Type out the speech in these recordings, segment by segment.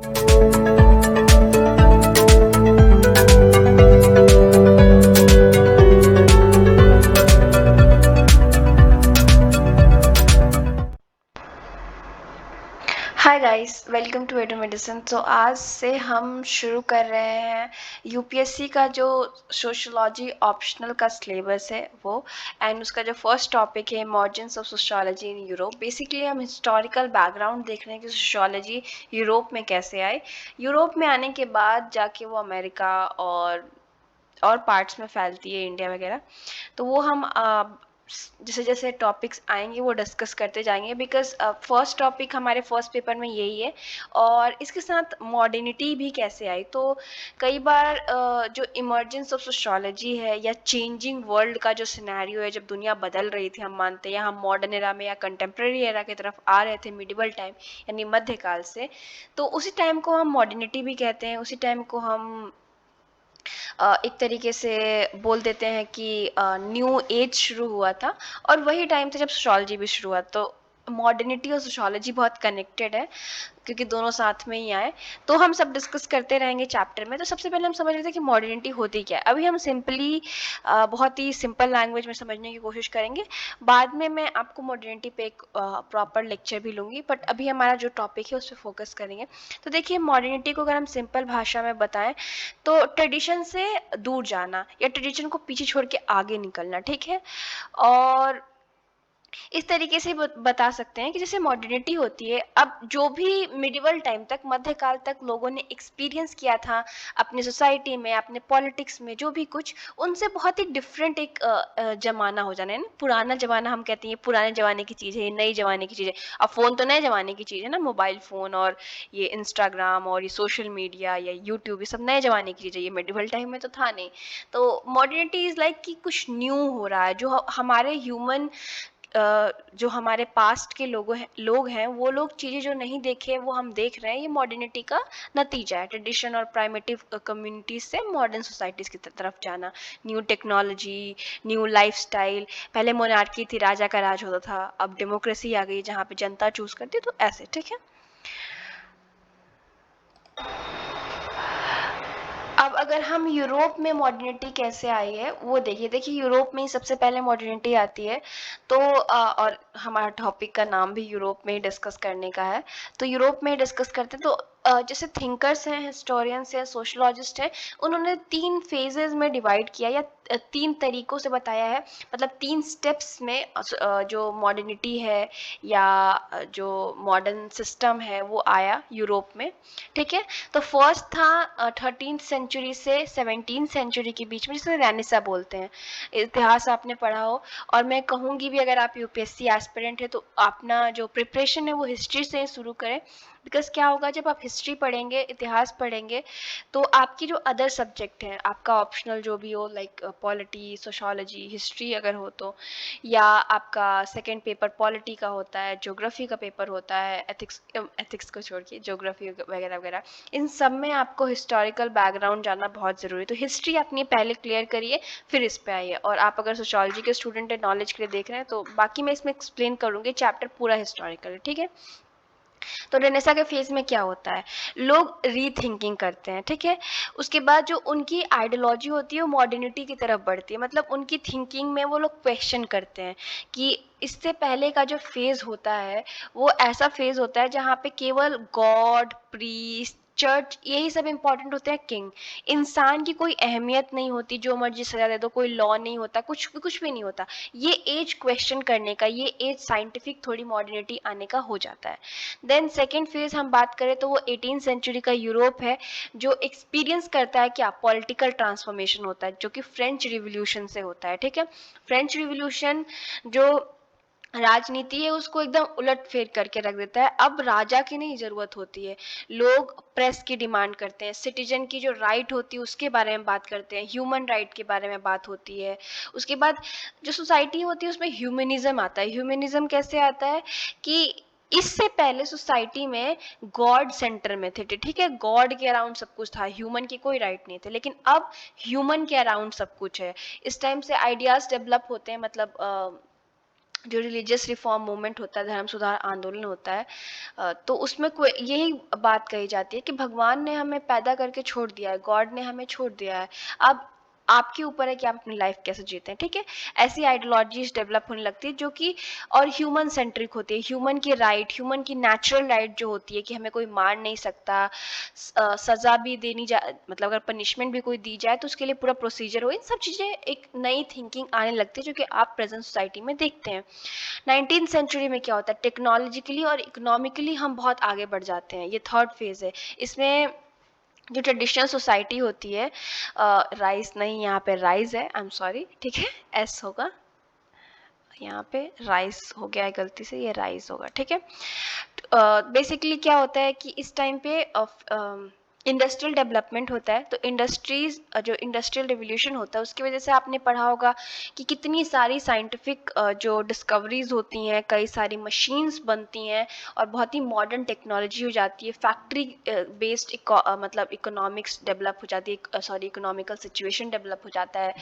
Hi guys, welcome to Edu Medicine. तो आज से हम शुरू कर रहे हैं यूपीएससी का जो सोशोलॉजी ऑप्शनल का सिलेबस है वो, एंड उसका जो फर्स्ट टॉपिक है emergence of sociology in Europe. Basically हम हिस्टोरिकल बैकग्राउंड देख रहे हैं कि सोशोलॉजी यूरोप में कैसे आई। यूरोप में आने के बाद जाके वो अमेरिका और पार्ट्स में फैलती है, इंडिया वगैरह। तो वो हम जैसे जैसे टॉपिक्स आएंगे वो डिस्कस करते जाएंगे, बिकॉज फर्स्ट टॉपिक हमारे फर्स्ट पेपर में यही है। और इसके साथ मॉडर्निटी भी कैसे आई। तो कई बार जो इमर्जेंस ऑफ सोशोलॉजी है या चेंजिंग वर्ल्ड का जो सिनेरियो है, जब दुनिया बदल रही थी, हम मानते हैं, या हम मॉडर्न एरा में या कंटेम्प्रेरी एरा की तरफ आ रहे थे, मिडिवल टाइम यानी मध्यकाल से, तो उसी टाइम को हम मॉडर्निटी भी कहते हैं। उसी टाइम को हम एक तरीके से बोल देते हैं कि न्यू एज शुरू हुआ था, और वही टाइम था जब सोशोलॉजी भी शुरू हुआ। तो मॉडर्निटी और सोशोलॉजी बहुत कनेक्टेड है, क्योंकि दोनों साथ में ही आए। तो हम सब डिस्कस करते रहेंगे चैप्टर में। तो सबसे पहले हम समझ रहे थे कि मॉडर्निटी होती क्या है। अभी हम सिंपली बहुत ही सिंपल लैंग्वेज में समझने की कोशिश करेंगे। बाद में मैं आपको मॉडर्निटी पे एक प्रॉपर लेक्चर भी लूँगी, बट अभी हमारा जो टॉपिक है उस पर फोकस करेंगे। तो देखिए, मॉडर्निटी को अगर हम सिंपल भाषा में बताएं तो ट्रेडिशन से दूर जाना या ट्रेडिशन को पीछे छोड़ के आगे निकलना, ठीक है। और इस तरीके से बता सकते हैं कि जैसे मॉडर्निटी होती है, अब जो भी मिडिवल टाइम तक, मध्यकाल तक लोगों ने एक्सपीरियंस किया था अपनी सोसाइटी में, अपने पॉलिटिक्स में, जो भी कुछ, उनसे बहुत ही डिफरेंट एक जमाना हो जाना है ना। पुराना जमाना हम कहते हैं पुराने जमाने की चीज़ है, ये नई जमाने की चीज़ है। अब फ़ोन तो नए जमाने की चीज़ है ना, मोबाइल फ़ोन और ये इंस्टाग्राम और ये सोशल मीडिया या यूट्यूब, ये सब नए जमाने की चीज़ है, ये मिडिवल टाइम में तो था नहीं। तो मॉडर्निटी इज़ लाइक कि कुछ न्यू हो रहा है, जो हमारे ह्यूमन जो हमारे पास्ट के लोग हैं, वो लोग चीज़ें जो नहीं देखे वो हम देख रहे हैं। ये मॉडर्निटी का नतीजा है, ट्रेडिशन और प्राइमेटिव कम्युनिटीज से मॉडर्न सोसाइटीज की तरफ जाना। New technology, new lifestyle. पहले मोनार्की थी, राजा का राज होता था, अब डेमोक्रेसी आ गई जहाँ पे जनता चूज करती है। तो ऐसे, ठीक है। अब अगर हम यूरोप में मॉडर्निटी कैसे आई है वो देखिए यूरोप में ही सबसे पहले मॉडर्निटी आती है। तो और हमारा टॉपिक का नाम भी यूरोप में ही डिस्कस करने का है। तो यूरोप में ही डिस्कस करते हैं। तो जैसे थिंकर्स हैं, हिस्टोरियंस हैं, सोशोलॉजिस्ट हैं, उन्होंने 3 फेजेस में डिवाइड किया, या 3 तरीकों से बताया है। मतलब 3 स्टेप्स में जो मॉडर्निटी है या जो मॉडर्न सिस्टम है वो आया यूरोप में, ठीक है। तो फर्स्ट था 13th सेंचुरी से 17th सेंचुरी के बीच में, जिसे रेनेसा बोलते हैं। इतिहास आपने पढ़ा हो, और मैं कहूँगी भी अगर आप यूपीएससी एस्पिरेंट है तो अपना जो प्रिपरेशन है वो हिस्ट्री से शुरू करें। बिकॉज क्या होगा, जब आप हिस्ट्री पढ़ेंगे, इतिहास पढ़ेंगे, तो आपकी जो अदर सब्जेक्ट हैं, आपका ऑप्शनल जो भी हो, लाइक पॉलिटी, सोशोलॉजी, हिस्ट्री अगर हो तो, या आपका सेकेंड पेपर पॉलिटी का होता है, ज्योग्राफी का पेपर होता है, एथिक्स को छोड़ के ज्योग्राफी वगैरह वगैरह, इन सब में आपको हिस्टोरिकल बैकग्राउंड जानना बहुत ज़रूरी है। तो हिस्ट्री अपनी पहले क्लियर करिए, फिर इस पे आइए। और आप अगर सोशोलॉजी के स्टूडेंट है, नॉलेज के लिए देख रहे हैं, तो बाकी मैं इसमें एक्सप्लेन करूँगी, चैप्टर पूरा हिस्टोरिकल है, ठीक है। तो रेनेसा के फेज में क्या होता है, लोग रीथिंकिंग करते हैं, ठीक है। उसके बाद जो उनकी आइडियोलॉजी होती है वो मॉडर्निटी की तरफ बढ़ती है। मतलब उनकी थिंकिंग में वो लोग क्वेश्चन करते हैं कि इससे पहले का जो फेज होता है वो ऐसा फेज होता है जहाँ पे केवल गॉड, प्रीस्ट, चर्च, यही सब इंपॉर्टेंट होते हैं, किंग। इंसान की कोई अहमियत नहीं होती, जो मर्जी सजा दे दो, कोई लॉ नहीं होता, कुछ भी नहीं होता। ये एज क्वेश्चन करने का, ये एज साइंटिफिक थोड़ी मॉडर्निटी आने का हो जाता है। देन सेकेंड फेज हम बात करें तो वो 18th सेंचुरी का यूरोप है, जो एक्सपीरियंस करता है क्या, पॉलिटिकल ट्रांसफॉर्मेशन होता है, जो कि फ्रेंच रिवॉल्यूशन से होता है, ठीक है। फ्रेंच रिवॉल्यूशन जो राजनीति है उसको एकदम उलट फेर करके रख देता है। अब राजा की नहीं जरूरत होती है, लोग प्रेस की डिमांड करते हैं, सिटीजन की जो राइट होती है उसके बारे में बात करते हैं, ह्यूमन राइट के बारे में बात होती है। उसके बाद जो सोसाइटी होती है उसमें ह्यूमनिज्म आता है। ह्यूमनिज्म कैसे आता है कि इससे पहले सोसाइटी में गॉड सेंटर में थे, ठीक है, गॉड के अराउंड सब कुछ था, ह्यूमन की कोई राइट नहीं थे। लेकिन अब ह्यूमन के अराउंड सब कुछ है। इस टाइम से आइडियाज डेवलप होते हैं, मतलब जो रिलीजियस रिफॉर्म मूवमेंट होता है, धर्म सुधार आंदोलन होता है, तो उसमें कोई यही बात कही जाती है कि भगवान ने हमें पैदा करके छोड़ दिया है, गॉड ने हमें छोड़ दिया है, अब आपके ऊपर है कि आप अपनी लाइफ कैसे जीते हैं, ठीक है। ऐसी आइडियोलॉजीज डेवलप होने लगती है जो कि और ह्यूमन सेंट्रिक होती है, ह्यूमन की राइट, ह्यूमन की नेचुरल राइट जो होती है कि हमें कोई मार नहीं सकता, सजा भी देनी जा मतलब अगर पनिशमेंट भी कोई दी जाए तो उसके लिए पूरा प्रोसीजर हो, इन सब चीज़ें एक नई थिंकिंग आने लगती है जो कि आप प्रेजेंट सोसाइटी में देखते हैं। 19th सेंचुरी में क्या होता है, टेक्नोलॉजिकली और इकोनॉमिकली हम बहुत आगे बढ़ जाते हैं, ये थर्ड फेज है। इसमें जो ट्रेडिशनल सोसाइटी होती है, राइज नहीं, यहाँ पे राइज है, आई एम सॉरी, ठीक है, एस होगा, यहाँ पे राइस हो गया है गलती से, ये राइस होगा, ठीक है। बेसिकली क्या होता है कि इस टाइम पे इंडस्ट्रियल डेवलपमेंट होता है, तो इंडस्ट्रीज जो इंडस्ट्रियल रिवोल्यूशन होता है उसकी वजह से आपने पढ़ा होगा कि कितनी सारी साइंटिफिक जो डिस्कवरीज होती हैं, कई सारी मशीन्स बनती हैं और बहुत ही मॉडर्न टेक्नोलॉजी हो जाती है, फैक्ट्री बेस्ड मतलब इकोनॉमिक्स डेवलप हो जाती है, सॉरी इकोनॉमिकल सिचुएशन डेवलप हो जाता है।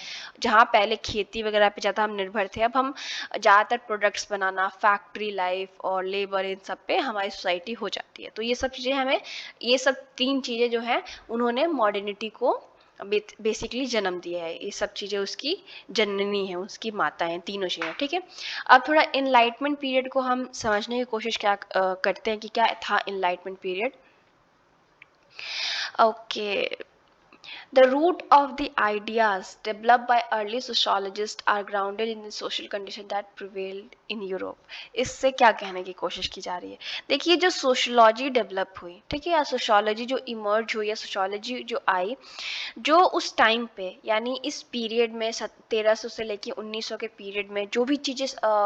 जहाँ पहले खेती वगैरह पे ज़्यादा हम निर्भर थे, अब हम ज़्यादातर प्रोडक्ट्स बनाना, फैक्ट्री लाइफ और लेबर, इन सब पे हमारी सोसाइटी हो जाती है। तो ये सब चीज़ें हमें, ये सब तीन चीज़ें जो हैं उन्होंने मॉडर्निटी को बेसिकली जन्म दिया है, ये सब चीज़ें उसकी जननी है, उसकी माता हैं, तीनों चीज़ें, ठीक है। अब थोड़ा इनलाइटमेंट पीरियड को हम समझने की कोशिश क्या करते हैं कि क्या था enlightenment period. Okay, the root of the ideas developed by early sociologists are grounded in the social condition that prevailed in Europe. इससे क्या कहने की कोशिश की जा रही है, देखिए जो सोशोलॉजी डेवलप हुई, ठीक है, या सोशोलॉजी जो इमर्ज हुई, या सोशोलॉजी जो आई, जो उस टाइम पे यानी इस पीरियड में 1300 से लेके 1900 के पीरियड में जो भी चीज़ें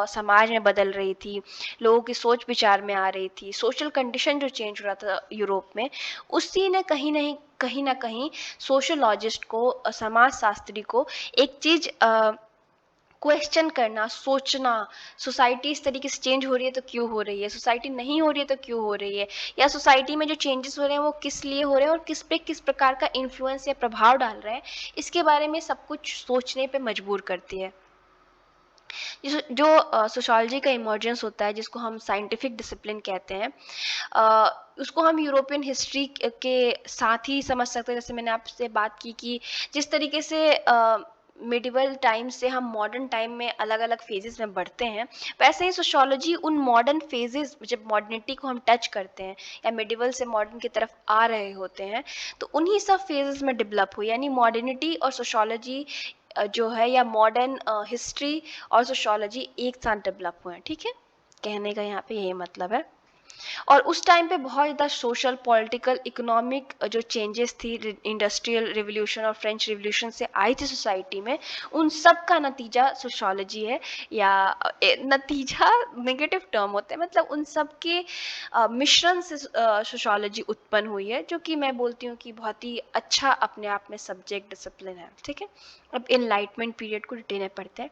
समाज में बदल रही थी, लोगों की सोच विचार में आ रही थी, सोशल कंडीशन जो चेंज हो रहा था यूरोप में, उसी ने कहीं ना कहीं सोशोलॉजिस्ट को, समाजशास्त्री को एक चीज़ क्वेश्चन करना, सोचना, सोसाइटी इस तरीके से चेंज हो रही है तो क्यों हो रही है, सोसाइटी नहीं हो रही है तो क्यों हो रही है, या सोसाइटी में जो चेंजेस हो रहे हैं वो किस लिए हो रहे हैं और किस पे किस प्रकार का इन्फ्लुएंस या प्रभाव डाल रहे हैं, इसके बारे में सब कुछ सोचने पे मजबूर करती है। जो सोशोलॉजी का इमर्जेंस होता है, जिसको हम साइंटिफिक डिसिप्लिन कहते हैं, उसको हम यूरोपियन हिस्ट्री के साथ ही समझ सकते हैं। जैसे मैंने आपसे बात की कि जिस तरीके से मिडिवल टाइम से हम मॉडर्न टाइम में अलग अलग फेजेस में बढ़ते हैं, वैसे ही सोशोलॉजी उन मॉडर्न फेजेस, जब मॉडर्निटी को हम टच करते हैं या मिडिवल से मॉडर्न की तरफ आ रहे होते हैं, तो उन्हीं सब फेजेस में डेवलप हुई, यानी मॉडर्निटी और सोशोलॉजी जो है, या मॉडर्न हिस्ट्री और सोशोलॉजी एक साथ डेवलप हुए हैं, ठीक है, कहने का यहाँ पे यही मतलब है। और उस टाइम पे बहुत ज़्यादा सोशल, पॉलिटिकल, इकोनॉमिक जो चेंजेस थी, इंडस्ट्रियल रिवोल्यूशन और फ्रेंच रिवोल्यूशन से आई थी सोसाइटी में, उन सब का नतीजा सोशोलॉजी है, या नतीजा नेगेटिव टर्म होते हैं, मतलब उन सब के मिश्रण से सोशोलॉजी उत्पन्न हुई है, जो कि मैं बोलती हूँ कि बहुत ही अच्छा अपने आप में सब्जेक्ट डिसिप्लिन है, ठीक है। अब इनलाइटमेंट पीरियड को डिटेल में पढ़ते हैं।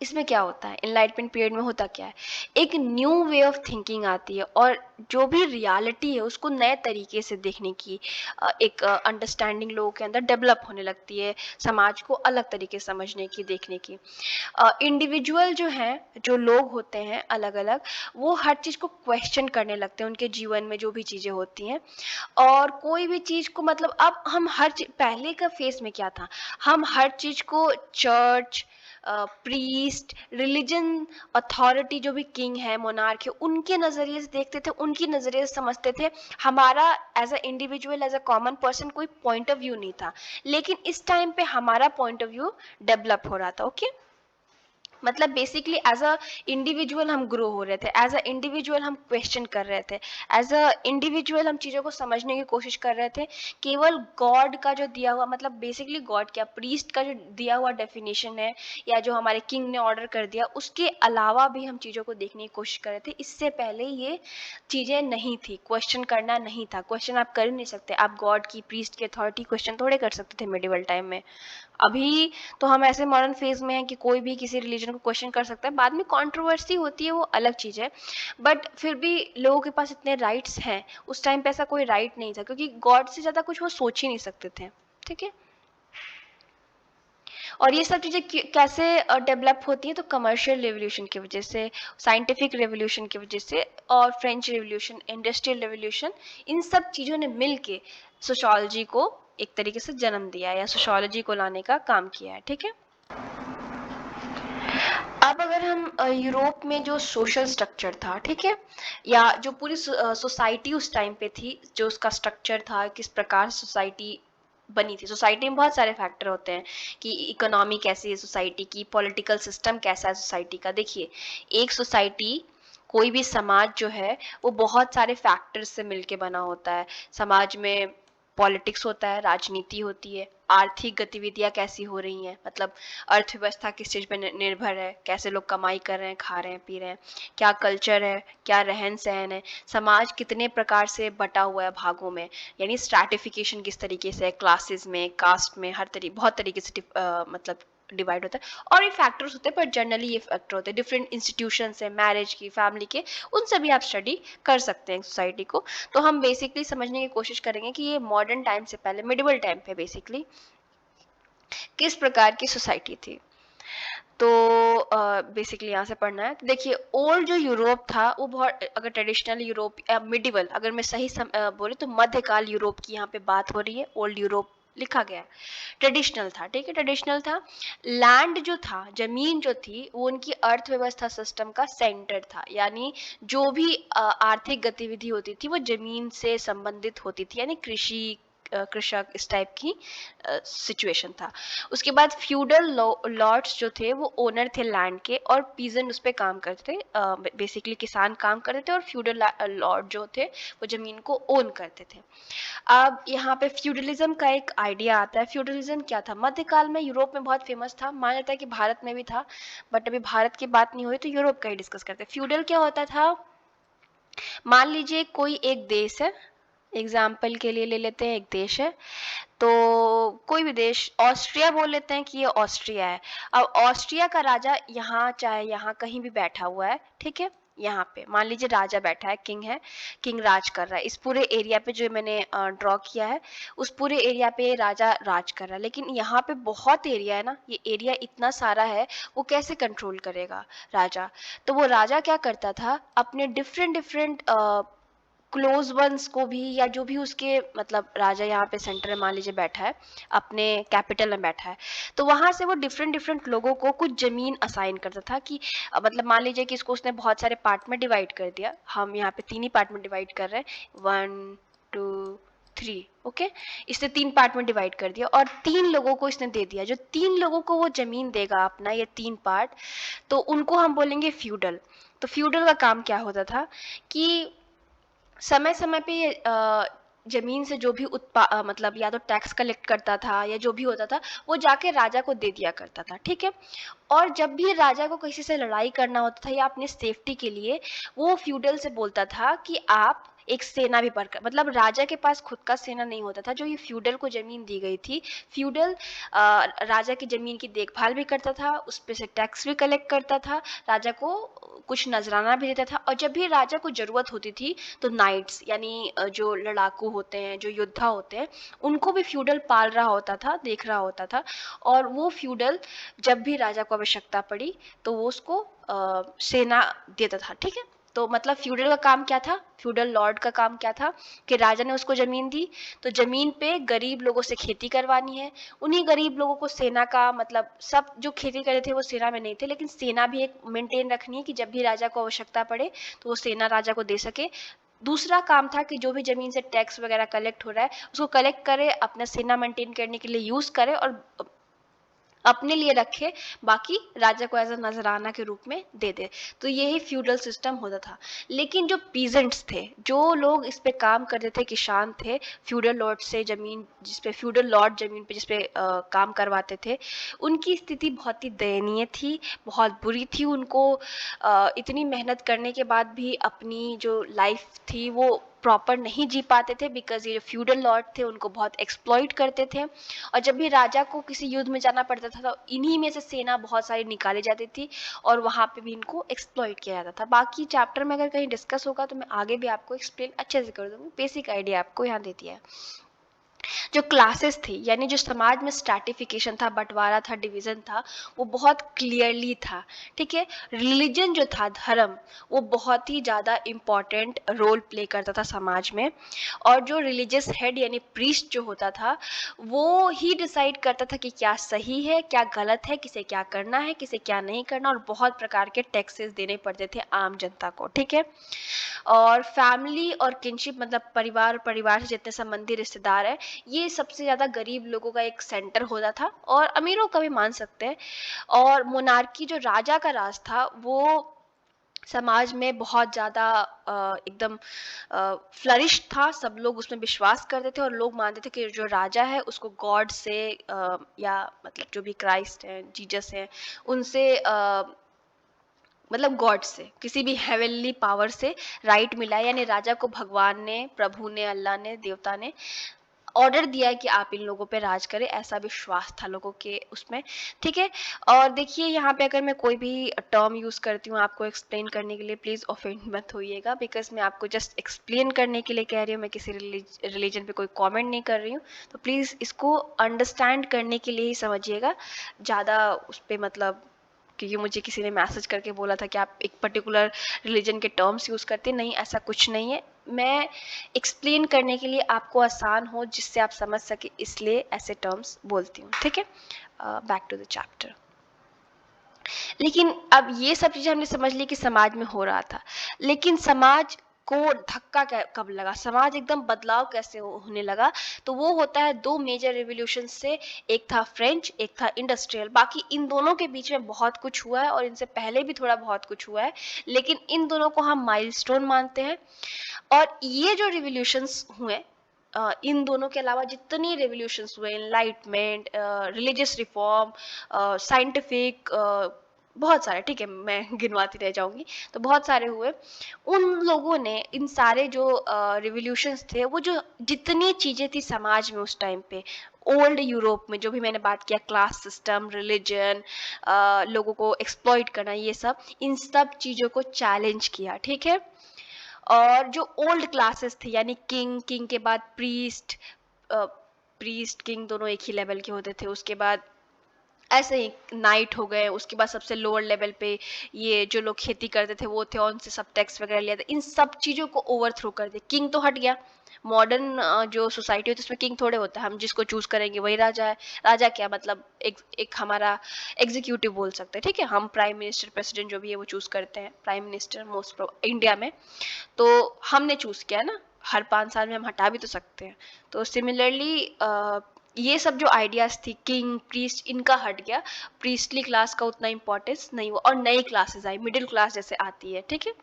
इसमें क्या होता है, इनलाइटमेंट पीरियड में होता क्या है, एक न्यू वे ऑफ थिंकिंग आती है और जो भी रियलिटी है उसको नए तरीके से देखने की एक अंडरस्टैंडिंग लोगों के अंदर डेवलप होने लगती है, समाज को अलग तरीके से समझने की, देखने की। इंडिविजुअल जो हैं, जो लोग होते हैं अलग अलग, वो हर चीज़ को क्वेश्चन करने लगते हैं, उनके जीवन में जो भी चीज़ें होती हैं, और कोई भी चीज़ को, मतलब अब हम हर चीज, पहले का फेस में क्या था, हम हर चीज़ को चर्च, प्रीस्ट, रिलीजन, अथॉरिटी, जो भी किंग है, मोनार्क है, उनके नज़रिए से देखते थे, उनकी नज़रिए से समझते थे, हमारा as a individual, as a common person कोई पॉइंट ऑफ व्यू नहीं था। लेकिन इस टाइम पे हमारा पॉइंट ऑफ व्यू डेवलप हो रहा था, ओके। मतलब बेसिकली एज अ इंडिविजुअल हम ग्रो हो रहे थे, एज अ इंडिविजुअल हम क्वेश्चन कर रहे थे, एज अ इंडिविजुअल हम चीज़ों को समझने की कोशिश कर रहे थे। केवल गॉड का जो दिया हुआ, मतलब बेसिकली गॉड क्या, प्रीस्ट का जो दिया हुआ डेफिनेशन है, या जो हमारे किंग ने ऑर्डर कर दिया, उसके अलावा भी हम चीज़ों को देखने की कोशिश कर रहे थे। इससे पहले ये चीज़ें नहीं थी, क्वेश्चन करना नहीं था, क्वेश्चन आप कर ही नहीं सकते, आप गॉड की, प्रीस्ट की अथॉरिटी क्वेश्चन थोड़े कर सकते थे मिडिवल टाइम में। अभी तो हम ऐसे मॉडर्न फेज में हैं कि कोई भी किसी रिलीजन को क्वेश्चन कर सकता है, बाद में कंट्रोवर्सी होती है, वो अलग चीज़ है, बट फिर भी लोगों के पास इतने राइट्स हैं, उस टाइम पे ऐसा कोई राइट नहीं था, क्योंकि गॉड से ज़्यादा कुछ वो सोच ही नहीं सकते थे, ठीक है। और ये सब चीज़ें कैसे डेवलप होती हैं, तो कमर्शियल रेवोल्यूशन की वजह से, साइंटिफिक रेवोल्यूशन की वजह से, और फ्रेंच रेवोल्यूशन, इंडस्ट्रियल रेवोल्यूशन, इन सब चीज़ों ने मिल के सोशियोलॉजी को एक तरीके से जन्म दिया या सोशियोलॉजी को लाने का काम किया है। ठीक है, अब अगर हम यूरोप में जो सोशल स्ट्रक्चर था, ठीक है, या जो पूरी सोसाइटी उस टाइम पे थी, जो उसका स्ट्रक्चर था, किस प्रकार सोसाइटी बनी थी। सोसाइटी में बहुत सारे फैक्टर होते हैं कि इकोनॉमी कैसी है सोसाइटी की, पॉलिटिकल सिस्टम कैसा है सोसाइटी का। देखिए, एक सोसाइटी, कोई भी समाज जो है वो बहुत सारे फैक्टर्स से मिलके बना होता है। समाज में पॉलिटिक्स होता है, राजनीति होती है, आर्थिक गतिविधियां कैसी हो रही हैं, मतलब अर्थव्यवस्था किस चीज पे निर्भर है, कैसे लोग कमाई कर रहे हैं, खा रहे हैं, पी रहे हैं, क्या कल्चर है, क्या रहन सहन है, समाज कितने प्रकार से बटा हुआ है भागों में, यानी स्ट्रैटिफिकेशन किस तरीके से है, क्लासेस में, कास्ट में, हर बहुत तरीके से मतलब डिवाइड होता है। और ये फैक्टर्स होते हैं, पर जनरली ये फैक्टर होते हैं, डिफरेंट इंस्टीट्यूशन है, मैरिज की, फैमिली के, उन सभी आप स्टडी कर सकते हैं सोसाइटी को। तो हम बेसिकली समझने की कोशिश करेंगे कि ये मॉडर्न टाइम से पहले, मिडिवल टाइम पे बेसिकली किस प्रकार की सोसाइटी थी। तो बेसिकली यहाँ से पढ़ना है। तो देखिए, ओल्ड जो यूरोप था वो बहुत, अगर ट्रेडिशनल यूरोप, मिडिवल, अगर मैं सही बोले तो मध्यकाल यूरोप की यहाँ पे बात हो रही है। ओल्ड यूरोप लिखा गया है, ट्रेडिशनल था, ठीक है, ट्रेडिशनल था। लैंड जो था, जमीन जो थी, वो उनकी अर्थव्यवस्था सिस्टम का सेंटर था, यानी जो भी आर्थिक गतिविधि होती थी वो जमीन से संबंधित होती थी, यानी कृषि, कृषक, इस टाइप की सिचुएशन था। उसके बाद फ्यूडल लॉर्ड्स जो थे वो ओनर थे लैंड के, और पीजेंट उस पर काम करते थे, बेसिकली किसान काम करते थे, और फ्यूडल लॉर्ड जो थे वो जमीन को ओन करते थे। अब यहाँ पे फ्यूडलिज्म का एक आइडिया आता है। फ्यूडलिज्म क्या था? मध्यकाल में यूरोप में बहुत फेमस था, माना जाता है कि भारत में भी था, बट अभी भारत की बात नहीं हुई तो यूरोप का ही डिस्कस करते हैं। फ्यूडल क्या होता था? मान लीजिए कोई एक देश है, एग्जाम्पल के लिए ले लेते हैं, एक देश है, तो कोई भी देश, ऑस्ट्रिया बोल लेते हैं कि ये ऑस्ट्रिया है। अब ऑस्ट्रिया का राजा यहाँ, चाहे यहाँ कहीं भी बैठा हुआ है, ठीक है, यहाँ पे मान लीजिए राजा बैठा है, किंग राज कर रहा है इस पूरे एरिया पे, जो मैंने ड्रॉ किया है उस पूरे एरिया पे राजा राज कर रहा है। लेकिन यहाँ पे बहुत एरिया है ना, ये एरिया इतना सारा है, वो कैसे कंट्रोल करेगा राजा? तो वो राजा क्या करता था, अपने डिफरेंट डिफरेंट क्लोज वंस को भी, या जो भी उसके, मतलब राजा यहाँ पे सेंटर में मान लीजिए बैठा है, अपने कैपिटल में बैठा है, तो वहां से वो डिफरेंट डिफरेंट लोगों को कुछ जमीन असाइन करता था कि मतलब मान लीजिए कि इसको उसने बहुत सारे पार्ट में डिवाइड कर दिया। हम यहाँ पे 3 ही पार्ट में डिवाइड कर रहे हैं, 1 2 3, ओके, इसने 3 पार्ट में डिवाइड कर दिया और 3 लोगों को इसने दे दिया। जो 3 लोगों को वो जमीन देगा अपना, ये 3 पार्ट, तो उनको हम बोलेंगे फ्यूडल। तो फ्यूडल का काम क्या होता था कि समय समय पे ये जमीन से जो भी मतलब या तो टैक्स कलेक्ट करता था या जो भी होता था, वो जाके राजा को दे दिया करता था, ठीक है। और जब भी राजा को किसी से लड़ाई करना होता था या अपने सेफ्टी के लिए, वो फ्यूडल से बोलता था कि आप एक सेना भी पर, मतलब राजा के पास खुद का सेना नहीं होता था। जो ये फ्यूडल को जमीन दी गई थी, फ्यूडल राजा की जमीन की देखभाल भी करता था, उस पे से टैक्स भी कलेक्ट करता था, राजा को कुछ नजराना भी देता था। और जब भी राजा को जरूरत होती थी तो नाइट्स, यानी जो लड़ाकू होते हैं, जो योद्धा होते हैं, उनको भी फ्यूडल पाल रहा होता था, देख रहा होता था। और वो फ्यूडल जब भी राजा को आवश्यकता पड़ी तो वो उसको सेना देता था, ठीक है। तो मतलब फ्यूडल का काम क्या था, फ्यूडल लॉर्ड का काम क्या था कि राजा ने उसको जमीन दी, तो जमीन पे गरीब लोगों से खेती करवानी है। उन्हीं गरीब लोगों को सेना का, मतलब सब जो खेती करे थे वो सेना में नहीं थे, लेकिन सेना भी एक मेंटेन रखनी है कि जब भी राजा को आवश्यकता पड़े तो वो सेना राजा को दे सके। दूसरा काम था कि जो भी जमीन से टैक्स वगैरह कलेक्ट हो रहा है उसको कलेक्ट करे, अपना सेना मेंटेन करने के लिए यूज करे और अपने लिए रखे, बाकी राजा को एज अ नजराना के रूप में दे दे। तो यही फ्यूडल सिस्टम होता था। लेकिन जो पीजेंट्स थे, जो लोग इस पे काम करते थे, किसान थे, फ्यूडल लॉर्ड से जमीन, जिसपे फ्यूडल लॉर्ड जमीन पे जिसपे काम करवाते थे, उनकी स्थिति बहुत ही दयनीय थी, बहुत बुरी थी। उनको इतनी मेहनत करने के बाद भी अपनी जो लाइफ थी वो प्रॉपर नहीं जी पाते थे, बिकॉज ये फ्यूडल लॉर्ड थे उनको बहुत एक्सप्लॉइट करते थे। और जब भी राजा को किसी युद्ध में जाना पड़ता था तो इन्हीं में से सेना बहुत सारी निकाली जाती थी और वहां पे भी इनको एक्सप्लॉइट किया जाता था। बाकी चैप्टर में अगर कहीं डिस्कस होगा तो मैं आगे भी आपको एक्सप्लेन अच्छे से कर दूंगी, बेसिक आइडिया आपको यहाँ दे दिया है। जो क्लासेस थी, यानी जो समाज में स्ट्रैटिफिकेशन था, बंटवारा था, डिवीजन था, वो बहुत क्लियरली था। ठीक है, रिलीजन जो था, धर्म, वो बहुत ही ज़्यादा इम्पॉर्टेंट रोल प्ले करता था समाज में। और जो रिलीजियस हेड यानी प्रीस्ट जो होता था, वो ही डिसाइड करता था कि क्या सही है, क्या गलत है, किसे क्या करना है, किसे क्या नहीं करना, और बहुत प्रकार के टैक्सेस देने पड़ते थे आम जनता को। ठीक है, और फैमिली और किनशिप, मतलब परिवार और परिवार से जितने संबंधी रिश्तेदार है, ये सबसे ज़्यादा गरीब लोगों का एक सेंटर होता था, और अमीरों का भी मान सकते हैं। और मोनार्की जो राजा का राज था, वो समाज में बहुत ज़्यादा एकदम फ्लरिश था। सब लोग उसमें विश्वास करते थे, और लोग मानते थे कि जो राजा है उसको गॉड से या मतलब जो भी क्राइस्ट हैं, जीसस हैं, उनसे मतलब गॉड से, किसी भी हेवनली पावर से राइट मिला है, यानी राजा को भगवान ने, प्रभु ने, अल्लाह ने, देवता ने ऑर्डर दिया है कि आप इन लोगों पे राज करें, ऐसा विश्वास था लोगों के उसमें। ठीक है, और देखिए यहाँ पे अगर मैं कोई भी टर्म यूज़ करती हूँ आपको एक्सप्लेन करने के लिए, प्लीज़ ऑफेंड मत होइएगा, बिकॉज मैं आपको जस्ट एक्सप्लेन करने के लिए कह रही हूँ, मैं किसी रिलीजन पे कोई कमेंट नहीं कर रही हूँ। तो प्लीज़ इसको अंडरस्टैंड करने के लिए ही समझिएगा, ज़्यादा उस पर मतलब, क्योंकि मुझे किसी ने मैसेज करके बोला था कि आप एक पर्टिकुलर रिलीजन के टर्म्स यूज़ करते हैं। नहीं, ऐसा कुछ नहीं है। मैं एक्सप्लेन करने के लिए आपको आसान हो, जिससे आप समझ सके, इसलिए ऐसे टर्म्स बोलती हूँ। ठीक है, बैक टू द चैप्टर। लेकिन अब ये सब चीज़ें हमने समझ ली कि समाज में हो रहा था, लेकिन समाज को धक्का कब लगा, समाज एकदम बदलाव कैसे होने लगा, तो वो होता है दो मेजर रिवॉल्यूशन से। एक था फ्रेंच, एक था इंडस्ट्रियल। बाकी इन दोनों के बीच में बहुत कुछ हुआ है, और इनसे पहले भी थोड़ा बहुत कुछ हुआ है, लेकिन इन दोनों को हम माइलस्टोन मानते हैं। और ये जो रिवॉल्यूशंस हुए, इन दोनों के अलावा जितनी रेवोल्यूशंस हुए, एनलाइटमेंट, रिलीजियस रिफॉर्म, साइंटिफिक, बहुत सारे, ठीक है, मैं गिनवाती रह जाऊंगी, तो बहुत सारे हुए। उन लोगों ने, इन सारे जो रिवॉल्यूशंस थे, वो जो जितनी चीज़ें थी समाज में उस टाइम पे, ओल्ड यूरोप में, जो भी मैंने बात किया, क्लास सिस्टम, रिलीजन, लोगों को एक्सप्लॉइट करना, ये सब, इन सब चीज़ों को चैलेंज किया। ठीक है, और जो ओल्ड क्लासेस थे, यानी किंग, किंग के बाद प्रीस्ट, प्रीस्ट किंग दोनों एक ही लेवल के होते थे, उसके बाद ऐसे ही नाइट हो गए, उसके बाद सबसे लोअर लेवल पे ये जो लोग खेती करते थे वो थे, और उनसे सब टैक्स वगैरह लिया था। इन सब चीज़ों को ओवरथ्रो कर दिया, किंग तो हट गया। मॉडर्न जो सोसाइटी होती है उसमें किंग थोड़े होता है, हम जिसको चूज करेंगे वही राजा है। राजा क्या मतलब, एक हमारा एग्जीक्यूटिव बोल सकते हैं। ठीक है, हम प्राइम मिनिस्टर, प्रेसिडेंट जो भी है वो चूज करते हैं, प्राइम मिनिस्टर मोस्ट इंडिया में, तो हमने चूज किया ना, हर 5 साल में हम हटा भी तो सकते हैं। तो सिमिलरली ये सब जो आइडियाज थी, किंग, प्रीस्ट, इनका हट गया। प्रीस्टली क्लास का उतना इंपॉर्टेंस नहीं हुआ, और नई क्लासेस आई, मिडिल क्लास जैसे आती है। ठीक है,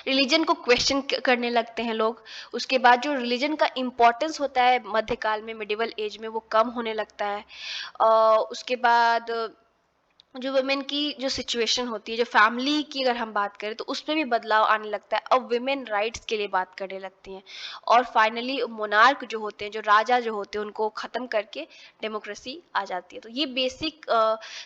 रिलीजन को क्वेश्चन करने लगते हैं लोग। उसके बाद जो रिलीजन का इम्पोर्टेंस होता है मध्यकाल में, मिडिवल एज में, वो कम होने लगता है। उसके बाद जो वुमेन की जो सिचुएशन होती है, जो फैमिली की अगर हम बात करें, तो उसमें भी बदलाव आने लगता है। अब वुमेन राइट्स के लिए बात करने लगती हैं। और फाइनली मोनार्क जो होते हैं, जो राजा जो होते हैं, उनको ख़त्म करके डेमोक्रेसी आ जाती है। तो ये बेसिक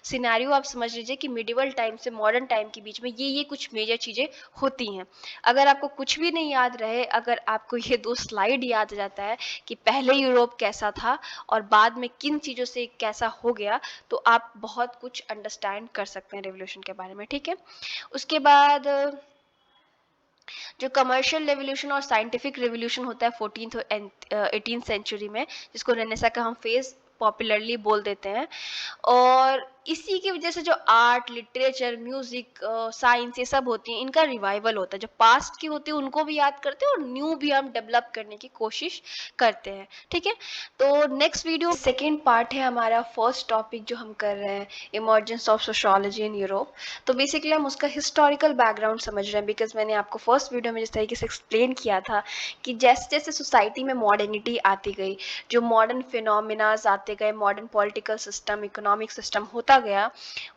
सिनेरियो आप समझ लीजिए कि मिडिवल टाइम से मॉडर्न टाइम के बीच में ये कुछ मेजर चीज़ें होती हैं। अगर आपको कुछ भी नहीं याद रहे, अगर आपको ये 2 स्लाइड याद आ जाता है कि पहले यूरोप कैसा था और बाद में किन चीज़ों से कैसा हो गया, तो आप बहुत कुछ अंडरस्टैंड कर सकते हैं रेवोल्यूशन के बारे में। ठीक है, उसके बाद जो कमर्शियल रेवोल्यूशन और साइंटिफिक रेवोल्यूशन होता है 14th और 18th सेंचुरी में, जिसको रेनेसा का हम फेज पॉपुलरली बोल देते हैं। और इसी की वजह से जो आर्ट, लिटरेचर, म्यूजिक, साइंस, ये सब होती हैं, इनका रिवाइवल होता है। जो पास्ट की होती है उनको भी याद करते हैं, और न्यू भी हम डेवलप करने की कोशिश करते हैं। ठीक है, तो नेक्स्ट वीडियो सेकेंड पार्ट है हमारा फर्स्ट टॉपिक जो हम कर रहे हैं, emergence of sociology in Europe. तो बेसिकली हम उसका हिस्टोरिकल बैकग्राउंड समझ रहे हैं, बिकॉज मैंने आपको फर्स्ट वीडियो में जिस तरीके से एक्सप्लेन किया था कि जैसे जैसे सोसाइटी में मॉडर्निटी आती गई, जो मॉडर्न फिनोमिनाज आते गए, modern political system, economic system होता गया,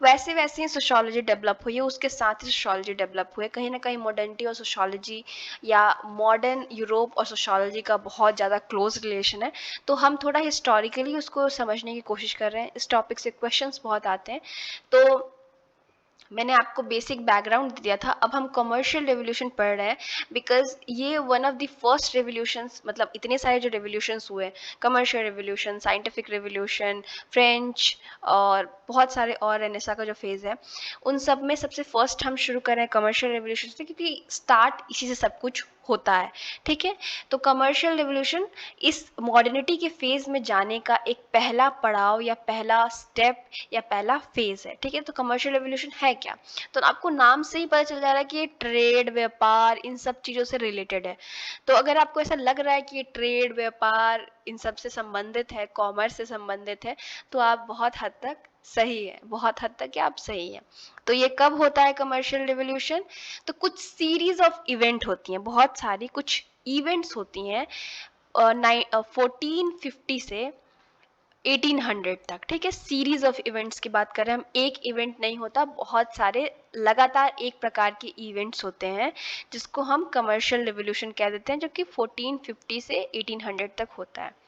वैसे वैसे ही सोशोलॉजी डेवलप हुई है, उसके साथ ही सोशोलॉजी डेवलप हुए। कहीं ना कहीं मॉडर्निटी और सोशोलॉजी, या मॉडर्न यूरोप और सोशोलॉजी का बहुत ज़्यादा क्लोज रिलेशन है। तो हम थोड़ा हिस्टोरिकली उसको समझने की कोशिश कर रहे हैं। इस टॉपिक से क्वेश्चंस बहुत आते हैं, तो मैंने आपको बेसिक बैकग्राउंड दिया था, अब हम कमर्शियल रेवोल्यूशन पढ़ रहे हैं, बिकॉज ये one of the first revolutions, मतलब इतने सारे जो रेवोल्यूशंस हुए, commercial revolution, scientific revolution, French और बहुत सारे और रेनेसा का जो फेज है, उन सब में सबसे फर्स्ट हम शुरू कर रहे हैं कमर्शियल रेवोल्यूशन से, क्योंकि स्टार्ट इसी से सब कुछ होता है। ठीक है, तो कमर्शियल रेवोल्यूशन इस मॉडर्निटी के फेज में जाने का एक पहला पड़ाव या पहला स्टेप या पहला फेज है। ठीक है, तो कमर्शियल रेवोल्यूशन है क्या? तो आपको नाम से ही पता चल जा रहा है कि ये ट्रेड, व्यापार, इन सब चीज़ों से रिलेटेड है। तो अगर आपको ऐसा लग रहा है कि ये ट्रेड, व्यापार इन सब से संबंधित है, कॉमर्स से संबंधित है, तो आप बहुत हद तक सही है, बहुत हद तक आप सही है। तो ये कब होता है कमर्शियल रिवॉल्यूशन? तो कुछ सीरीज ऑफ इवेंट होती हैं, बहुत सारी कुछ इवेंट्स होती हैं 1450 से 1800 तक। ठीक है, सीरीज ऑफ इवेंट्स की बात कर रहे हैं हम, एक इवेंट नहीं होता, बहुत सारे लगातार एक प्रकार के इवेंट्स होते हैं जिसको हम कमर्शियल रिवॉल्यूशन कह देते हैं, जो कि 1450 से 1800 तक होता है।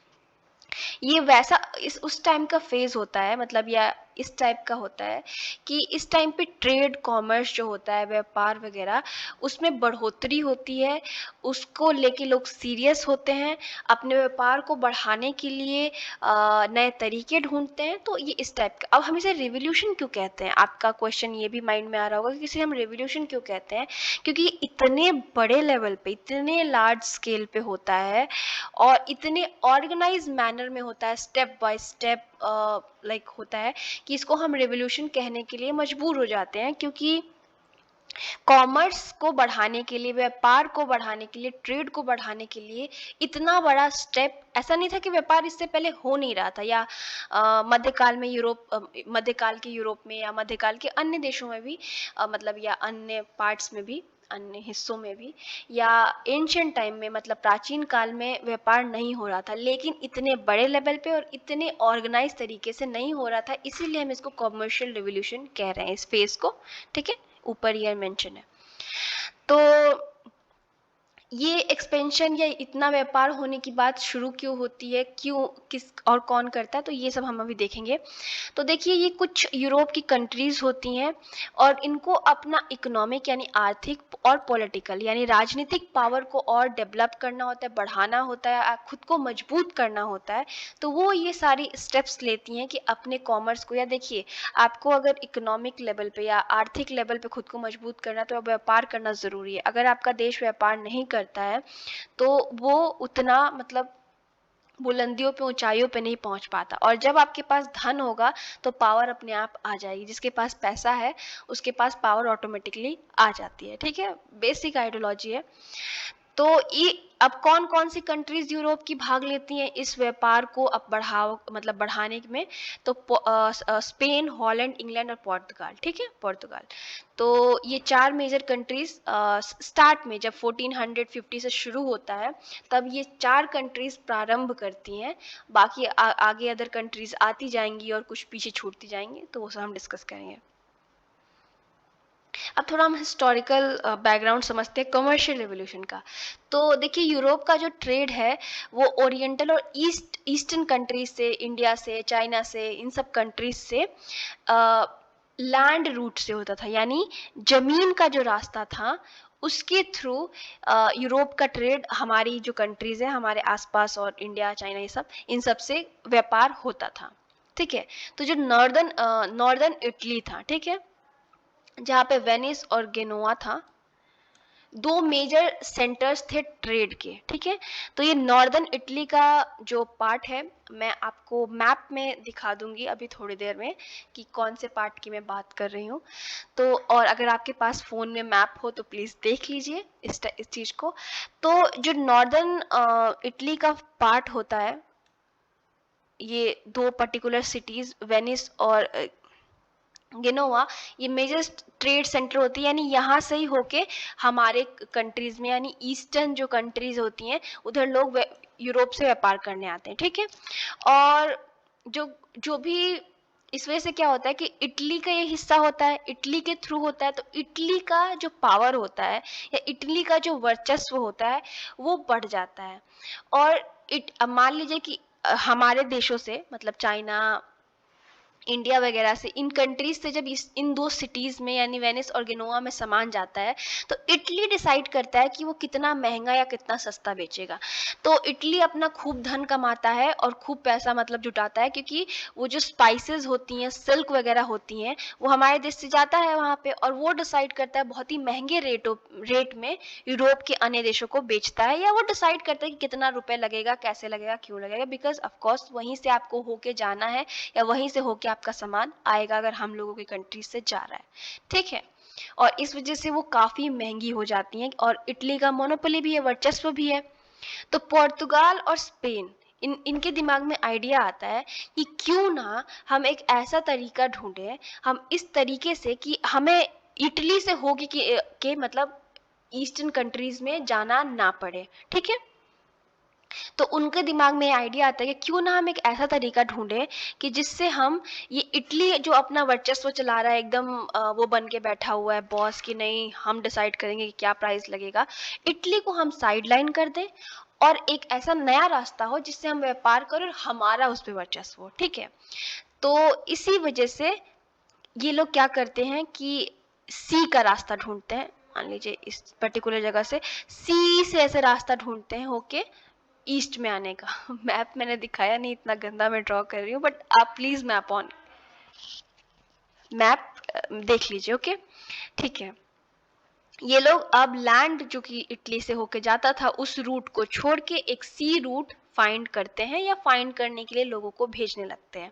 ये वैसा इस उस टाइम का फेज होता है, मतलब या इस टाइप का होता है कि इस टाइम पे ट्रेड, कॉमर्स जो होता है, व्यापार वगैरह, उसमें बढ़ोतरी होती है, उसको लेके लोग सीरियस होते हैं, अपने व्यापार को बढ़ाने के लिए नए तरीके ढूंढते हैं। तो ये इस टाइप का। अब हम इसे रिवॉल्यूशन क्यों कहते हैं? आपका क्वेश्चन ये भी माइंड में आ रहा होगा कि इसे हम रिवॉल्यूशन क्यों कहते हैं, क्योंकि इतने बड़े लेवल पे, इतने लार्ज स्केल पे होता है और इतने ऑर्गेनाइज मैनर में होता है, स्टेप बाय स्टेप लाइक होता है, कि इसको हम रेवोल्यूशन कहने के लिए मजबूर हो जाते हैं, क्योंकि कॉमर्स को बढ़ाने के लिए, व्यापार को बढ़ाने के लिए, ट्रेड को बढ़ाने के लिए इतना बड़ा स्टेप, ऐसा नहीं था कि व्यापार इससे पहले हो नहीं रहा था, या मध्यकाल में मध्यकाल के यूरोप में या मध्यकाल के अन्य देशों में भी, मतलब या अन्य पार्ट्स में भी, अन्य हिस्सों में भी, या एंशियंट टाइम में, मतलब प्राचीन काल में व्यापार नहीं हो रहा था, लेकिन इतने बड़े लेवल पे और इतने ऑर्गेनाइज तरीके से नहीं हो रहा था, इसीलिए हम इसको कॉमर्शियल रिवॉल्यूशन कह रहे हैं, इस फेज को। ठीक है, ऊपर ईयर मेंशन है। तो ये एक्सपेंशन या इतना व्यापार होने की बात शुरू क्यों होती है, क्यों, किस और कौन करता है, तो ये सब हम अभी देखेंगे। तो देखिए, ये कुछ यूरोप की कंट्रीज होती हैं और इनको अपना इकोनॉमिक यानी आर्थिक और पॉलिटिकल यानी राजनीतिक पावर को और डेवलप करना होता है, बढ़ाना होता है, खुद को मजबूत करना होता है। तो वो ये सारी स्टेप्स लेती हैं कि अपने कॉमर्स को, या देखिए, आपको अगर इकोनॉमिक लेवल पे या आर्थिक लेवल पे खुद को मजबूत करना, तो व्यापार करना ज़रूरी है। अगर आपका देश व्यापार नहीं करता है तो वो उतना, मतलब बुलंदियों पे, ऊंचाइयों पे नहीं पहुंच पाता। और जब आपके पास धन होगा तो पावर अपने आप आ जाएगी। जिसके पास पैसा है उसके पास पावर ऑटोमेटिकली आ जाती है। ठीक है, बेसिक आइडियोलॉजी है। तो ये अब कौन कौन सी कंट्रीज यूरोप की भाग लेती हैं इस व्यापार को अब मतलब बढ़ाने में? तो स्पेन, हॉलैंड, इंग्लैंड और पोर्तुगाल। ठीक है, पोर्तुगाल। तो ये चार मेजर कंट्रीज स्टार्ट में, जब 1450 से शुरू होता है, तब ये चार कंट्रीज प्रारंभ करती हैं। बाकी आगे अदर कंट्रीज आती जाएंगी और कुछ पीछे छूटती जाएंगी, तो वो सब हम डिस्कस करेंगे। अब थोड़ा हम हिस्टोरिकल बैकग्राउंड समझते हैं कमर्शियल रेवोल्यूशन का। तो देखिए, यूरोप का जो ट्रेड है वो ओरिएंटल और ईस्टर्न कंट्रीज से, इंडिया से, चाइना से, इन सब कंट्रीज से लैंड रूट से होता था, यानी जमीन का जो रास्ता था उसके थ्रू यूरोप का ट्रेड, हमारी जो कंट्रीज है हमारे आसपास और इंडिया, चाइना, ये सब, इन सब से व्यापार होता था। ठीक है, तो जो नॉर्दर्न इटली था, ठीक है, जहाँ पे वेनिस और गेनोआ था, दो मेजर सेंटर्स थे ट्रेड के। ठीक है, तो ये नॉर्दर्न इटली का जो पार्ट है, मैं आपको मैप में दिखा दूंगी अभी थोड़ी देर में कि कौन से पार्ट की मैं बात कर रही हूँ। तो और अगर आपके पास फ़ोन में मैप हो तो प्लीज़ देख लीजिए इस चीज़ को। तो जो नॉर्दर्न इटली का पार्ट होता है, ये दो पर्टिकुलर सिटीज़ वेनिस और गेनोवा, ये मेजर ट्रेड सेंटर होती है, यानी यहाँ से ही होके हमारे कंट्रीज में, यानी ईस्टर्न जो कंट्रीज होती हैं उधर लोग यूरोप से व्यापार करने आते हैं। ठीक है, और जो जो भी इस वजह से क्या होता है कि इटली का ये हिस्सा होता है, इटली के थ्रू होता है, तो इटली का जो पावर होता है या इटली का जो वर्चस्व होता है वो बढ़ जाता है। और अब मान लीजिए कि हमारे देशों से, मतलब चाइना, इंडिया वगैरह से, इन कंट्रीज से जब इन दो सिटीज में यानी वेनिस और गेनोवा में सामान जाता है, तो इटली डिसाइड करता है कि वो कितना महंगा या कितना सस्ता बेचेगा। तो इटली अपना खूब धन कमाता है और खूब पैसा मतलब जुटाता है, क्योंकि वो जो स्पाइसेस होती हैं, सिल्क वगैरह होती हैं, वो हमारे देश से जाता है वहाँ पे, और वो डिसाइड करता है बहुत ही महंगे रेट में यूरोप के अन्य देशों को बेचता है, या वो डिसाइड करता है कि कितना रुपए लगेगा, कैसे लगेगा, क्यों लगेगा, बिकॉज ऑफकोर्स वहीं से आपको होके जाना है या वहीं से होके आपका सामान आएगा अगर हम लोगों की कंट्री से जा रहा है, ठीक है। और इस वजह से वो काफ़ी महंगी हो जाती हैं, और इटली का मोनोपोली भी है, वर्चस्व भी है। तो पुर्तगाल और स्पेन, इनके दिमाग में आइडिया आता है कि क्यों ना हम एक ऐसा तरीका ढूंढें, हम इस तरीके से कि हमें इटली से होगी कि मतलब ईस्टर्न कंट्रीज में जाना ना पड़े, ठीक है। तो उनके दिमाग में आइडिया आता है कि क्यों ना हम एक ऐसा तरीका ढूंढें कि जिससे हम ये इटली जो अपना वर्चस्व चला रहा है, एकदम वो बन के बैठा हुआ है बॉस की, नहीं हम डिसाइड करेंगे कि क्या प्राइस लगेगा, इटली को हम साइड लाइन कर दें और एक ऐसा नया रास्ता हो जिससे हम व्यापार करें और हमारा उस पर वर्चस्व हो, ठीक है। तो इसी वजह से ये लोग क्या करते हैं कि सी का रास्ता ढूंढते हैं, मान लीजिए इस पर्टिकुलर जगह से सी से ऐसे रास्ता ढूंढते हैं होके ईस्ट में आने का। मैप मैंने दिखाया नहीं, इतना गंदा मैं ड्रॉ कर रही हूँ, बट आप प्लीज मैप देख लीजिए, ओके, ठीक है। ये लोग अब लैंड जो कि इटली से होके जाता था उस रूट को छोड़ के एक सी रूट फाइंड करते हैं, या फाइंड करने के लिए लोगों को भेजने लगते हैं।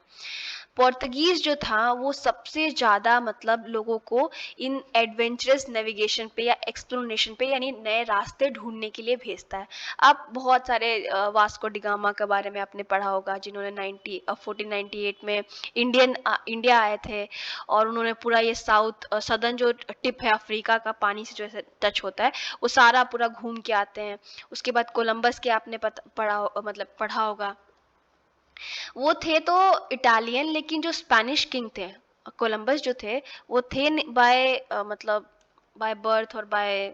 पोर्तुगीज जो था वो सबसे ज़्यादा मतलब लोगों को इन एडवेंचरस नेविगेशन पे या एक्सप्लोरेशन पे यानी नए रास्ते ढूंढने के लिए भेजता है। आप बहुत सारे वास्को डिगामा के बारे में आपने पढ़ा होगा, जिन्होंने 1498 में इंडिया आए थे, और उन्होंने पूरा ये साउथ सदर्न जो टिप है अफ्रीका का, पानी से जो है टच होता है, वो सारा पूरा घूम के आते हैं। उसके बाद कोलंबस के आपने पढ़ा होगा। वो थे तो इटालियन, लेकिन जो स्पेनिश किंग थे, कोलंबस जो थे, वो थे बाय मतलब बाय बर्थ और बाय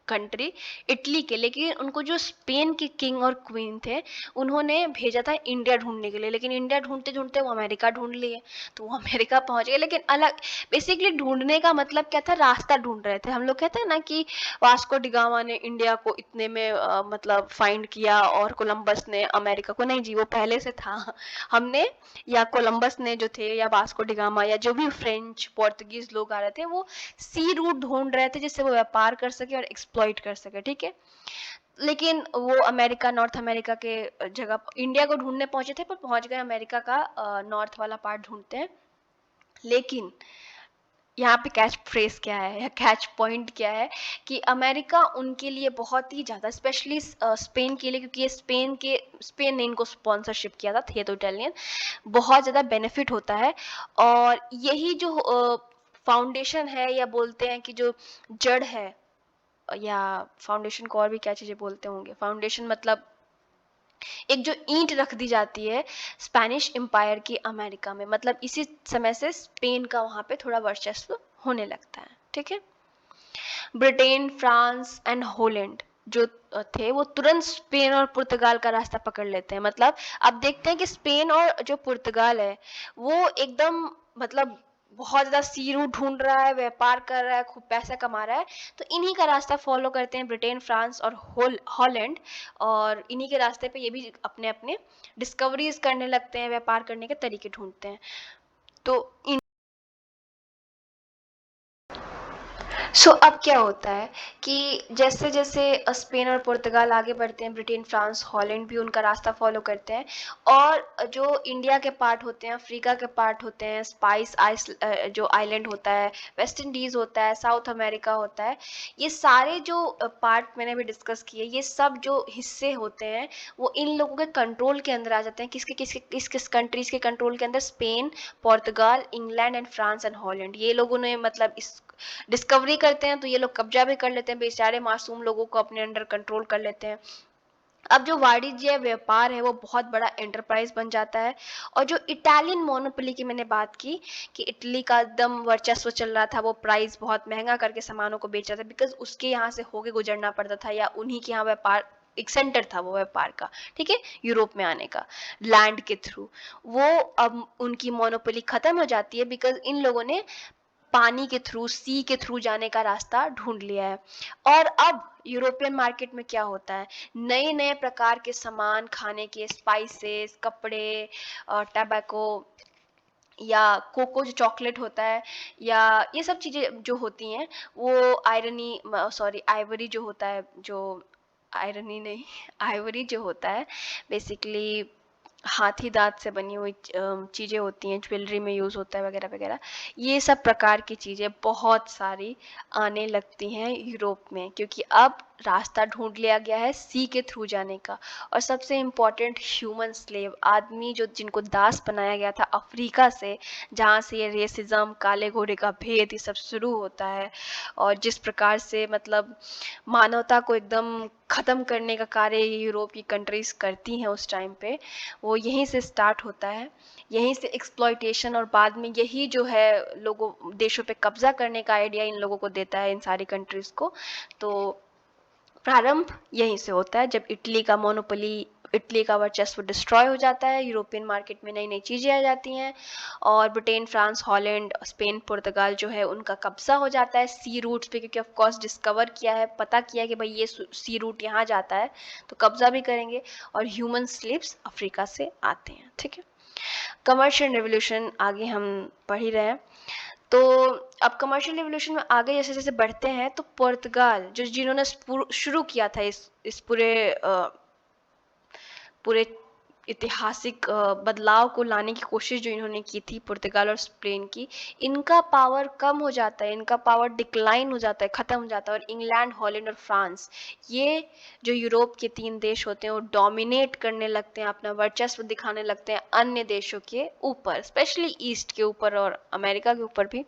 कंट्री इटली के, लेकिन उनको जो स्पेन के किंग और क्वीन थे उन्होंने भेजा था इंडिया ढूंढने के लिए, लेकिन इंडिया ढूंढते ढूंढते वो अमेरिका ढूंढ लिए, तो वो अमेरिका पहुंच गए, लेकिन अलग बेसिकली ढूंढने का मतलब क्या था, रास्ता ढूंढ रहे थे। हम लोग कहते हैं ना कि वास्को डिगामा ने इंडिया को इतने में मतलब फाइंड किया और कोलंबस ने अमेरिका को, नहीं जी, वो पहले से था। हमने या कोलंबस ने जो थे या वास्को डिगामा या जो भी फ्रेंच पोर्तुगीज लोग आ रहे थे, वो सी रूट ढूंढ रहे थे जिससे वो व्यापार कर सके और एक्सप्लॉइट कर सके, ठीक है। लेकिन वो अमेरिका, नॉर्थ अमेरिका के जगह इंडिया को ढूंढने पहुंचे थे, पर पहुंच गए अमेरिका का नॉर्थ वाला पार्ट ढूंढते हैं। लेकिन यहाँ पे कैच फ्रेज क्या है या कैच पॉइंट क्या है कि अमेरिका उनके लिए बहुत ही ज़्यादा, स्पेशली स्पेन के लिए, क्योंकि ये स्पेन ने इनको स्पॉन्सरशिप किया था, थे तो इटालियन, बहुत ज़्यादा बेनिफिट होता है। और यही जो फाउंडेशन है, या बोलते हैं कि जो जड़ है, या फाउंडेशन को और भी क्या चीज़ें बोलते होंगे, फाउंडेशन मतलब एक जो ईंट रख दी जाती है स्पेनिश एम्पायर की अमेरिका में, मतलब इसी समय से स्पेन का वहां पे थोड़ा वर्चस्व होने लगता है, ठीक है। ब्रिटेन, फ्रांस एंड हॉलैंड जो थे वो तुरंत स्पेन और पुर्तगाल का रास्ता पकड़ लेते हैं। मतलब अब देखते हैं कि स्पेन और जो पुर्तगाल है वो एकदम मतलब बहुत ज़्यादा सी रूट ढूंढ रहा है, व्यापार कर रहा है, खूब पैसा कमा रहा है, तो इन्हीं का रास्ता फॉलो करते हैं ब्रिटेन, फ्रांस और हॉलैंड, और इन्हीं के रास्ते पे ये भी अपने अपने डिस्कवरीज करने लगते हैं, व्यापार करने के तरीके ढूंढते हैं। तो अब क्या होता है कि जैसे जैसे स्पेन और पुर्तगाल आगे बढ़ते हैं, ब्रिटेन, फ्रांस, हॉलैंड भी उनका रास्ता फॉलो करते हैं, और जो इंडिया के पार्ट होते हैं, अफ्रीका के पार्ट होते हैं, जो आइलैंड होता है, वेस्ट इंडीज होता है, साउथ अमेरिका होता है, ये सारे जो पार्ट मैंने अभी डिस्कस किए, ये सब जो हिस्से होते हैं वो इन लोगों के कंट्रोल के अंदर आ जाते हैं। किसके किसके किस किस कंट्रीज के कंट्रोल के अंदर? Spain, Portugal, England and France and Holland, ये लोगों ने मतलब इस डिस्कवरी करते हैं, तो ये लोग कब्जा भी कर लेते हैं, बेचारे मासूम लोगों को अपने अंडर कंट्रोल कर लेते हैं। अब जो वाणिज्य व्यापार है वो बहुत बड़ा एंटरप्राइज बन जाता है। और जो इटालियन मोनोपोली की मैंने बात की कि इटली का एकदम वर्चस्व चल रहा था, वो प्राइस बहुत महंगा करके सामानों को बेच रहा था, बिकॉज उसके यहाँ से होके गुजरना पड़ता था या उन्हीं के यहाँ व्यापार एक सेंटर था वो व्यापार का, ठीक है, यूरोप में आने का लैंड के थ्रू। वो अब उनकी मोनोपोली खत्म हो जाती है बिकॉज इन लोगों ने पानी के थ्रू, सी के थ्रू जाने का रास्ता ढूंढ लिया है। और अब यूरोपियन मार्केट में क्या होता है, नए नए प्रकार के सामान, खाने के स्पाइसेस, कपड़े, टबैको या कोको जो चॉकलेट होता है, या ये सब चीज़ें जो होती हैं, वो आइवरी जो होता है, जो आयरनी नहीं आइवरी जो होता है बेसिकली हाथी दांत से बनी हुई चीज़ें होती हैं, ज्वेलरी में यूज़ होता है वगैरह वगैरह। ये सब प्रकार की चीज़ें बहुत सारी आने लगती हैं यूरोप में, क्योंकि अब रास्ता ढूंढ लिया गया है सी के थ्रू जाने का। और सबसे इम्पॉर्टेंट, ह्यूमन स्लेव, आदमी जो जिनको दास बनाया गया था अफ्रीका से, जहाँ से ये रेसिज्म, काले घोड़े का भेद, ये सब शुरू होता है। और जिस प्रकार से मतलब मानवता को एकदम ख़त्म करने का कार्य यूरोप की कंट्रीज़ करती हैं उस टाइम पे, वो यहीं से स्टार्ट होता है। यहीं से एक्सप्लॉयटेशन, और बाद में यही जो है लोगों देशों पे कब्जा करने का आइडिया इन लोगों को देता है, इन सारी कंट्रीज़ को। तो प्रारंभ यहीं से होता है, जब इटली का वर्चस्व डिस्ट्रॉय हो जाता है, यूरोपियन मार्केट में नई नई चीज़ें आ जाती हैं, और ब्रिटेन, फ्रांस, हॉलैंड, स्पेन, पुर्तगाल जो है उनका कब्जा हो जाता है सी रूट्स पे, क्योंकि ऑफ कोर्स डिस्कवर किया है, पता किया है कि भाई ये सी रूट यहाँ जाता है, तो कब्जा भी करेंगे। और ह्यूमन स्लेव्स अफ्रीका से आते हैं, ठीक है। कमर्शियल रेवोल्यूशन आगे हम पढ़ ही रहे हैं। तो अब कमर्शियल रिवोल्यूशन में आगे जैसे जैसे बढ़ते हैं, तो पुर्तगाल जिन्होंने शुरू किया था इस पूरे ऐतिहासिक बदलाव को लाने की कोशिश जो इन्होंने की थी, पुर्तगाल और स्पेन की, इनका पावर कम हो जाता है, इनका पावर डिक्लाइन हो जाता है, ख़त्म हो जाता है। और इंग्लैंड, हॉलैंड और फ्रांस, ये जो यूरोप के 3 देश होते हैं, वो डोमिनेट करने लगते हैं, अपना वर्चस्व दिखाने लगते हैं अन्य देशों के ऊपर, स्पेशली ईस्ट के ऊपर और अमेरिका के ऊपर भी।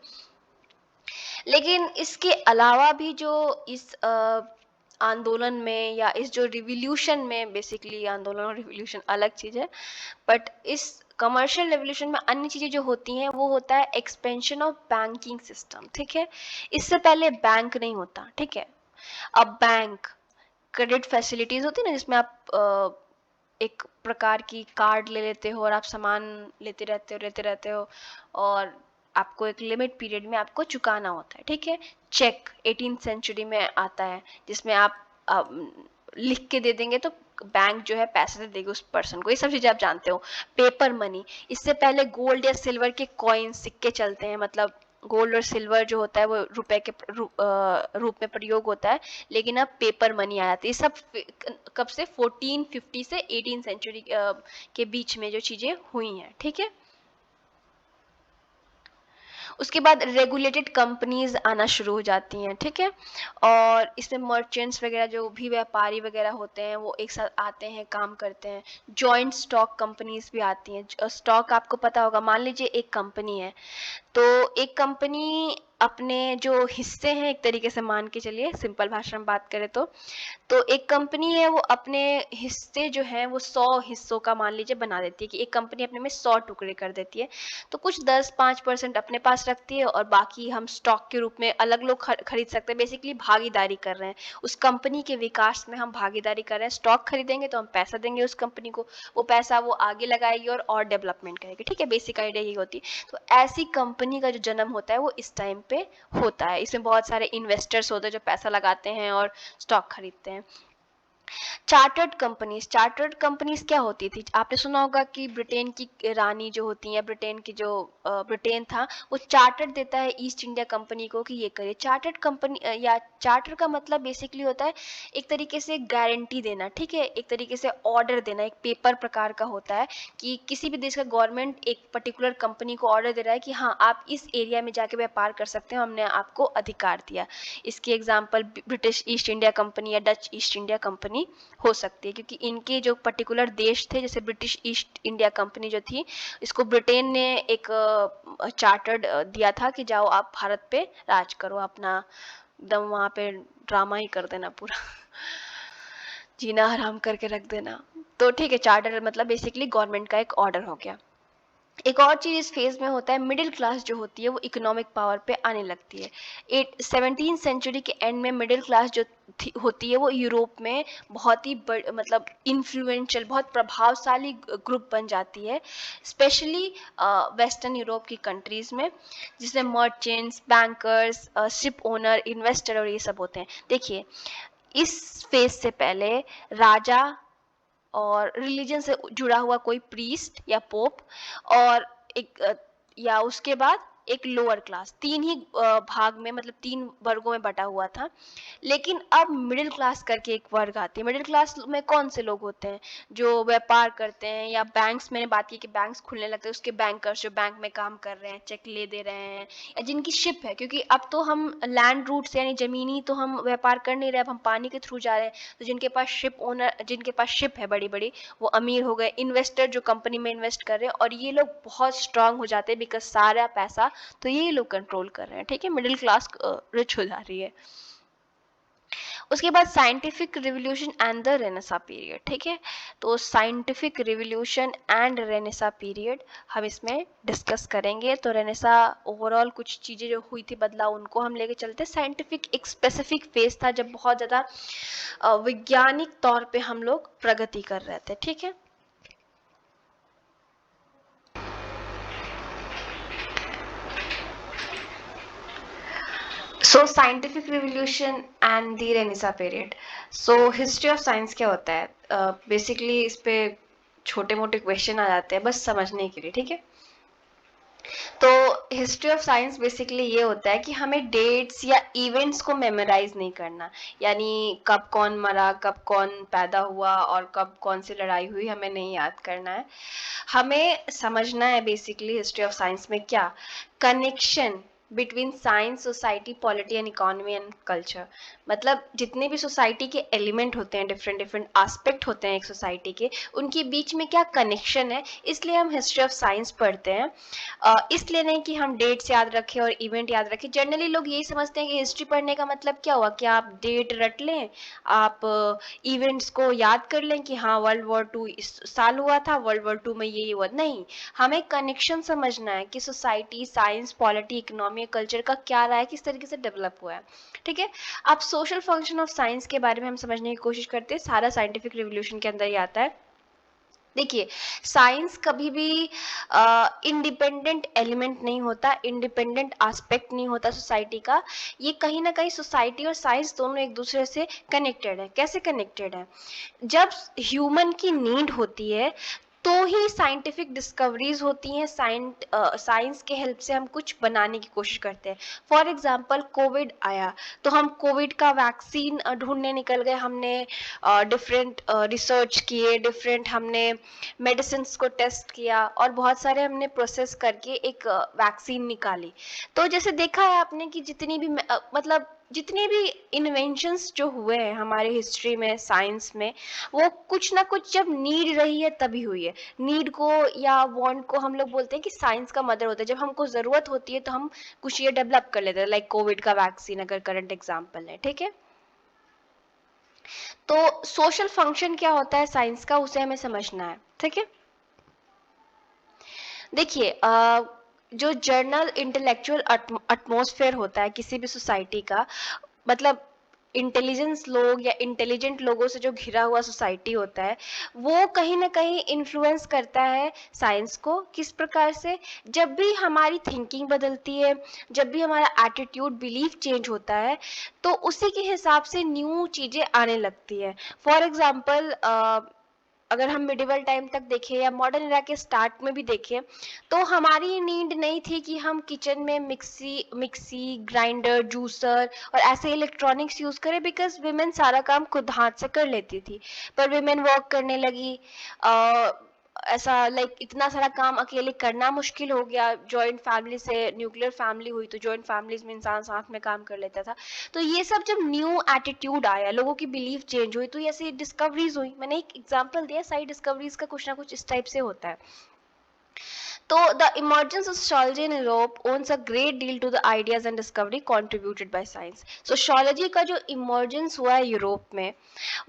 लेकिन इसके अलावा भी जो इस आंदोलन में, या इस जो रिवॉल्यूशन में, बेसिकली आंदोलन और रिवॉल्यूशन अलग चीज़ है, बट इस कमर्शियल रेवोल्यूशन में अन्य चीज़ें जो होती हैं, वो होता है एक्सपेंशन ऑफ बैंकिंग सिस्टम, ठीक है। इससे पहले बैंक नहीं होता, ठीक है। अब बैंक, क्रेडिट फैसिलिटीज़ होती है ना, जिसमें आप एक प्रकार की कार्ड ले लेते हो और आप सामान लेते रहते हो, और आपको एक लिमिट पीरियड में आपको चुकाना होता है, ठीक है। चेक 18th सेंचुरी में आता है, जिसमें आप लिख के दे देंगे तो बैंक जो है पैसे दे देगी उस पर्सन को, ये सब चीज़ें आप जानते हो। पेपर मनी, इससे पहले गोल्ड या सिल्वर के कॉइन, सिक्के चलते हैं, मतलब गोल्ड और सिल्वर जो होता है वो रुपए के रूप में प्रयोग होता है, लेकिन अब पेपर मनी आ जाती है। सब कब से, 1450 से 18 सेंचुरी के बीच में जो चीज़ें हुई हैं, ठीक है। उसके बाद रेगुलेटेड कंपनीज आना शुरू हो जाती हैं, ठीक है। और इसमें मर्चेंट्स वगैरह, जो भी व्यापारी वगैरह होते हैं, वो एक साथ आते हैं, काम करते हैं। जॉइंट स्टॉक कंपनीज भी आती हैं। स्टॉक आपको पता होगा, मान लीजिए एक कंपनी है, तो एक कंपनी अपने जो हिस्से हैं, एक तरीके से मान के चलिए, सिंपल भाषा में बात करें तो एक कंपनी है, वो अपने हिस्से जो हैं वो 100 हिस्सों का मान लीजिए बना देती है, कि एक कंपनी अपने में 100 टुकड़े कर देती है। तो कुछ 10-5% अपने पास रखती है, और बाकी हम स्टॉक के रूप में अलग लोग खरीद सकते हैं। बेसिकली भागीदारी कर रहे हैं, उस कंपनी के विकास में हम भागीदारी कर रहे हैं। स्टॉक खरीदेंगे तो हम पैसा देंगे उस कंपनी को, वो पैसा वो आगे लगाएगी और डेवलपमेंट करेगी, ठीक है। बेसिक आइडिया यही होती है। तो ऐसी कंपनी का जो जन्म होता है वो इस टाइम पे होता है। इसमें बहुत सारे इन्वेस्टर्स होते हैं जो पैसा लगाते हैं और स्टॉक खरीदते हैं। चार्टर्ड कंपनीज क्या होती थी, आपने सुना होगा कि ब्रिटेन की रानी जो होती है, ब्रिटेन था, वो चार्टर देता है ईस्ट इंडिया कंपनी को कि ये करे। चार्टर्ड कंपनी या चार्टर का मतलब बेसिकली होता है एक तरीके से गारंटी देना, ठीक है, एक तरीके से ऑर्डर देना, एक पेपर प्रकार का होता है कि किसी भी देश का गवर्नमेंट एक पर्टिकुलर कंपनी को ऑर्डर दे रहा है कि हाँ आप इस एरिया में जाके व्यापार कर सकते हो, हमने आपको अधिकार दिया। इसकी example British east India company या डच ईस्ट इंडिया कंपनी हो सकती है, क्योंकि इनके जो पर्टिकुलर देश थे, जैसे ब्रिटिश ईस्ट इंडिया कंपनी जो थी, इसको ब्रिटेन ने एक चार्टर्ड दिया था कि जाओ आप भारत पे राज करो, अपना एकदम वहाँ पे ड्रामा ही कर देना पूरा जीना हराम करके रख देना। तो ठीक है, चार्टर मतलब बेसिकली गवर्नमेंट का एक ऑर्डर हो गया। एक और चीज इस फेज में होता है, मिडिल क्लास जो होती है वो इकोनॉमिक पावर पे आने लगती है। 17th सेंचुरी के एंड में मिडिल क्लास जो होती है वो यूरोप में बहुत ही मतलब इन्फ्लुएंशियल, बहुत प्रभावशाली ग्रुप बन जाती है, स्पेशली वेस्टर्न यूरोप की कंट्रीज में, जिसमें merchants, bankers, ship owner, investor और ये सब होते हैं। देखिए, इस फेज से पहले राजा और रिलीजन से जुड़ा हुआ कोई प्रीस्ट या पोप, और एक या उसके बाद एक लोअर क्लास, तीन ही भाग में, मतलब तीन वर्गों में बटा हुआ था। लेकिन अब मिडिल क्लास करके एक वर्ग आती है। मिडिल क्लास में कौन से लोग होते हैं? जो व्यापार करते हैं, या बैंक्स, मैंने बात की कि बैंक्स खुलने लगते हैं, उसके बैंकर्स जो बैंक में काम कर रहे हैं, चेक ले दे रहे हैं, या जिनकी शिप है, क्योंकि अब तो हम लैंड रूट से, यानी जमीनी तो हम व्यापार कर नहीं रहे, अब हम पानी के थ्रू जा रहे हैं। तो जिनके पास शिप ओनर, जिनके पास शिप है बड़ी बड़ी, वो अमीर हो गए। इन्वेस्टर जो कंपनी में इन्वेस्ट कर रहे हैं, और ये लोग बहुत स्ट्रांग हो जाते हैं, बिकॉज सारा पैसा तो ये लोग कंट्रोल कर रहे हैं। ठीक है, मिडिल क्लास रिच हो जा रही है। उसके बाद scientific revolution and the Renaissance period. ठीक है, तो scientific revolution and Renaissance period हम इसमें डिस्कस करेंगे। तो रेनेसा ओवरऑल कुछ चीजें जो हुई थी बदलाव, उनको हम लेके चलते हैं। साइंटिफिक एक स्पेसिफिक फेज था जब बहुत ज्यादा वैज्ञानिक तौर पे हम लोग प्रगति कर रहे थे। ठीक है, सो scientific revolution and the Renaissance period. So history of science क्या होता है? बेसिकली इस पे छोटे मोटे क्वेश्चन आ जाते हैं बस समझने के लिए। ठीक है, तो हिस्ट्री ऑफ साइंस बेसिकली ये होता है कि हमें डेट्स या इवेंट्स को मेमोराइज नहीं करना, यानी कब कौन मरा, कब कौन पैदा हुआ, और कब कौन सी लड़ाई हुई, हमें नहीं याद करना है। हमें समझना है बेसिकली हिस्ट्री ऑफ साइंस में क्या connection between science, society, polity and economy and culture. मतलब जितने भी सोसाइटी के एलिमेंट होते हैं, डिफरेंट डिफरेंट एस्पेक्ट होते हैं एक सोसाइटी के, उनके बीच में क्या कनेक्शन है, इसलिए हम हिस्ट्री ऑफ साइंस पढ़ते हैं। इसलिए नहीं कि हम डेट्स याद रखें और इवेंट याद रखें। जनरली लोग यही समझते हैं कि हिस्ट्री पढ़ने का मतलब क्या हुआ कि आप डेट रट लें, आप इवेंट्स को याद कर लें कि हाँ वर्ल्ड वॉर टू इस साल हुआ था, वर्ल्ड वॉर टू में ये हुआ। नहीं, हमें कनेक्शन समझना है कि society, science, polity, economy, culture का क्या रहा है, किस तरीके से डेवलप हुआ है। ठीक है, अब सोशल फंक्शन ऑफ साइंस के बारे में हम समझने की कोशिश करते हैं। सारा साइंटिफिक रिवोल्यूशन के अंदर ही आता है। देखिए, साइंस कभी भी इंडिपेंडेंट एलिमेंट नहीं होता, इंडिपेंडेंट एस्पेक्ट नहीं होता सोसाइटी का। ये कहीं ना कहीं सोसाइटी और साइंस दोनों एक दूसरे से कनेक्टेड है। कैसे कनेक्टेड है? जब ह्यूमन की नीड होती है तो ही साइंटिफिक डिस्कवरीज होती हैं। साइंस के हेल्प से हम कुछ बनाने की कोशिश करते हैं। फॉर एग्जांपल, कोविड आया तो हम कोविड का वैक्सीन ढूंढने निकल गए। हमने डिफरेंट रिसर्च किए, डिफरेंट हमने मेडिसिन को टेस्ट किया, और बहुत सारे हमने प्रोसेस करके एक वैक्सीन निकाली। तो जैसे देखा है आपने कि जितनी भी मतलब जितने भी इन्वेंशंस जो हुए हैं हमारे हिस्ट्री में, साइंस में, वो कुछ ना कुछ जब नीड रही है तभी हुई है। नीड को या वांट को हम लोग बोलते हैं कि साइंस का मदर होता है। जब हमको जरूरत होती है तो हम कुछ ये डेवलप कर लेते हैं, लाइक कोविड का वैक्सीन अगर करंट एग्जाम्पल है। ठीक है, तो सोशल फंक्शन क्या होता है साइंस का, उसे हमें समझना है। ठीक है, देखिए, जो जर्नल इंटेलेक्चुअल एटमॉस्फेयर होता है किसी भी सोसाइटी का, मतलब इंटेलिजेंस लोग या इंटेलिजेंट लोगों से जो घिरा हुआ सोसाइटी होता है, वो कहीं ना कहीं इन्फ्लुएंस करता है साइंस को। किस प्रकार से? जब भी हमारी थिंकिंग बदलती है, जब भी हमारा एटीट्यूड, बिलीफ चेंज होता है, तो उसी के हिसाब से न्यू चीजें आने लगती है। फॉर एग्जाम्पल, अगर हम मिडिवल टाइम तक देखें या मॉडर्न एरा के स्टार्ट में भी देखें, तो हमारी नीड नहीं थी कि हम किचन में मिक्सी, ग्राइंडर, जूसर और ऐसे इलेक्ट्रॉनिक्स यूज करें, बिकॉज विमेन सारा काम खुद हाथ से कर लेती थी। पर विमेन वर्क करने लगी, ऐसा लाइक इतना सारा काम अकेले करना मुश्किल हो गया। जॉइंट फैमिली से न्यूक्लियर फैमिली हुई, तो जॉइंट फैमिलीज में इंसान साथ में काम कर लेता था। तो ये सब जब न्यू एटीट्यूड आया, लोगों की बिलीफ चेंज हुई, तो ऐसे डिस्कवरीज हुई। मैंने एक एग्जांपल दिया, सारी डिस्कवरीज का कुछ ना कुछ इस टाइप से होता है। तो the emergence of sociology in Europe owns a great deal to the ideas and discovery contributed by science. Sociology का जो इमर्जेंस हुआ है यूरोप में,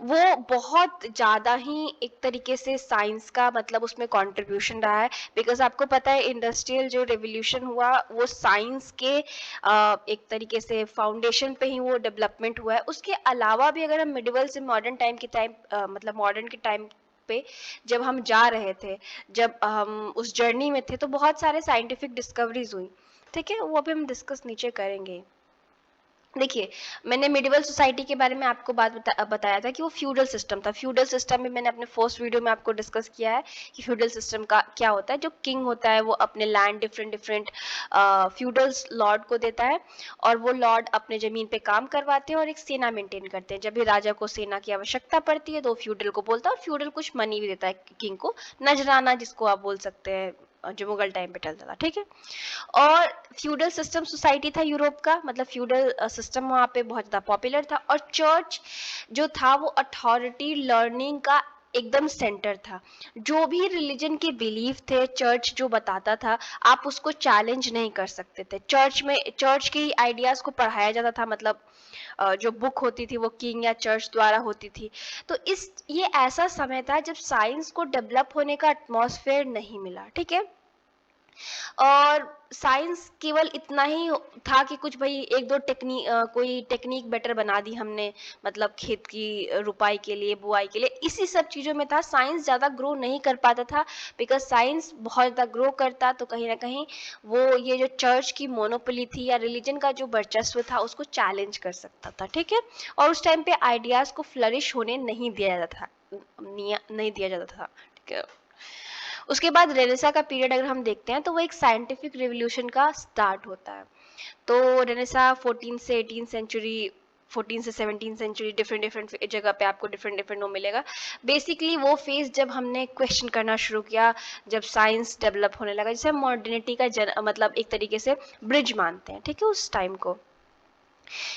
वो बहुत ज़्यादा ही एक तरीके से साइंस का मतलब उसमें कंट्रीब्यूशन रहा है। बिकॉज आपको पता है इंडस्ट्रियल जो रेवोल्यूशन हुआ वो साइंस के एक तरीके से फाउंडेशन पे ही वो डेवलपमेंट हुआ है। उसके अलावा भी अगर हम मिडिवल से मॉडर्न टाइम के टाइम मतलब मॉडर्न के टाइम पे जब हम जा रहे थे, जब हम उस जर्नी में थे, तो बहुत सारे साइंटिफिक डिस्कवरीज हुई। ठीक है, वो अभी हम डिस्कस नीचे करेंगे। देखिए, मैंने मिडिवल सोसाइटी के बारे में आपको बताया था कि वो फ्यूडल सिस्टम था। फ्यूडल सिस्टम में मैंने अपने फर्स्ट वीडियो में आपको डिस्कस किया है कि फ्यूडल सिस्टम का क्या होता है। जो किंग होता है वो अपने land different different feudals Lord को देता है, और वो लॉर्ड अपने जमीन पे काम करवाते हैं और एक सेना मेंटेन करते हैं। जब भी राजा को सेना की आवश्यकता पड़ती है तो फ्यूडल को बोलता है, और फ्यूडल कुछ मनी भी देता है किंग को, नजराना जिसको आप बोल सकते हैं, जो मुगल टाइम पे चलता था। ठीक है, और फ्यूडल सिस्टम सोसाइटी था यूरोप का, मतलब फ्यूडल सिस्टम वहाँ पे बहुत ज़्यादा पॉपुलर था। और चर्च जो था वो अथॉरिटी लर्निंग का एकदम सेंटर था। जो भी रिलीजन के बिलीफ थे, चर्च जो बताता था आप उसको चैलेंज नहीं कर सकते थे। चर्च में चर्च की आइडियाज़ को पढ़ाया जाता था, मतलब जो बुक होती थी वो किंग या चर्च द्वारा होती थी। तो ये ऐसा समय था जब साइंस को डेवलप होने का एटमॉस्फेयर नहीं मिला। ठीक है, और साइंस केवल इतना ही था कि कुछ भाई एक दो कोई टेक्निक बेटर बना दी हमने, मतलब खेत की रुपाई के लिए, बुआई के लिए, इसी सब चीज़ों में था। साइंस ज़्यादा ग्रो नहीं कर पाता था, बिकॉज साइंस बहुत ज़्यादा ग्रो करता तो कहीं ना कहीं वो ये जो चर्च की मोनोपोली थी या रिलीजन का जो वर्चस्व था उसको चैलेंज कर सकता था। ठीक है, और उस टाइम पे आइडियाज़ को फ्लरिश होने नहीं दिया जाता था, नहीं दिया जाता था। ठीक है, उसके बाद रेनेसा का पीरियड अगर हम देखते हैं तो वो एक साइंटिफिक रिवोल्यूशन का स्टार्ट होता है। तो रेनेसा 14 से 18 सेंचुरी, 14 से 17 सेंचुरी, डिफरेंट डिफरेंट जगह पे आपको डिफरेंट डिफरेंट वो मिलेगा। बेसिकली वो फेज जब हमने क्वेश्चन करना शुरू किया, जब साइंस डेवलप होने लगा, जिसे हम मॉडर्निटी का मतलब एक तरीके से ब्रिज मानते हैं। ठीक है, उस टाइम को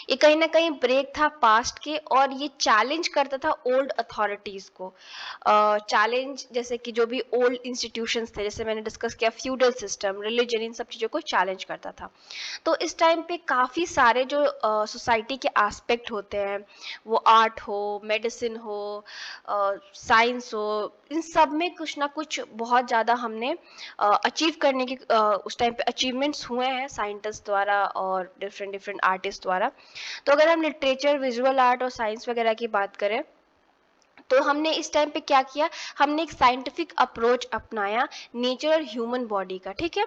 ये कहीं ना कहीं ब्रेक था पास्ट के, और ये चैलेंज करता था ओल्ड अथॉरिटीज को। चैलेंज जैसे कि जो भी ओल्ड इंस्टीट्यूशंस थे, जैसे मैंने डिस्कस किया फ्यूडल सिस्टम, रिलीजन, इन सब चीज़ों को चैलेंज करता था। तो इस टाइम पे काफ़ी सारे जो सोसाइटी के एस्पेक्ट होते हैं, वो आर्ट हो, मेडिसिन हो, साइंस हो, इन सब में कुछ ना कुछ बहुत ज़्यादा हमने अचीव करने की उस टाइम पे अचीवमेंट्स हुए हैं साइंटिस्ट द्वारा और डिफरेंट डिफरेंट आर्टिस्ट द्वारा। तो अगर हम लिटरेचर, विजुअल आर्ट और साइंस वगैरह की बात करें तो हमने इस टाइम पे क्या किया, हमने एक साइंटिफिक अप्रोच अपनाया नेचर और ह्यूमन बॉडी का। ठीक है,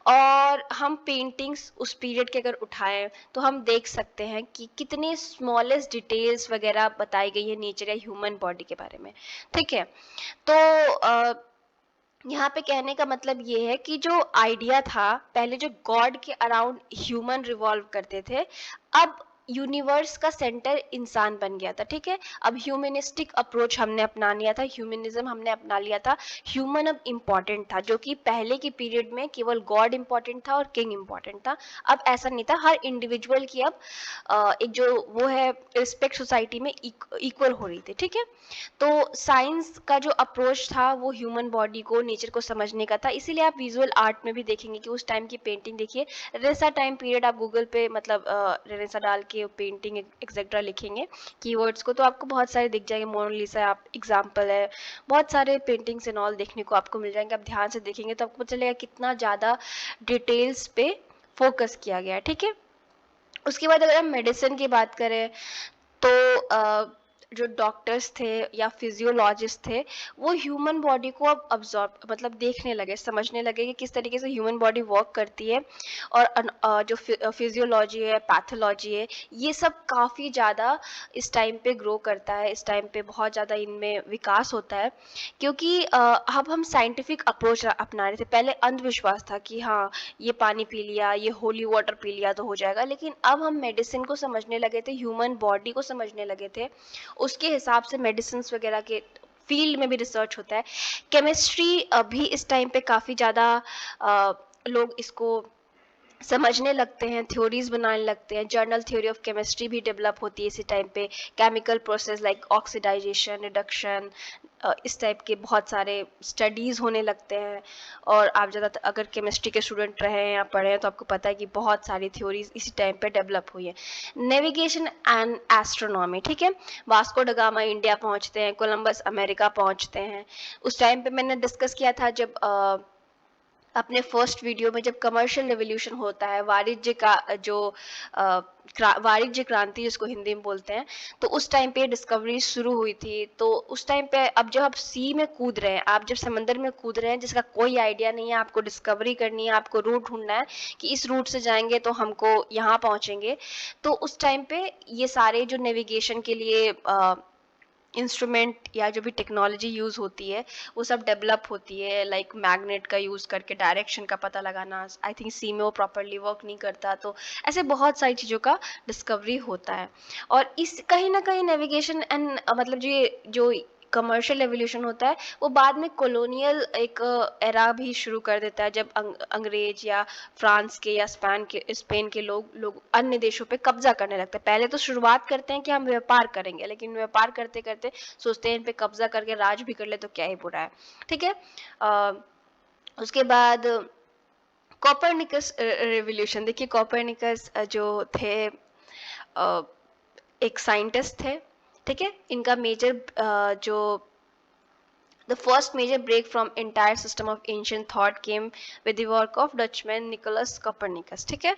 और हम पेंटिंग्स उस पीरियड के अगर उठाएं तो हम देख सकते हैं कि कितने स्मॉलेस्ट डिटेल्स वगैरह बताई गई है नेचर या ह्यूमन बॉडी के बारे में। ठीक है, तो यहाँ पे कहने का मतलब ये है कि जो आइडिया था पहले, जो गॉड के अराउंड ह्यूमन रिवॉल्व करते थे, अब यूनिवर्स का सेंटर इंसान बन गया था। ठीक है, अब ह्यूमनिस्टिक अप्रोच हमने अपना लिया था, ह्यूमनिज्म हमने अपना लिया था। ह्यूमन अब इम्पॉर्टेंट था, जो कि पहले की पीरियड में केवल गॉड इम्पॉर्टेंट था और किंग इम्पॉर्टेंट था। अब ऐसा नहीं था, हर इंडिविजुअल की अब एक जो वो है रिस्पेक्ट सोसाइटी में इक्वल हो रही थी। ठीक है, तो साइंस का जो अप्रोच था वो ह्यूमन बॉडी को, नेचर को समझने का था। इसीलिए आप विजुअल आर्ट में भी देखेंगे कि उस टाइम की पेंटिंग देखिए, रेनेसा टाइम पीरियड, आप गूगल पे मतलब रेनेसा डाल के पेंटिंग एक्सेट्रा लिखेंगे कीवर्ड्स को, तो आपको बहुत सारे दिख जाएंगे। मोनालिसा आप एग्जाम्पल है, बहुत सारे पेंटिंग्स एंड ऑल देखने को आपको मिल जाएंगे। आप ध्यान से देखेंगे तो आपको पता चलेगा कितना ज़्यादा डिटेल्स पे फोकस किया गया है। ठीक है, उसके बाद अगर हम मेडिसिन की बात करें तो जो डॉक्टर्स थे या फिजियोलॉजिस्ट थे, वो ह्यूमन बॉडी को अब अब्जॉर्ब मतलब देखने लगे, समझने लगे कि किस तरीके से ह्यूमन बॉडी वर्क करती है। और जो फिजियोलॉजी है, पैथोलॉजी है, ये सब काफ़ी ज़्यादा इस टाइम पे ग्रो करता है, इस टाइम पे बहुत ज़्यादा इनमें विकास होता है। क्योंकि अब हम साइंटिफिक अप्रोच अपना रहे थे। पहले अंधविश्वास था कि हाँ, ये पानी पी लिया, ये होली वाटर पी लिया तो हो जाएगा, लेकिन अब हम मेडिसिन को समझने लगे थे, ह्यूमन बॉडी को समझने लगे थे। उसके हिसाब से मेडिसिन वगैरह के फील्ड में भी रिसर्च होता है। केमिस्ट्री भी इस टाइम पे काफ़ी ज़्यादा लोग इसको समझने लगते हैं, थ्योरीज बनाने लगते हैं। जर्नल थ्योरी ऑफ केमिस्ट्री भी डेवलप होती है इसी टाइम पे। Chemical process like oxidisation, reduction, इस टाइप के बहुत सारे स्टडीज़ होने लगते हैं। और आप ज़्यादातर अगर केमिस्ट्री के स्टूडेंट रहे हैं या पढ़े हैं तो आपको पता है कि बहुत सारी थ्योरीज इसी टाइम पे डेवलप हुई है। नेविगेशन एंड एस्ट्रोनॉमी, ठीक है। वास्को ड गामा इंडिया पहुंचते हैं, कोलंबस अमेरिका पहुंचते हैं। उस टाइम पे मैंने डिस्कस किया था जब अपने फर्स्ट वीडियो में, जब कमर्शियल रेवोल्यूशन होता है, वाणिज्य का जो वाणिज्य क्रांति जिसको हिंदी में बोलते हैं, तो उस टाइम पे डिस्कवरी शुरू हुई थी। तो उस टाइम पे अब जब आप सी में कूद रहे हैं, आप जब समंदर में कूद रहे हैं जिसका कोई आइडिया नहीं है, आपको डिस्कवरी करनी है, आपको रूट ढूंढना है कि इस रूट से जाएंगे तो हमको यहाँ पहुंचेंगे। तो उस टाइम पे ये सारे जो नेविगेशन के लिए इंस्ट्रूमेंट या जो भी टेक्नोलॉजी यूज़ होती है वो सब डेवलप होती है। लाइक मैग्नेट का यूज़ करके डायरेक्शन का पता लगाना। आई थिंक सी में वो प्रॉपरली वर्क नहीं करता, तो ऐसे बहुत सारी चीज़ों का डिस्कवरी होता है। और इस कहीं ना कहीं नेविगेशन एंड मतलब जो कमर्शियल रेवोल्यूशन होता है वो बाद में कॉलोनियल एक एरा भी शुरू कर देता है, जब अंग्रेज या फ्रांस के या स्पेन के लोग अन्य देशों पे कब्जा करने लगते हैं। पहले तो शुरुआत करते हैं कि हम व्यापार करेंगे, लेकिन व्यापार करते करते सोचते हैं इन पे कब्जा करके राज भी कर ले तो क्या ही बुरा है, ठीक है। उसके बाद कॉपरनिकस रेवोल्यूशन। देखिए कॉपरनिकस जो थे एक साइंटिस्ट थे, ठीक है। इनका मेजर जो The first major break from entire system of ancient thought came with the work of Dutchman Nicholas Copernicus, ठीक है।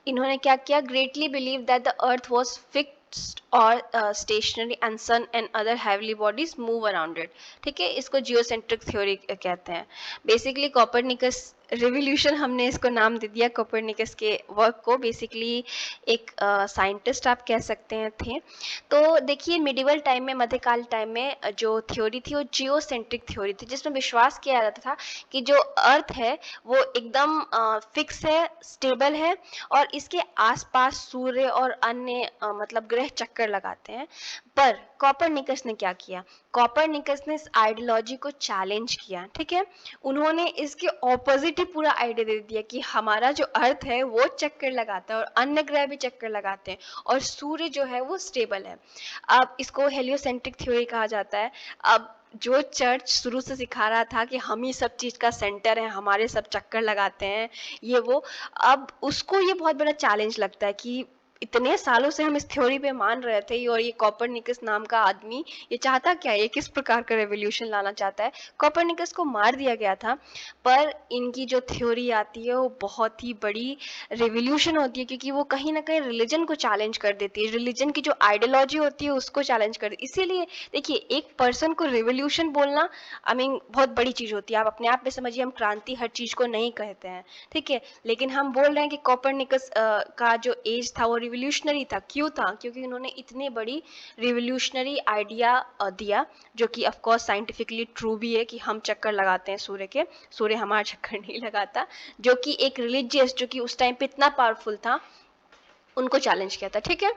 इन्होंने क्या किया? Greatly believed that the earth was fixed or stationary and sun and other heavenly bodies move around it, ठीक है। इसको geocentric theory कहते हैं। Basically Copernicus रिवोल्यूशन हमने इसको नाम दे दिया कोपरनिकस के वर्क को। बेसिकली एक साइंटिस्ट आप कह सकते हैं थे। तो देखिए मिडिवल टाइम में, मध्यकाल टाइम में जो थ्योरी थी वो जियोसेंट्रिक थ्योरी थी, जिसमें विश्वास किया जाता था कि जो अर्थ है वो एकदम फिक्स है, स्टेबल है और इसके आसपास सूर्य और अन्य मतलब ग्रह चक्कर लगाते हैं। पर कॉपरनिकस ने क्या किया? कॉपरनिकस ने इस आइडियोलॉजी को चैलेंज किया, ठीक है। उन्होंने इसके ऑपोजिट ही पूरा आइडिया दे दिया कि हमारा जो अर्थ है वो चक्कर लगाता है और अन्य ग्रह भी चक्कर लगाते हैं और सूर्य जो है वो स्टेबल है। अब इसको हेलियोसेंट्रिक थ्योरी कहा जाता है। अब जो चर्च शुरू से सिखा रहा था कि हम ही सब चीज का सेंटर है, हमारे सब चक्कर लगाते हैं, ये वो, अब उसको ये बहुत बड़ा चैलेंज लगता है कि इतने सालों से हम इस थ्योरी पे मान रहे थे और ये कॉपरनिकस नाम का आदमी ये चाहता क्या है, ये किस प्रकार का रेवोल्यूशन लाना चाहता है। कॉपरनिकस को मार दिया गया था, पर इनकी जो थ्योरी आती है वो बहुत ही बड़ी रेवोल्यूशन होती है, क्योंकि वो कहीं ना कहीं रिलीजन को चैलेंज कर देती है, रिलीजन की जो आइडियोलॉजी होती है उसको चैलेंज कर देती है। इसीलिए देखिए एक पर्सन को रेवोल्यूशन बोलना आई मीन बहुत बड़ी चीज होती है। आप अपने आप में समझिए, हम क्रांति हर चीज को नहीं कहते हैं, ठीक है, लेकिन हम बोल रहे हैं कि कॉपरनिकस का जो एज था वो रिवोल्यूशनरी था। क्यों था? क्योंकि उन्होंने इतनी बड़ी रिवोल्यूशनरी आइडिया दिया, जो कि ऑफ कोर्स साइंटिफिकली ट्रू भी है कि हम चक्कर लगाते हैं सूर्य के, सूर्य हमारा चक्कर नहीं लगाता, जो कि एक रिलीजियस जो कि उस टाइम पे इतना पावरफुल था उनको चैलेंज किया था, ठीक है।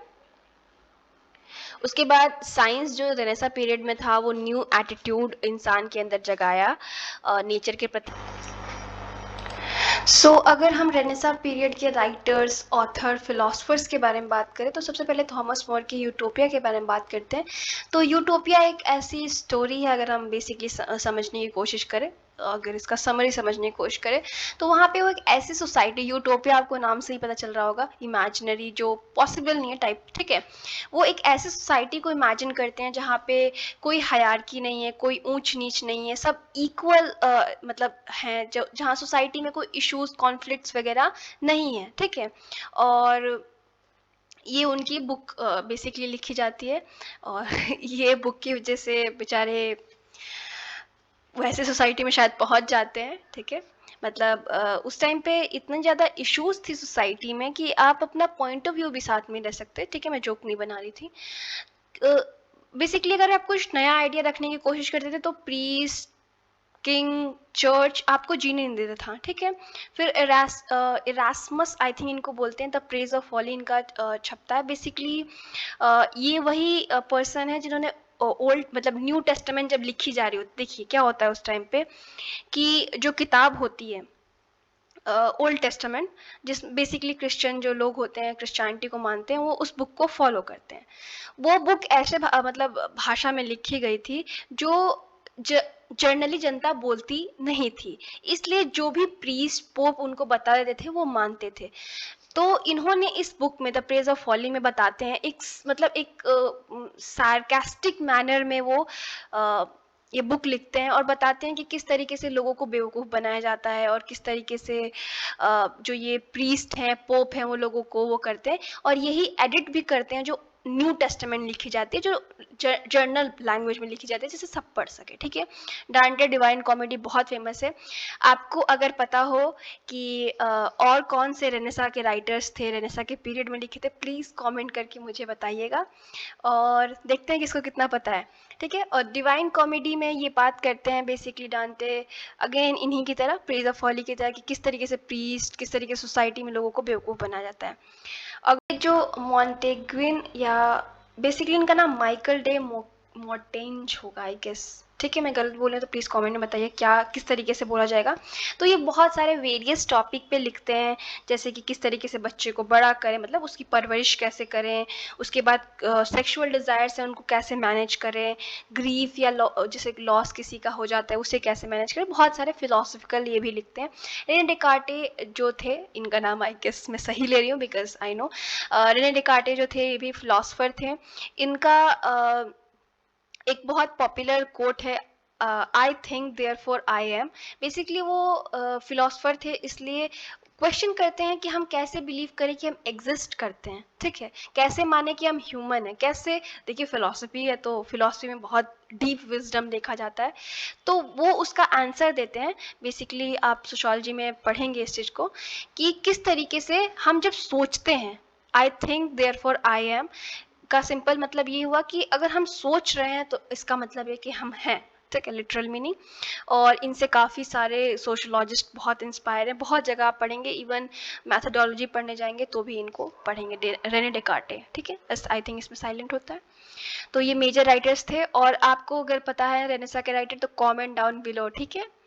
उसके बाद साइंस जो रेनेसा पीरियड में था वो न्यू एटीट्यूड इंसान के अंदर जगाया नेचर के प्रति। अगर हम रेनेसा पीरियड के राइटर्स, ऑथर, फिलोसफर्स के बारे में बात करें तो सबसे पहले थॉमस मोर की यूटोपिया के बारे में बात करते हैं। तो यूटोपिया एक ऐसी स्टोरी है, अगर हम बेसिकली समझने की कोशिश करें, अगर इसका समरी समझने की कोशिश करें तो वहाँ पे वो एक ऐसी सोसाइटी, यूटोपिया आपको नाम से ही पता चल रहा होगा, इमेजिनरी, जो पॉसिबल नहीं है टाइप, ठीक है। वो एक ऐसी सोसाइटी को इमेजिन करते हैं जहाँ पे कोई हायरार्की नहीं है, कोई ऊंच नीच नहीं है, सब इक्वल मतलब हैं, जो जहाँ सोसाइटी में कोई इश्यूज, कॉन्फ्लिक्ट्स वगैरह नहीं है, ठीक है। और ये उनकी बुक बेसिकली लिखी जाती है और ये बुक की वजह से बेचारे वैसे सोसाइटी में शायद पहुंच जाते हैं, ठीक है। मतलब उस टाइम पे इतने ज़्यादा इश्यूज थी सोसाइटी में कि आप अपना पॉइंट ऑफ व्यू भी साथ में ले सकते, ठीक है। मैं जोक नहीं बना रही थी। बेसिकली अगर आप कुछ नया आइडिया रखने की कोशिश करते थे तो प्रीस्ट, किंग, चर्च आपको जीने नहीं देता था, ठीक है। फिर इरास्मस, आई थिंक इनको बोलते हैं, द प्रेज ऑफ फॉली इनका छपता है। बेसिकली ये वही पर्सन है जिन्होंने ओल्ड मतलब न्यू टेस्टामेंट जब लिखी जा रही होती, देखिए क्या होता है उस टाइम पे कि जो किताब होती है ओल्ड टेस्टामेंट, जिस बेसिकली क्रिश्चियन जो लोग होते हैं, क्रिश्चियनिटी को मानते हैं, वो उस बुक को फॉलो करते हैं। वो बुक ऐसे मतलब भाषा में लिखी गई थी जो जर्नली जनता बोलती नहीं थी, इसलिए जो भी प्रीस्ट पोप उनको बता देते थे वो मानते थे। तो इन्होंने इस बुक में द प्रेज ऑफ फॉली में बताते हैं, एक मतलब एक सार्कास्टिक मैनर में वो ये बुक लिखते हैं और बताते हैं कि किस तरीके से लोगों को बेवकूफ़ बनाया जाता है और किस तरीके से जो ये प्रीस्ट हैं, पोप हैं, वो लोगों को वो करते हैं और यही एडिट भी करते हैं जो न्यू टेस्टामेंट लिखी जाती है, जो जर्नल लैंग्वेज में लिखी जाती है, जिसे सब पढ़ सके। ठीक है, डांटे डिवाइन कॉमेडी बहुत फेमस है। आपको अगर पता हो कि और कौन से रेनेसा के राइटर्स थे, रेनेसा के पीरियड में लिखे थे, प्लीज़ कमेंट करके मुझे बताइएगा और देखते हैं किसको कितना पता है। ठीक है, और डिवाइन कॉमेडी में ये बात करते हैं बेसिकली डांटे अगेन इन्हीं की तरह, प्रेज ऑफ फॉली की तरह, कि किस तरीके से प्रीस्ट, किस तरीके से सोसाइटी में लोगों को बेवकूफ़ बनाया जाता है। अगर जो मॉन्टेग्विन या बेसिकली इनका नाम माइकल डे मोटेंज होगा आई गेस, ठीक है, मैं गलत बोल रही हूँ तो प्लीज़ कमेंट में बताइए क्या किस तरीके से बोला जाएगा। तो ये बहुत सारे वेरियस टॉपिक पे लिखते हैं, जैसे कि किस तरीके से बच्चे को बड़ा करें, मतलब उसकी परवरिश कैसे करें, उसके बाद सेक्सुअल डिज़ायर्स हैं उनको कैसे मैनेज करें, ग्रीफ या जैसे लॉस किसी का हो जाता है उसे कैसे मैनेज करें, बहुत सारे फिलोसफिकल ये भी लिखते हैं। रेने डेकार्टे जो थे, इनका नाम आई गेस मैं सही ले रही हूँ because I know, Rene Descartes जो थे ये भी फिलोसफर थे। इनका एक बहुत पॉपुलर कोट है, I think therefore I am. Basically वो फिलोसफर थे, इसलिए क्वेश्चन करते हैं कि हम कैसे बिलीव करें कि हम एग्जिस्ट करते हैं। ठीक है, कैसे माने कि हम ह्यूमन हैं, कैसे, देखिए फिलोसफी है तो फिलोसफी में बहुत डीप विजडम देखा जाता है, तो वो उसका आंसर देते हैं। बेसिकली आप सोशियोलॉजी में पढ़ेंगे इस चीज़ को कि किस तरीके से हम जब सोचते हैं, I think therefore I am का सिंपल मतलब ये हुआ कि अगर हम सोच रहे हैं तो इसका मतलब है कि हम हैं। ठीक है, लिटरल मीनिंग। और इनसे काफ़ी सारे सोशोलॉजिस्ट बहुत इंस्पायर हैं, बहुत जगह आप पढ़ेंगे, इवन मैथडोलॉजी पढ़ने जाएंगे तो भी इनको पढ़ेंगे, रेने डेकार्टे। ठीक है, बस आई थिंक इसमें साइलेंट होता है। तो ये मेजर राइटर्स थे और आपको अगर पता है रेनेसा के राइटर तो कमेंट डाउन बिलो। ठीक है,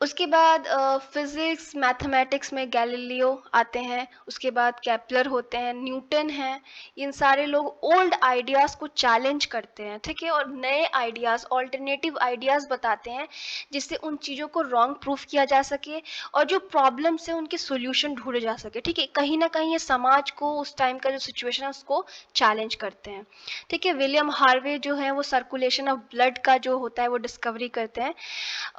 उसके बाद फिज़िक्स मैथमेटिक्स में गैलीलियो आते हैं, उसके बाद केपलर होते हैं, न्यूटन हैं। इन सारे लोग ओल्ड आइडियाज़ को चैलेंज करते हैं, ठीक है, और नए आइडियाज़, ऑल्टरनेटिव आइडियाज़ बताते हैं जिससे उन चीज़ों को रॉन्ग प्रूफ किया जा सके और जो प्रॉब्लम्स हैं उनके सोल्यूशन ढूंढे जा सके। ठीक है, कहीं ना कहीं ये समाज को, उस टाइम का जो सिचुएशन है उसको चैलेंज करते हैं। ठीक है, विलियम हार्वे जो है वो सर्कुलेशन ऑफ ब्लड का जो होता है वो डिस्कवरी करते हैं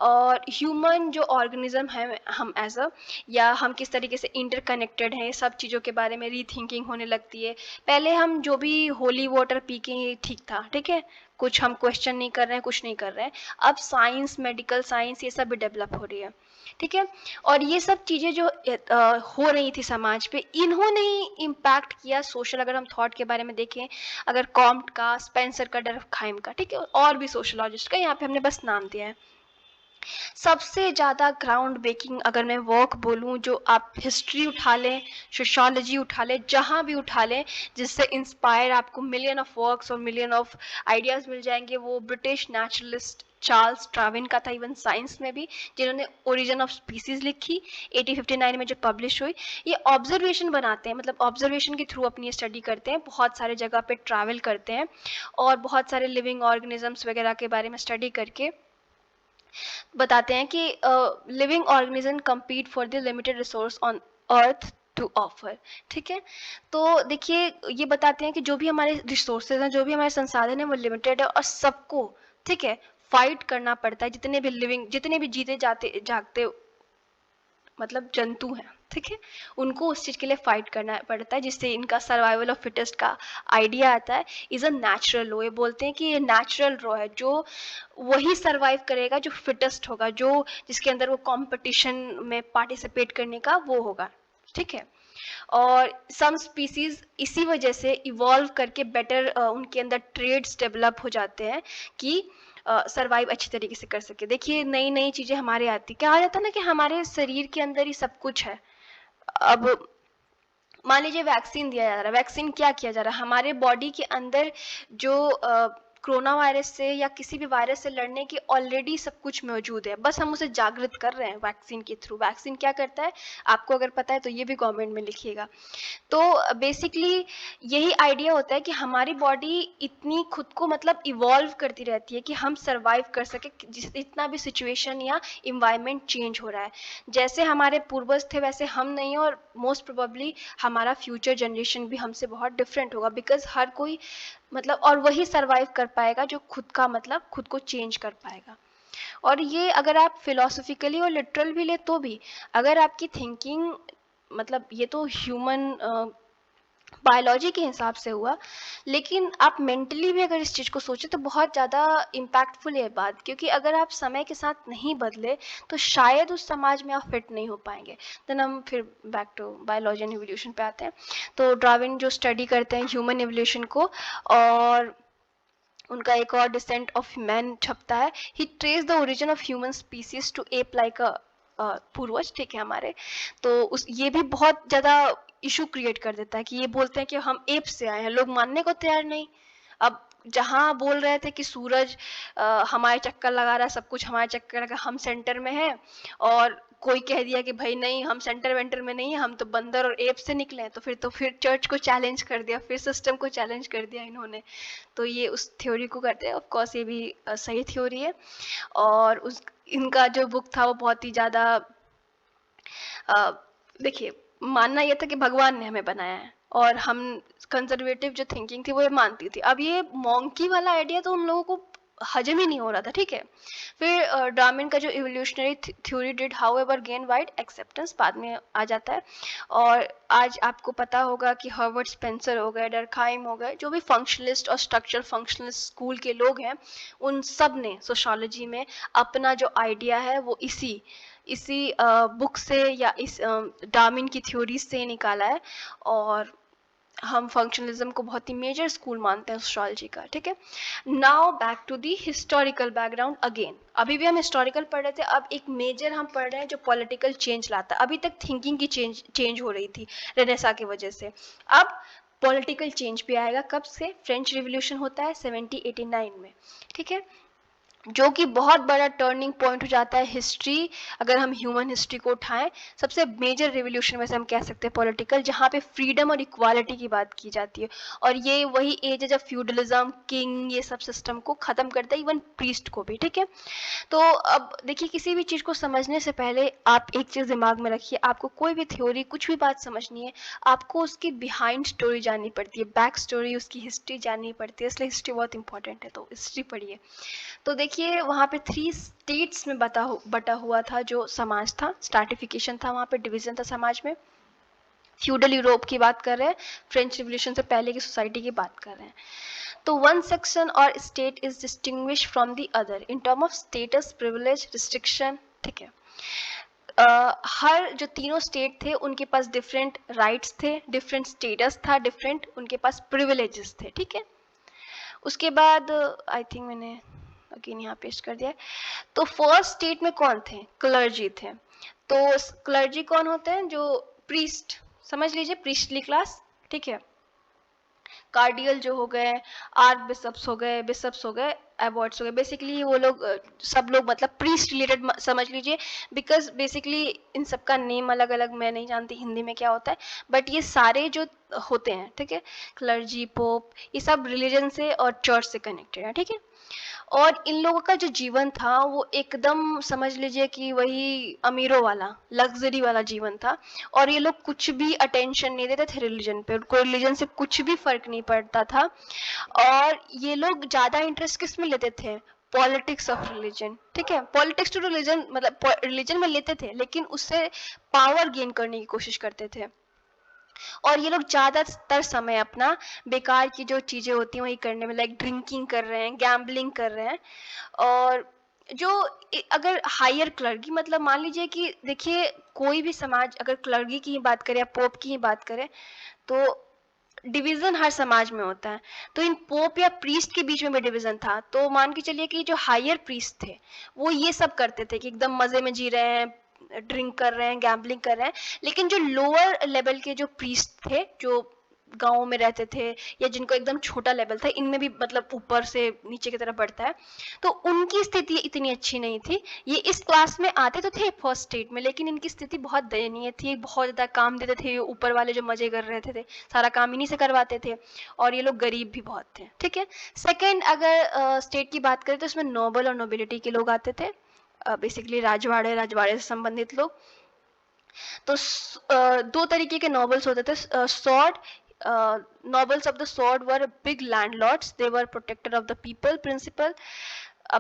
और ह्यूमन जो ऑर्गेनिज्म है, हम एज अ, या हम किस तरीके से इंटरकनेक्टेड हैं, सब चीज़ों के बारे में रीथिंकिंग होने लगती है। पहले हम जो भी होली वाटर पी के ही ठीक था, ठीक है, कुछ हम क्वेश्चन नहीं कर रहे हैं, कुछ नहीं कर रहे हैं। अब साइंस, मेडिकल साइंस, ये सब भी डेवलप हो रही है। ठीक है, और ये सब चीज़ें जो हो रही थी समाज पे, इन्होंने ही इम्पैक्ट किया सोशल, अगर हम थॉट के बारे में देखें, अगर कॉम्ट का, स्पेंसर का, डर्कहाइम का, ठीक है, और भी सोशोलॉजिस्ट का, यहाँ पे हमने बस नाम दिया है। सबसे ज़्यादा ग्राउंड ब्रेकिंग अगर मैं वर्क बोलूँ, जो आप हिस्ट्री उठा लें, सोशियोलॉजी उठा लें, जहाँ भी उठा लें, जिससे इंस्पायर आपको मिलियन ऑफ वर्क्स और मिलियन ऑफ आइडियाज़ मिल जाएंगे, वो ब्रिटिश नेचुरलिस्ट चार्ल्स डार्विन का था, इवन साइंस में भी, जिन्होंने ओरिजिन ऑफ स्पीसीज लिखी 1859 में जो पब्लिश हुई। ये ऑब्जर्वेशन बनाते हैं, मतलब ऑब्जर्वेशन के थ्रू अपनी स्टडी करते हैं, बहुत सारे जगह पे ट्रैवल करते हैं और बहुत सारे लिविंग ऑर्गेनिजम्स वगैरह के बारे में स्टडी करके बताते हैं कि living organism compete for the limited resource on earth to offer. ठीक है, तो देखिए ये बताते हैं कि जो भी हमारे रिसोर्सेज हैं, जो भी हमारे संसाधन हैं, वो लिमिटेड है और सबको, ठीक है, फाइट करना पड़ता है। जितने भी लिविंग, जितने भी जीते जाते जागते मतलब जंतु हैं, ठीक है, उनको उस चीज़ के लिए फाइट करना पड़ता है, जिससे इनका सर्वाइवल ऑफ फिटेस्ट का आइडिया आता है। इज़ अ नेचुरल लॉ, ये बोलते हैं कि ये नेचुरल लॉ है, जो वही सर्वाइव करेगा जो फिटेस्ट होगा, जो जिसके अंदर वो कंपटीशन में पार्टिसिपेट करने का वो होगा। ठीक है, और सम स्पीसीज इसी वजह से इवॉल्व करके बेटर उनके अंदर ट्रेड्स डेवलप हो जाते हैं कि सर्वाइव अच्छी तरीके से कर सके। देखिए नई नई चीज़ें हमारे आती, क्या आ जाता है ना कि हमारे शरीर के अंदर ही सब कुछ है। अब मान लीजिए वैक्सीन दिया जा रहा है, वैक्सीन क्या किया जा रहा है, हमारे बॉडी के अंदर जो कोरोना वायरस से या किसी भी वायरस से लड़ने की ऑलरेडी सब कुछ मौजूद है, बस हम उसे जागृत कर रहे हैं वैक्सीन के थ्रू। वैक्सीन क्या करता है आपको अगर पता है तो ये भी कमेंट में लिखिएगा। तो बेसिकली यही आइडिया होता है कि हमारी बॉडी इतनी खुद को मतलब इवॉल्व करती रहती है कि हम सर्वाइव कर सके जितना भी सिचुएशन या इन्वायरमेंट चेंज हो रहा है। जैसे हमारे पूर्वज थे वैसे हम नहीं, और मोस्ट प्रोबेबली हमारा फ्यूचर जनरेशन भी हमसे बहुत डिफरेंट होगा, बिकॉज हर कोई मतलब और वही सर्वाइव कर पाएगा जो खुद का मतलब खुद को चेंज कर पाएगा। और ये अगर आप फिलोसफिकली और लिटरल भी ले तो भी, अगर आपकी थिंकिंग मतलब ये तो ह्यूमन बायोलॉजी के हिसाब से हुआ, लेकिन आप मेंटली भी अगर इस चीज़ को सोचें तो बहुत ज़्यादा इम्पैक्टफुल है बात, क्योंकि अगर आप समय के साथ नहीं बदले तो शायद उस समाज में आप फिट नहीं हो पाएंगे। देन हम फिर back to biology and evolution पे आते हैं। तो डार्विन जो स्टडी करते हैं ह्यूमन इवोल्यूशन को, और उनका एक और डिसेंट ऑफ मैन छपता है, he trace the origin of human species to ape like a पूर्वज, ठीक है हमारे। तो उस ये भी बहुत ज़्यादा इशू क्रिएट कर देता है कि ये बोलते हैं कि हम एप से आए हैं, लोग मानने को तैयार नहीं। अब जहाँ बोल रहे थे कि सूरज हमारे चक्कर लगा रहा है, सब कुछ हमारे चक्कर लगा, हम सेंटर में हैं, और कोई कह दिया कि भाई नहीं हम सेंटर वेंटर में नहीं है, हम तो बंदर और एप से निकले हैं, तो फिर चर्च को चैलेंज कर दिया, फिर सिस्टम को चैलेंज कर दिया इन्होंने। तो ये उस थ्योरी को करते हैं। ऑफ कोर्स ये भी सही थ्योरी है, और उस इनका जो बुक था वो बहुत ही ज़्यादा देखिए मानना ये था कि भगवान ने हमें बनाया है, और हम कंजर्वेटिव जो थिंकिंग थी वो ये मानती थी। अब ये मॉन्की वाला आइडिया तो उन लोगों को हजम ही नहीं हो रहा था, ठीक है। फिर डार्विन का जो evolutionary theory did however gain wide acceptance बाद में आ जाता है। और आज आपको पता होगा कि हर्बर्ट स्पेंसर हो गए, डर्खाइम हो गए, जो भी फंक्शनलिस्ट और स्ट्रक्चरल फंक्शनलिस्ट स्कूल के लोग हैं, उन सब ने सोशियोलॉजी में अपना जो आइडिया है वो इसी बुक से या इस डार्विन की थ्योरी से निकाला है। और हम फंक्शनलिज्म को बहुत ही मेजर स्कूल मानते हैं सोशियोलॉजी का, ठीक है। Now back to the historical background again. अभी भी हम हिस्टोरिकल पढ़ रहे थे, अब एक मेजर हम पढ़ रहे हैं जो पॉलिटिकल चेंज लाता है। अभी तक थिंकिंग की चेंज हो रही थी रेनेसा की वजह से, अब पॉलिटिकल चेंज भी आएगा। कब से? फ्रेंच रिवॉल्यूशन होता है 1789 में, ठीक है, जो कि बहुत बड़ा टर्निंग पॉइंट हो जाता है हिस्ट्री। अगर हम ह्यूमन हिस्ट्री को उठाएं, सबसे मेजर रिवॉल्यूशन में से हम कह सकते हैं पॉलिटिकल, जहाँ पे फ्रीडम और इक्वालिटी की बात की जाती है। और ये वही एज है जब फ्यूडलिज्म, किंग, ये सब सिस्टम को खत्म करता है, इवन प्रीस्ट को भी, ठीक है। तो अब देखिए, किसी भी चीज़ को समझने से पहले आप एक चीज़ दिमाग में रखिए, आपको कोई भी थ्योरी, कुछ भी बात समझनी है, आपको उसकी बिहाइंड स्टोरी जाननी पड़ती है, बैक स्टोरी, उसकी हिस्ट्री जाननी पड़ती है। इसलिए हिस्ट्री बहुत इंपॉर्टेंट है, तो हिस्ट्री पढ़िए। तो देखिए वहाँ पे 3 स्टेट्स में बटा हुआ था जो समाज था, स्ट्रैटिफिकेशन था, वहाँ पे डिवीजन था समाज में। फ्यूडल यूरोप की बात कर रहे हैं, फ्रेंच रिवॉल्यूशन से पहले की सोसाइटी की बात कर रहे हैं। तो वन सेक्शन और state is distinguish from the other in term of status, privilege, restriction, ठीक है। हर जो तीनों स्टेट थे उनके पास डिफरेंट राइट्स थे, डिफरेंट स्टेटस था, डिफरेंट उनके पास प्रिविलेजेस थे, ठीक है। उसके बाद आई थिंक मैंने अगेन यहाँ पेस्ट कर दिया है। तो फर्स्ट स्टेट में कौन थे? क्लर्जी थे। तो क्लर्जी कौन होते हैं? जो प्रीस्ट, समझ लीजिए प्रीस्टली क्लास, ठीक है। कार्डियल जो हो गए, आर्क बिशप्स हो गए, बिशप्स हो गए, एबॉट्स हो गए, बेसिकली वो लोग सब लोग मतलब प्रीस्ट रिलेटेड समझ लीजिए। बिकॉज बेसिकली इन सबका नेम अलग अलग, मैं नहीं जानती हिंदी में क्या होता है, बट ये सारे जो होते हैं, ठीक है, क्लर्जी, पोप, ये सब रिलीजन से और चर्च से कनेक्टेड है, ठीक है। और इन लोगों का जो जीवन था वो एकदम समझ लीजिए कि वही अमीरों वाला, लग्जरी वाला जीवन था। और ये लोग कुछ भी अटेंशन नहीं देते थे रिलीजन पे, उनको रिलीजन से कुछ भी फर्क नहीं पड़ता था। और ये लोग ज्यादा इंटरेस्ट किस में लेते थे? पॉलिटिक्स ऑफ रिलीजन, ठीक है। पॉलिटिक्स टू रिलीजन मतलब रिलीजन में लेते थे, लेकिन उससे पावर गेन करने की कोशिश करते थे। और ये लोग ज्यादातर समय अपना बेकार की जो चीजें होती हैं वही करने में, लाइक ड्रिंकिंग कर रहे हैं, गैम्बलिंग कर रहे हैं। और जो अगर हायर क्लर्गी मतलब मान लीजिए कि देखिए कोई भी समाज अगर क्लर्गी की ही बात करें या पोप की ही बात करें तो डिवीजन हर समाज में होता है। तो इन पोप या प्रीस्ट के बीच में भी डिवीजन था। तो मान के चलिए कि जो हायर प्रीस्ट थे वो ये सब करते थे कि एकदम मजे में जी रहे हैं, ड्रिंक कर रहे हैं, गैम्बलिंग कर रहे हैं। लेकिन जो लोअर लेवल के जो प्रीस्ट थे, जो गाँव में रहते थे या जिनको एकदम छोटा लेवल था, इनमें भी मतलब ऊपर से नीचे की तरफ बढ़ता है, तो उनकी स्थिति इतनी अच्छी नहीं थी। ये इस क्लास में आते तो थे फर्स्ट स्टेट में, लेकिन इनकी स्थिति बहुत दयनीय थी, बहुत ज़्यादा काम देते थे ऊपर वाले जो मजे कर रहे थे, सारा काम इन्हीं से करवाते थे, और ये लोग गरीब भी बहुत थे। ठीक है, सेकेंड अगर स्टेट की बात करें तो इसमें नोबल और नोबिलिटी के लोग आते थे, बेसिकली राजवाड़े से संबंधित लोग। तो दो तरीके के नॉवेल्स होते थे, sword novels of the sword were big landlords. They were protector of the people principle,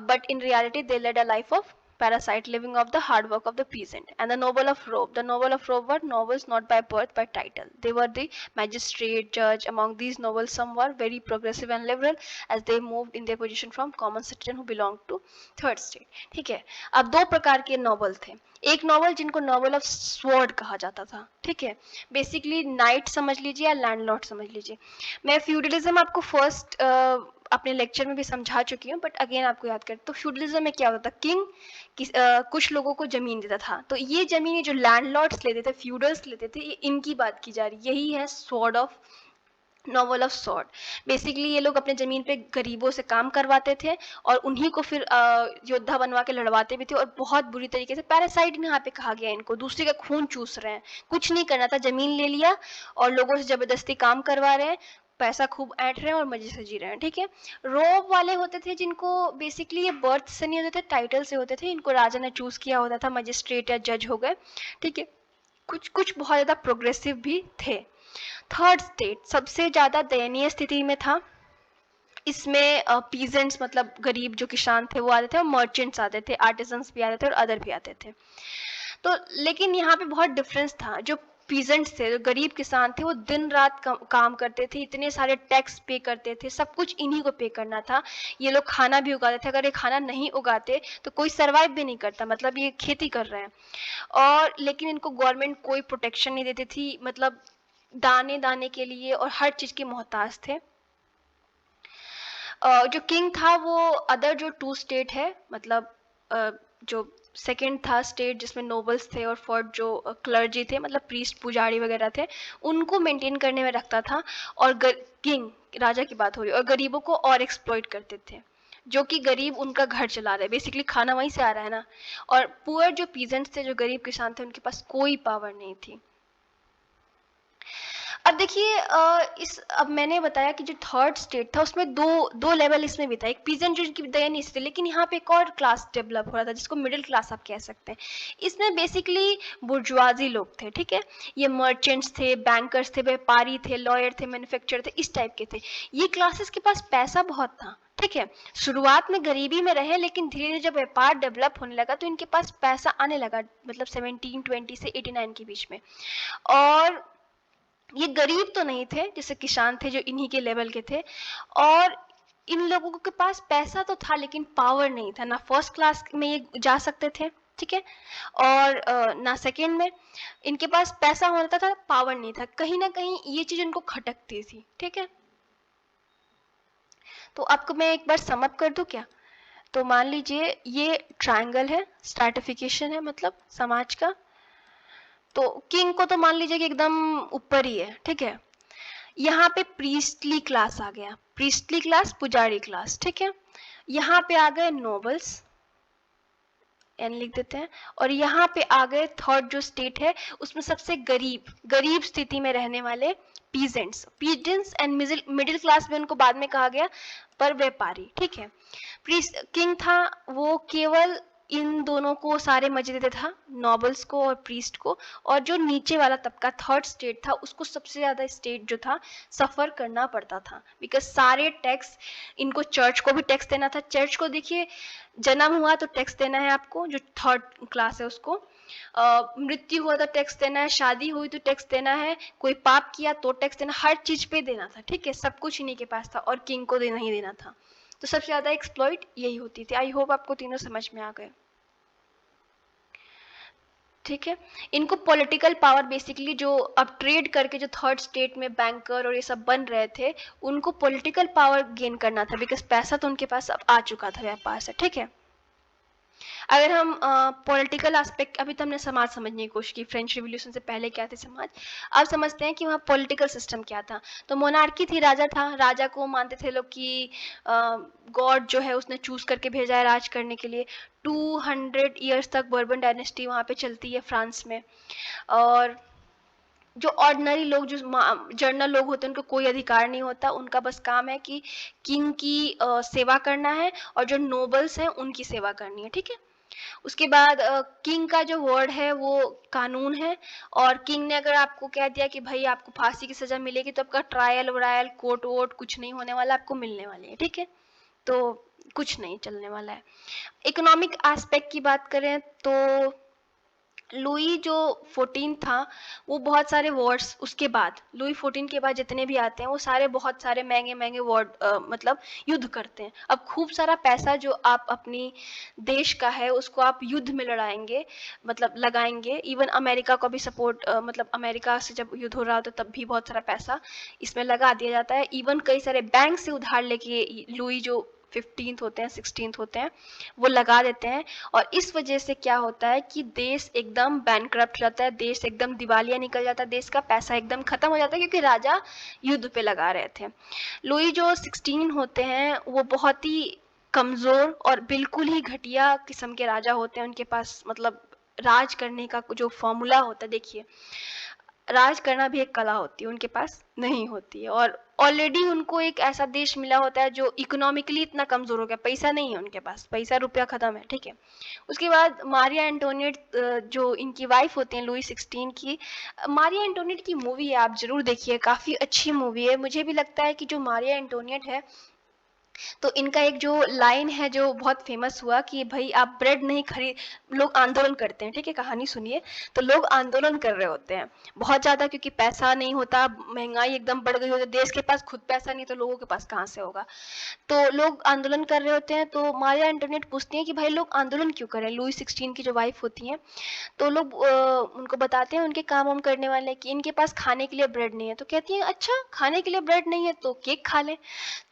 but in reality they led a life of parasite, living off the hard work of the peasant. And the noble of robe, the noble of robe were nobles not by birth, by title. They were the magistrate, judge. Among these nobles some were very progressive and liberal, as they moved in their position from common citizen who belonged to third state. ठीक है, अब दो प्रकार के novel थे। एक novel जिनको novel of sword कहा जाता था, ठीक है, बेसिकली नाइट समझ लीजिए या लैंडलॉर्ड समझ लीजिए। मैं फ्यूडलिज्म आपको फर्स्ट अपने लेक्चर में भी समझा चुकी हूँ, बट अगेन आपको याद करें तो फ्यूडलिज्म में क्या होता था, किंग कुछ लोगों को जमीन देता था, तो ये जमीन जो लैंडलॉर्ड्स लेते थे, फ्यूडल्स लेते थे, ये इनकी बात की जा रही, यही है sword of novel of sword. Basically ये लोग अपने जमीन पे गरीबों से काम करवाते थे और उन्हीं को फिर योद्धा बनवा के लड़वाते भी थे, और बहुत बुरी तरीके से पैरासाइट यहाँ पे कहा गया इनको, दूसरे का खून चूस रहे हैं, कुछ नहीं करना था, जमीन ले लिया और लोगों से जबरदस्ती काम करवा रहे हैं, पैसा खूब ऐंठ रहे हैं और मजे से जी रहे हैं। ठीक है, रोब वाले होते थे जिनको बेसिकली ये बर्थ से नहीं होते थे, टाइटल से होते थे, इनको राजा ने चूज किया होता था, मजिस्ट्रेट या जज हो गए। ठीक है, कुछ कुछ बहुत ज्यादा प्रोग्रेसिव भी थे। थर्ड स्टेट सबसे ज्यादा दयनीय स्थिति में था। इसमें पीजेंट्स मतलब गरीब जो किसान थे वो आते थे, और मर्चेंट्स आते थे, आर्टिजन्स भी आते थे और अदर भी आते थे। तो लेकिन यहाँ पे बहुत डिफरेंस था। जो पीजेंट्स थे, जो गरीब किसान थे, वो दिन रात काम करते थे, इतने सारे टैक्स पे करते थे, सब कुछ इन्हीं को पे करना था। ये लोग खाना भी उगाते थे, अगर ये खाना नहीं उगाते तो कोई सरवाइव भी नहीं करता, मतलब ये खेती कर रहे हैं। और लेकिन इनको गवर्नमेंट कोई प्रोटेक्शन नहीं देती थी, मतलब दाने दाने के लिए और हर चीज के मोहताज थे। जो किंग था वो अदर जो टू स्टेट है, मतलब जो सेकेंड था स्टेट जिसमें नोबल्स थे, और फोर्थ जो क्लर्जी थे, मतलब प्रीस्ट पुजारी वगैरह थे, उनको मेंटेन करने में रखता था। और किंग राजा की बात हो रही है, और गरीबों को और एक्सप्लॉइट करते थे, जो कि गरीब उनका घर चला रहे, बेसिकली खाना वहीं से आ रहा है ना। और पुअर जो पीजेंट्स थे, जो गरीब किसान थे, उनके पास कोई पावर नहीं थी। अब देखिए अब मैंने बताया कि जो थर्ड स्टेट था उसमें दो लेवल इसमें भी था। एक पीजेंट जो की दयनीय स्थिति, लेकिन यहाँ पे एक और क्लास डेवलप हो रहा था जिसको मिडिल क्लास आप कह सकते हैं। इसमें बेसिकली बुर्जुआजी लोग थे, ठीक है, ये मर्चेंट्स थे, बैंकर्स थे, व्यापारी थे, लॉयर थे, मैन्युफैक्चरर थे, इस टाइप के थे। ये क्लासेस के पास पैसा बहुत था, ठीक है, शुरुआत में गरीबी में रहे, लेकिन धीरे धीरे जब व्यापार डेवलप होने लगा तो इनके पास पैसा आने लगा, मतलब 1720 से 89 के बीच में। और ये गरीब तो नहीं थे, जैसे किसान थे जो इन्हीं के लेवल के थे, और इन लोगों के पास पैसा तो था लेकिन पावर नहीं था, ना फर्स्ट क्लास में ये जा सकते थे, ठीक है, और ना सेकंड में। इनके पास पैसा होता था, पावर नहीं था, कहीं ना कहीं ये चीज इनको खटकती थी। ठीक है, तो आपको मैं एक बार समअप कर दूं क्या? तो मान लीजिए ये ट्रायंगल है, स्ट्रैटिफिकेशन है मतलब समाज का। तो किंग को तो मान लीजिए कि एकदम ऊपर ही है, ठीक है। यहाँ पे प्रीस्टली क्लास आ गया, प्रीस्टली क्लास, पुजारी क्लास, ठीक है। यहाँ पे आ गए नोबल्स, एन लिख देते हैं, और यहाँ पे आ गए थर्ड जो स्टेट है उसमें सबसे गरीब स्थिति में रहने वाले पीजेंट्स एंड मिडिल क्लास में उनको बाद में कहा गया, पर व्यापारी, ठीक है। किंग था वो केवल इन दोनों को सारे मजे देता था, नॉबल्स को और प्रीस्ट को, और जो नीचे वाला तबका थर्ड स्टेट था उसको सबसे ज्यादा स्टेट जो था सफर करना पड़ता था, बिकॉज सारे टैक्स, इनको चर्च को भी टैक्स देना था। चर्च को देखिए, जन्म हुआ तो टैक्स देना है आपको, जो थर्ड क्लास है उसको, मृत्यु हुआ तो टैक्स देना है, शादी हुई तो टैक्स देना है, कोई पाप किया तो टैक्स देना, हर चीज पे देना था, ठीक है, सब कुछ इन्हीं के पास था, और किंग को नहीं देना था। तो सबसे ज्यादा एक्सप्लॉइट यही होती थी। आई होप आपको तीनों समझ में आ गए, ठीक है। इनको पॉलिटिकल पावर, बेसिकली जो अब ट्रेड करके जो थर्ड स्टेट में बैंकर और ये सब बन रहे थे, उनको पॉलिटिकल पावर गेन करना था, बिकॉज पैसा तो उनके पास अब आ चुका था व्यापार से, ठीक है। अगर हम पॉलिटिकल एस्पेक्ट, अभी तो हमने समाज समझने की कोशिश की, फ्रेंच रिवॉल्यूशन से पहले क्या थे समाज, अब समझते हैं कि वहाँ पॉलिटिकल सिस्टम क्या था। तो मोनार्की थी, राजा था, राजा को मानते थे लोग कि गॉड जो है उसने चूज करके भेजा है राज करने के लिए। 200 ईयर्स तक बर्बन डायनेस्टी वहाँ पे चलती है फ्रांस में। और जो ऑर्डिनरी लोग, जो जनरल लोग होते हैं, उनको कोई अधिकार नहीं होता, उनका बस काम है कि किंग की सेवा करना है और जो नोबल्स हैं उनकी सेवा करनी है, ठीक है। उसके बाद किंग का जो वर्ड है वो कानून है, और किंग ने अगर आपको कह दिया कि भाई आपको फांसी की सजा मिलेगी, तो आपका ट्रायल व्रायल कोर्ट वोट कुछ नहीं होने वाला, आपको मिलने वाली है, ठीक है। तो कुछ नहीं चलने वाला है। इकोनॉमिक एस्पेक्ट की बात करें तो लुई जो 14 था, वो बहुत सारे वॉर्स, उसके बाद लुई 14 के बाद जितने भी आते हैं वो सारे बहुत सारे महंगे महंगे वॉर मतलब युद्ध करते हैं। अब खूब सारा पैसा जो आप अपनी देश का है उसको आप युद्ध में लड़ाएंगे, मतलब लगाएंगे। इवन अमेरिका को भी सपोर्ट, मतलब अमेरिका से जब युद्ध हो रहा होता है तब भी बहुत सारा पैसा इसमें लगा दिया जाता है। इवन कई सारे बैंक से उधार लेके लुई जो 15th होते हैं, 16th होते हैं, वो लगा देते हैं। और इस वजह से क्या होता है कि देश एकदम बैंकरप्ट हो जाता है, देश एकदम दिवालिया निकल जाता है, देश का पैसा एकदम खत्म हो जाता है, क्योंकि राजा युद्ध पे लगा रहे थे। लुई जो 16 होते हैं वो बहुत ही कमजोर और बिल्कुल ही घटिया किस्म के राजा होते हैं। उनके पास मतलब राज करने का जो फॉर्मूला होता है, देखिए राज करना भी एक कला होती है, उनके पास नहीं होती है। और ऑलरेडी उनको एक ऐसा देश मिला होता है जो इकोनॉमिकली इतना कमजोर हो गया, पैसा नहीं है उनके पास, पैसा रुपया खत्म है, ठीक है। उसके बाद मारिया एंटोनियट जो इनकी वाइफ होती हैं लुई 16 की, मारिया एंटोनियट की मूवी है, आप जरूर देखिए, काफी अच्छी मूवी है। मुझे भी लगता है कि जो मारिया एंटोनियट है, तो इनका एक जो लाइन है जो बहुत फेमस हुआ कि भाई आप ब्रेड नहीं खरीद, लोग आंदोलन करते हैं, ठीक है, कहानी सुनिए। तो लोग आंदोलन कर रहे होते हैं बहुत ज्यादा, क्योंकि पैसा नहीं होता, महंगाई एकदम बढ़ गई होती है, देश के पास खुद पैसा नहीं तो लोगों के पास कहाँ से होगा। तो लोग आंदोलन कर रहे होते हैं, तो मारिया एंटोनियट पूछती हैं कि भाई लोग आंदोलन क्यों करें, लुई 16 की जो वाइफ होती हैं। तो लोग उनको बताते हैं, उनके काम वाम करने वाले, कि इनके पास खाने के लिए ब्रेड नहीं है। तो कहती हैं अच्छा खाने के लिए ब्रेड नहीं है तो केक खा लें।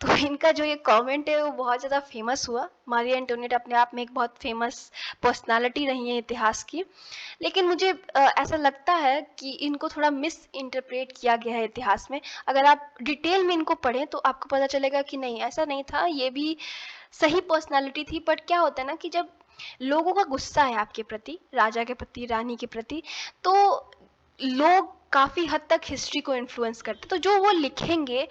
तो इनका जो ये कमेंट है वो बहुत ज़्यादा फेमस हुआ। मारिया एंटोनियट अपने आप में एक बहुत फेमस पर्सनालिटी रही है इतिहास की। लेकिन मुझे ऐसा लगता है कि इनको थोड़ा मिस इंटरप्रेट किया गया है इतिहास में। अगर आप डिटेल में इनको पढ़ें तो आपको पता चलेगा कि नहीं, ऐसा नहीं था, ये भी सही पर्सनालिटी थी। बट क्या होता है ना कि जब लोगों का गुस्सा है आपके प्रति, राजा के प्रति, रानी के प्रति, तो लोग काफी हद तक हिस्ट्री को इन्फ्लुएंस करते, तो जो वो लिखेंगे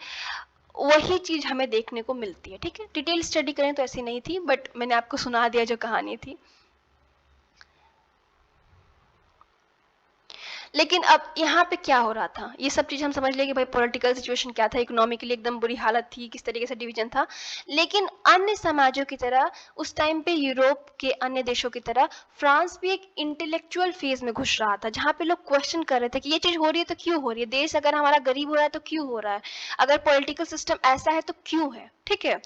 वही चीज हमें देखने को मिलती है, ठीक है। डिटेल स्टडी करें तो ऐसी नहीं थी, बट मैंने आपको सुना दिया जो कहानी थी। लेकिन अब यहाँ पे क्या हो रहा था, ये सब चीज हम समझ लें कि भाई पॉलिटिकल सिचुएशन क्या था, इकोनॉमिकली एकदम बुरी हालत थी, किस तरीके से डिवीजन था। लेकिन अन्य समाजों की तरह उस टाइम पे यूरोप के अन्य देशों की तरह फ्रांस भी एक इंटेलेक्चुअल फेज में घुस रहा था, जहाँ पे लोग क्वेश्चन कर रहे थे कि ये चीज हो रही है तो क्यों हो रही है, देश अगर हमारा गरीब हो रहा है तो क्यों हो रहा है, अगर पॉलिटिकल सिस्टम ऐसा है तो क्यों है, ठीक है।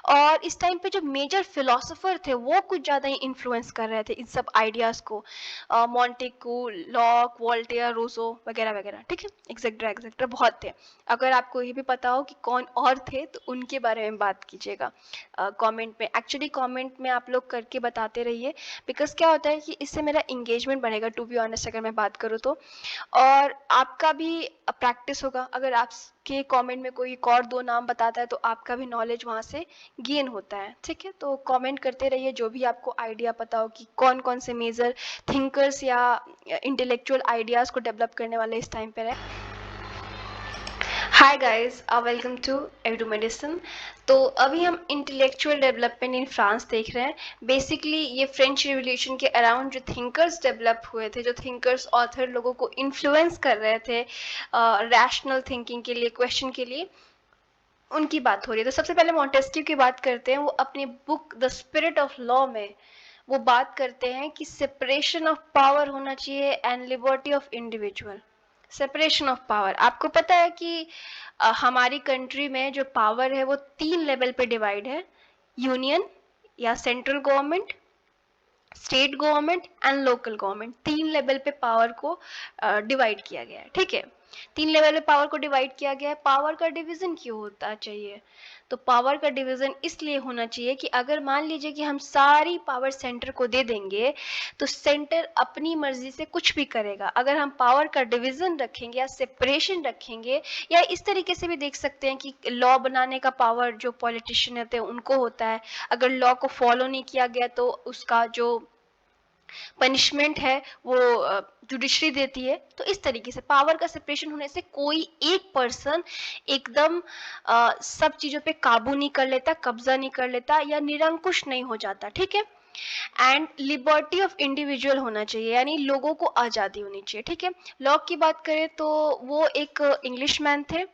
और इस टाइम पे जो मेजर फिलोसोफर थे वो कुछ ज्यादा ही इन्फ्लुएंस कर रहे थे इन सब आइडियाज को, मॉन्टेक्यू, लॉक, वोल्टेयर, रूसो वगैरह वगैरह, ठीक है, एक्सेट्रा एक्सेट्रा बहुत थे। अगर आपको ये भी पता हो कि कौन और थे तो उनके बारे में बात कीजिएगा कमेंट में। एक्चुअली कमेंट में आप लोग करके बताते रहिए, बिकॉज क्या होता है कि इससे मेरा इंगेजमेंट बढ़ेगा, टू बी ऑनेस्ट अगर मैं बात करूँ तो। और आपका भी प्रैक्टिस होगा, अगर आपके कमेंट में कोई एक और दो नाम बताता है तो आपका भी नॉलेज वहाँ से गेन होता है, ठीक है। तो कमेंट करते रहिए जो भी आपको आइडिया पता हो कि कौन कौन से मेजर थिंकर्स या इंटेलेक्चुअल आइडियाज को डेवलप करने वाले इस टाइम पे रहे। Hi guys, welcome to Edu Medicine. तो अभी हम इंटेलेक्चुअल डेवलपमेंट इन फ्रांस देख रहे हैं। बेसिकली ये फ्रेंच रिवॉल्यूशन के अराउंड जो थिंकर्स डेवलप हुए थे, जो थिंकर्स ऑथर लोगों को इन्फ्लुएंस कर रहे थे रैशनल थिंकिंग के लिए, क्वेश्चन के लिए, उनकी बात हो रही है। तो सबसे पहले मॉन्टेस्क्यू की बात करते हैं। वो अपनी book the spirit of law में वो बात करते हैं कि सेपरेशन ऑफ पावर होना चाहिए and liberty of individual. Separation of power, आपको पता है कि हमारी कंट्री में जो पावर है वो 3 लेवल पे डिवाइड है, यूनियन या central government, state government and local government, 3 level पे पावर को डिवाइड किया गया है, ठीक है। 3 लेवल में पावर को डिवाइड किया गया है। पावर का डिवीजन क्यों होता चाहिए? तो पावर का डिवीजन इसलिए होना चाहिए कि अगर मान लीजिए कि हम सारी पावर सेंटर को दे देंगे तो सेंटर अपनी मर्जी से कुछ भी करेगा। अगर हम पावर का डिवीजन रखेंगे या सेपरेशन रखेंगे, या इस तरीके से भी देख सकते हैं कि लॉ बनाने का पावर जो पॉलिटिशियन होते हैं उनको होता है, अगर लॉ को फॉलो नहीं किया गया तो उसका जो पनिशमेंट है वो जुडिशरी देती है। तो इस तरीके से पावर का सेपरेशन होने से कोई एक पर्सन एकदम सब चीजों पे काबू नहीं कर लेता, कब्जा नहीं कर लेता या निरंकुश नहीं हो जाता, ठीक है। एंड लिबर्टी ऑफ इंडिविजुअल होना चाहिए, यानी लोगों को आजादी होनी चाहिए, ठीक है। लॉक की बात करें तो वो एक इंग्लिश मैन थे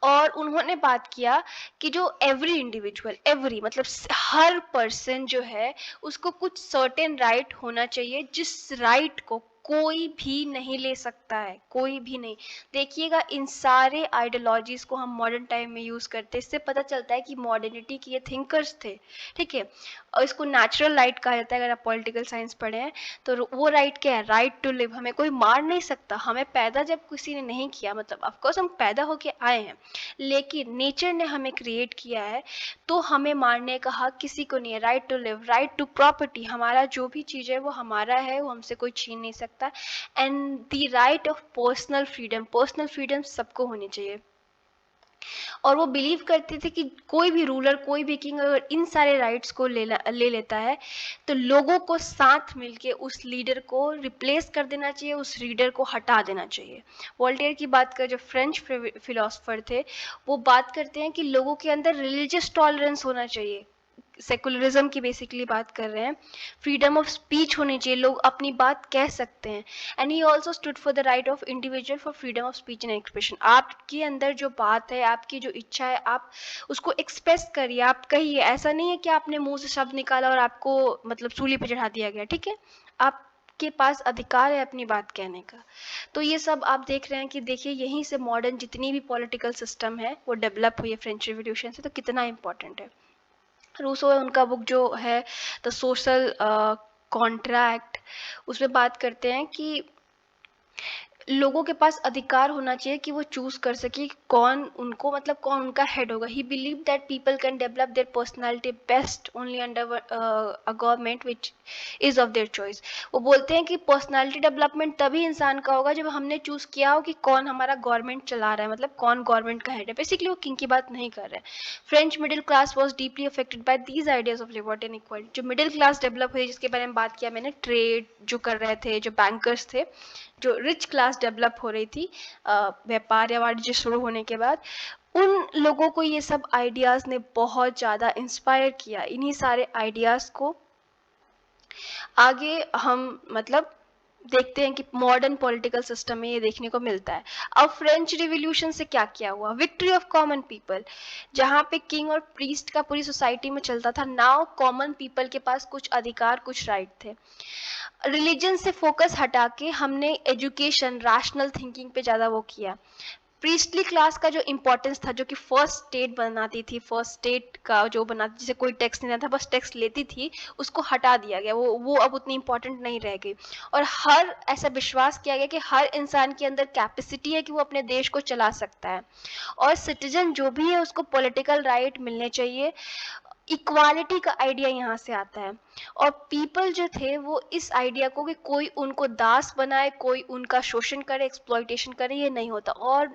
और उन्होंने बात किया कि जो एवरी इंडिविजुअल, एवरी मतलब हर पर्सन जो है उसको कुछ सर्टेन राइट होना चाहिए, जिस राइट को कोई भी नहीं ले सकता है, कोई भी नहीं। देखिएगा इन सारे आइडियोलॉजीज को हम मॉडर्न टाइम में यूज करते हैं, इससे पता चलता है कि मॉडर्निटी के ये थिंकर्स थे, ठीक है। और इसको नेचुरल राइट कहा जाता है। अगर आप पॉलिटिकल साइंस पढ़े हैं तो वो राइट क्या है? Right to live. हमें कोई मार नहीं सकता, हमें पैदा जब किसी ने नहीं किया, मतलब ऑफकोर्स हम पैदा होके आए हैं, लेकिन नेचर ने हमें क्रिएट किया है तो हमें मारने का हक किसी को नहीं है। Right to live, right to property, हमारा जो भी चीज़ है वो हमारा है, वो हमसे कोई छीन नहीं सकता। And the right of personal freedom, personal freedom सबको होनी चाहिए। और वो बिलीव करते थे कि कोई भी रूलर, कोई भी किंग अगर इन सारे राइट्स को ले लेता है तो लोगों को साथ मिलके उस लीडर को रिप्लेस कर देना चाहिए, उस लीडर को हटा देना चाहिए। वोल्टेयर की बात कर, जो फ्रेंच फिलोसफर थे, वो बात करते हैं कि लोगों के अंदर रिलीजियस टॉलरेंस होना चाहिए। सेकुलरिज्म की बेसिकली बात कर रहे हैं। फ्रीडम ऑफ स्पीच होनी चाहिए, लोग अपनी बात कह सकते हैं। And he also stood for the right of individual for freedom of speech and expression. आपके अंदर जो बात है, आपकी जो इच्छा है, आप उसको एक्सप्रेस करिए, आप कहिए। ऐसा नहीं है कि आपने मुंह से शब्द निकाला और आपको मतलब सूली पे चढ़ा दिया गया, ठीक है। आप के पास अधिकार है अपनी बात कहने का। तो ये सब आप देख रहे हैं कि देखिए यहीं से मॉडर्न जितनी भी पॉलिटिकल सिस्टम है वो डेवलप हुई है फ्रेंच रिवॉल्यूशन से, तो कितना इंपॉर्टेंट है। रूसो है, उनका बुक जो है द सोशल कॉन्ट्रैक्ट, उसमें बात करते हैं कि लोगों के पास अधिकार होना चाहिए कि वो चूज कर सके कौन उनको, मतलब कौन उनका हेड होगा। ही believe that people can develop their personality best only under a government which is of their choice. वो बोलते हैं कि पर्सनालिटी डेवलपमेंट तभी इंसान का होगा जब हमने चूज किया हो कि कौन हमारा गवर्नमेंट चला रहा है, मतलब कौन गवर्नमेंट का हेड है। बेसिकली वो किंग की बात नहीं कर रहे हैं। French middle class was deeply affected by these ideas of liberty and equality. जो मिडिल क्लास डेवलप हुई, जिसके बारे में बात किया मैंने, ट्रेड जो कर रहे थे, जो बैंकर्स थे, जो रिच क्लास डेवलप हो रही थी व्यापार या वाणिज्य शुरू होने के बाद, उन लोगों को ये सब आइडियाज ने बहुत ज़्यादा इंस्पायर किया। इन्हीं सारे आइडियाज को आगे हम मतलब देखते हैं कि मॉडर्न पॉलिटिकल सिस्टम में ये देखने को मिलता है। अब फ्रेंच रिवॉल्यूशन से क्या क्या हुआ? विक्ट्री ऑफ कॉमन पीपल, जहाँ पे किंग और प्रीस्ट का पूरी सोसाइटी में चलता था, नाउ कॉमन पीपल के पास कुछ अधिकार, कुछ राइट थे। रिलीजन से फोकस हटा के हमने एजुकेशन, रैशनल थिंकिंग पे ज़्यादा वो किया। प्रीस्टली क्लास का जो इम्पोर्टेंस था, जो कि फर्स्ट स्टेट बनाती थी, फर्स्ट स्टेट का जो बनाती, जिसे कोई टैक्स नहीं था, बस टैक्स लेती थी, उसको हटा दिया गया। वो अब उतनी इम्पोर्टेंट नहीं रह गई। और हर ऐसा विश्वास किया गया कि हर इंसान के अंदर कैपेसिटी है कि वो अपने देश को चला सकता है, और सिटीजन जो भी है उसको पॉलिटिकल राइट मिलने चाहिए। इक्वालिटी का आइडिया यहाँ से आता है। और पीपल जो थे वो इस आइडिया को कि कोई उनको दास बनाए, कोई उनका शोषण करे, एक्सप्लॉइटेशन करे, ये नहीं होता। और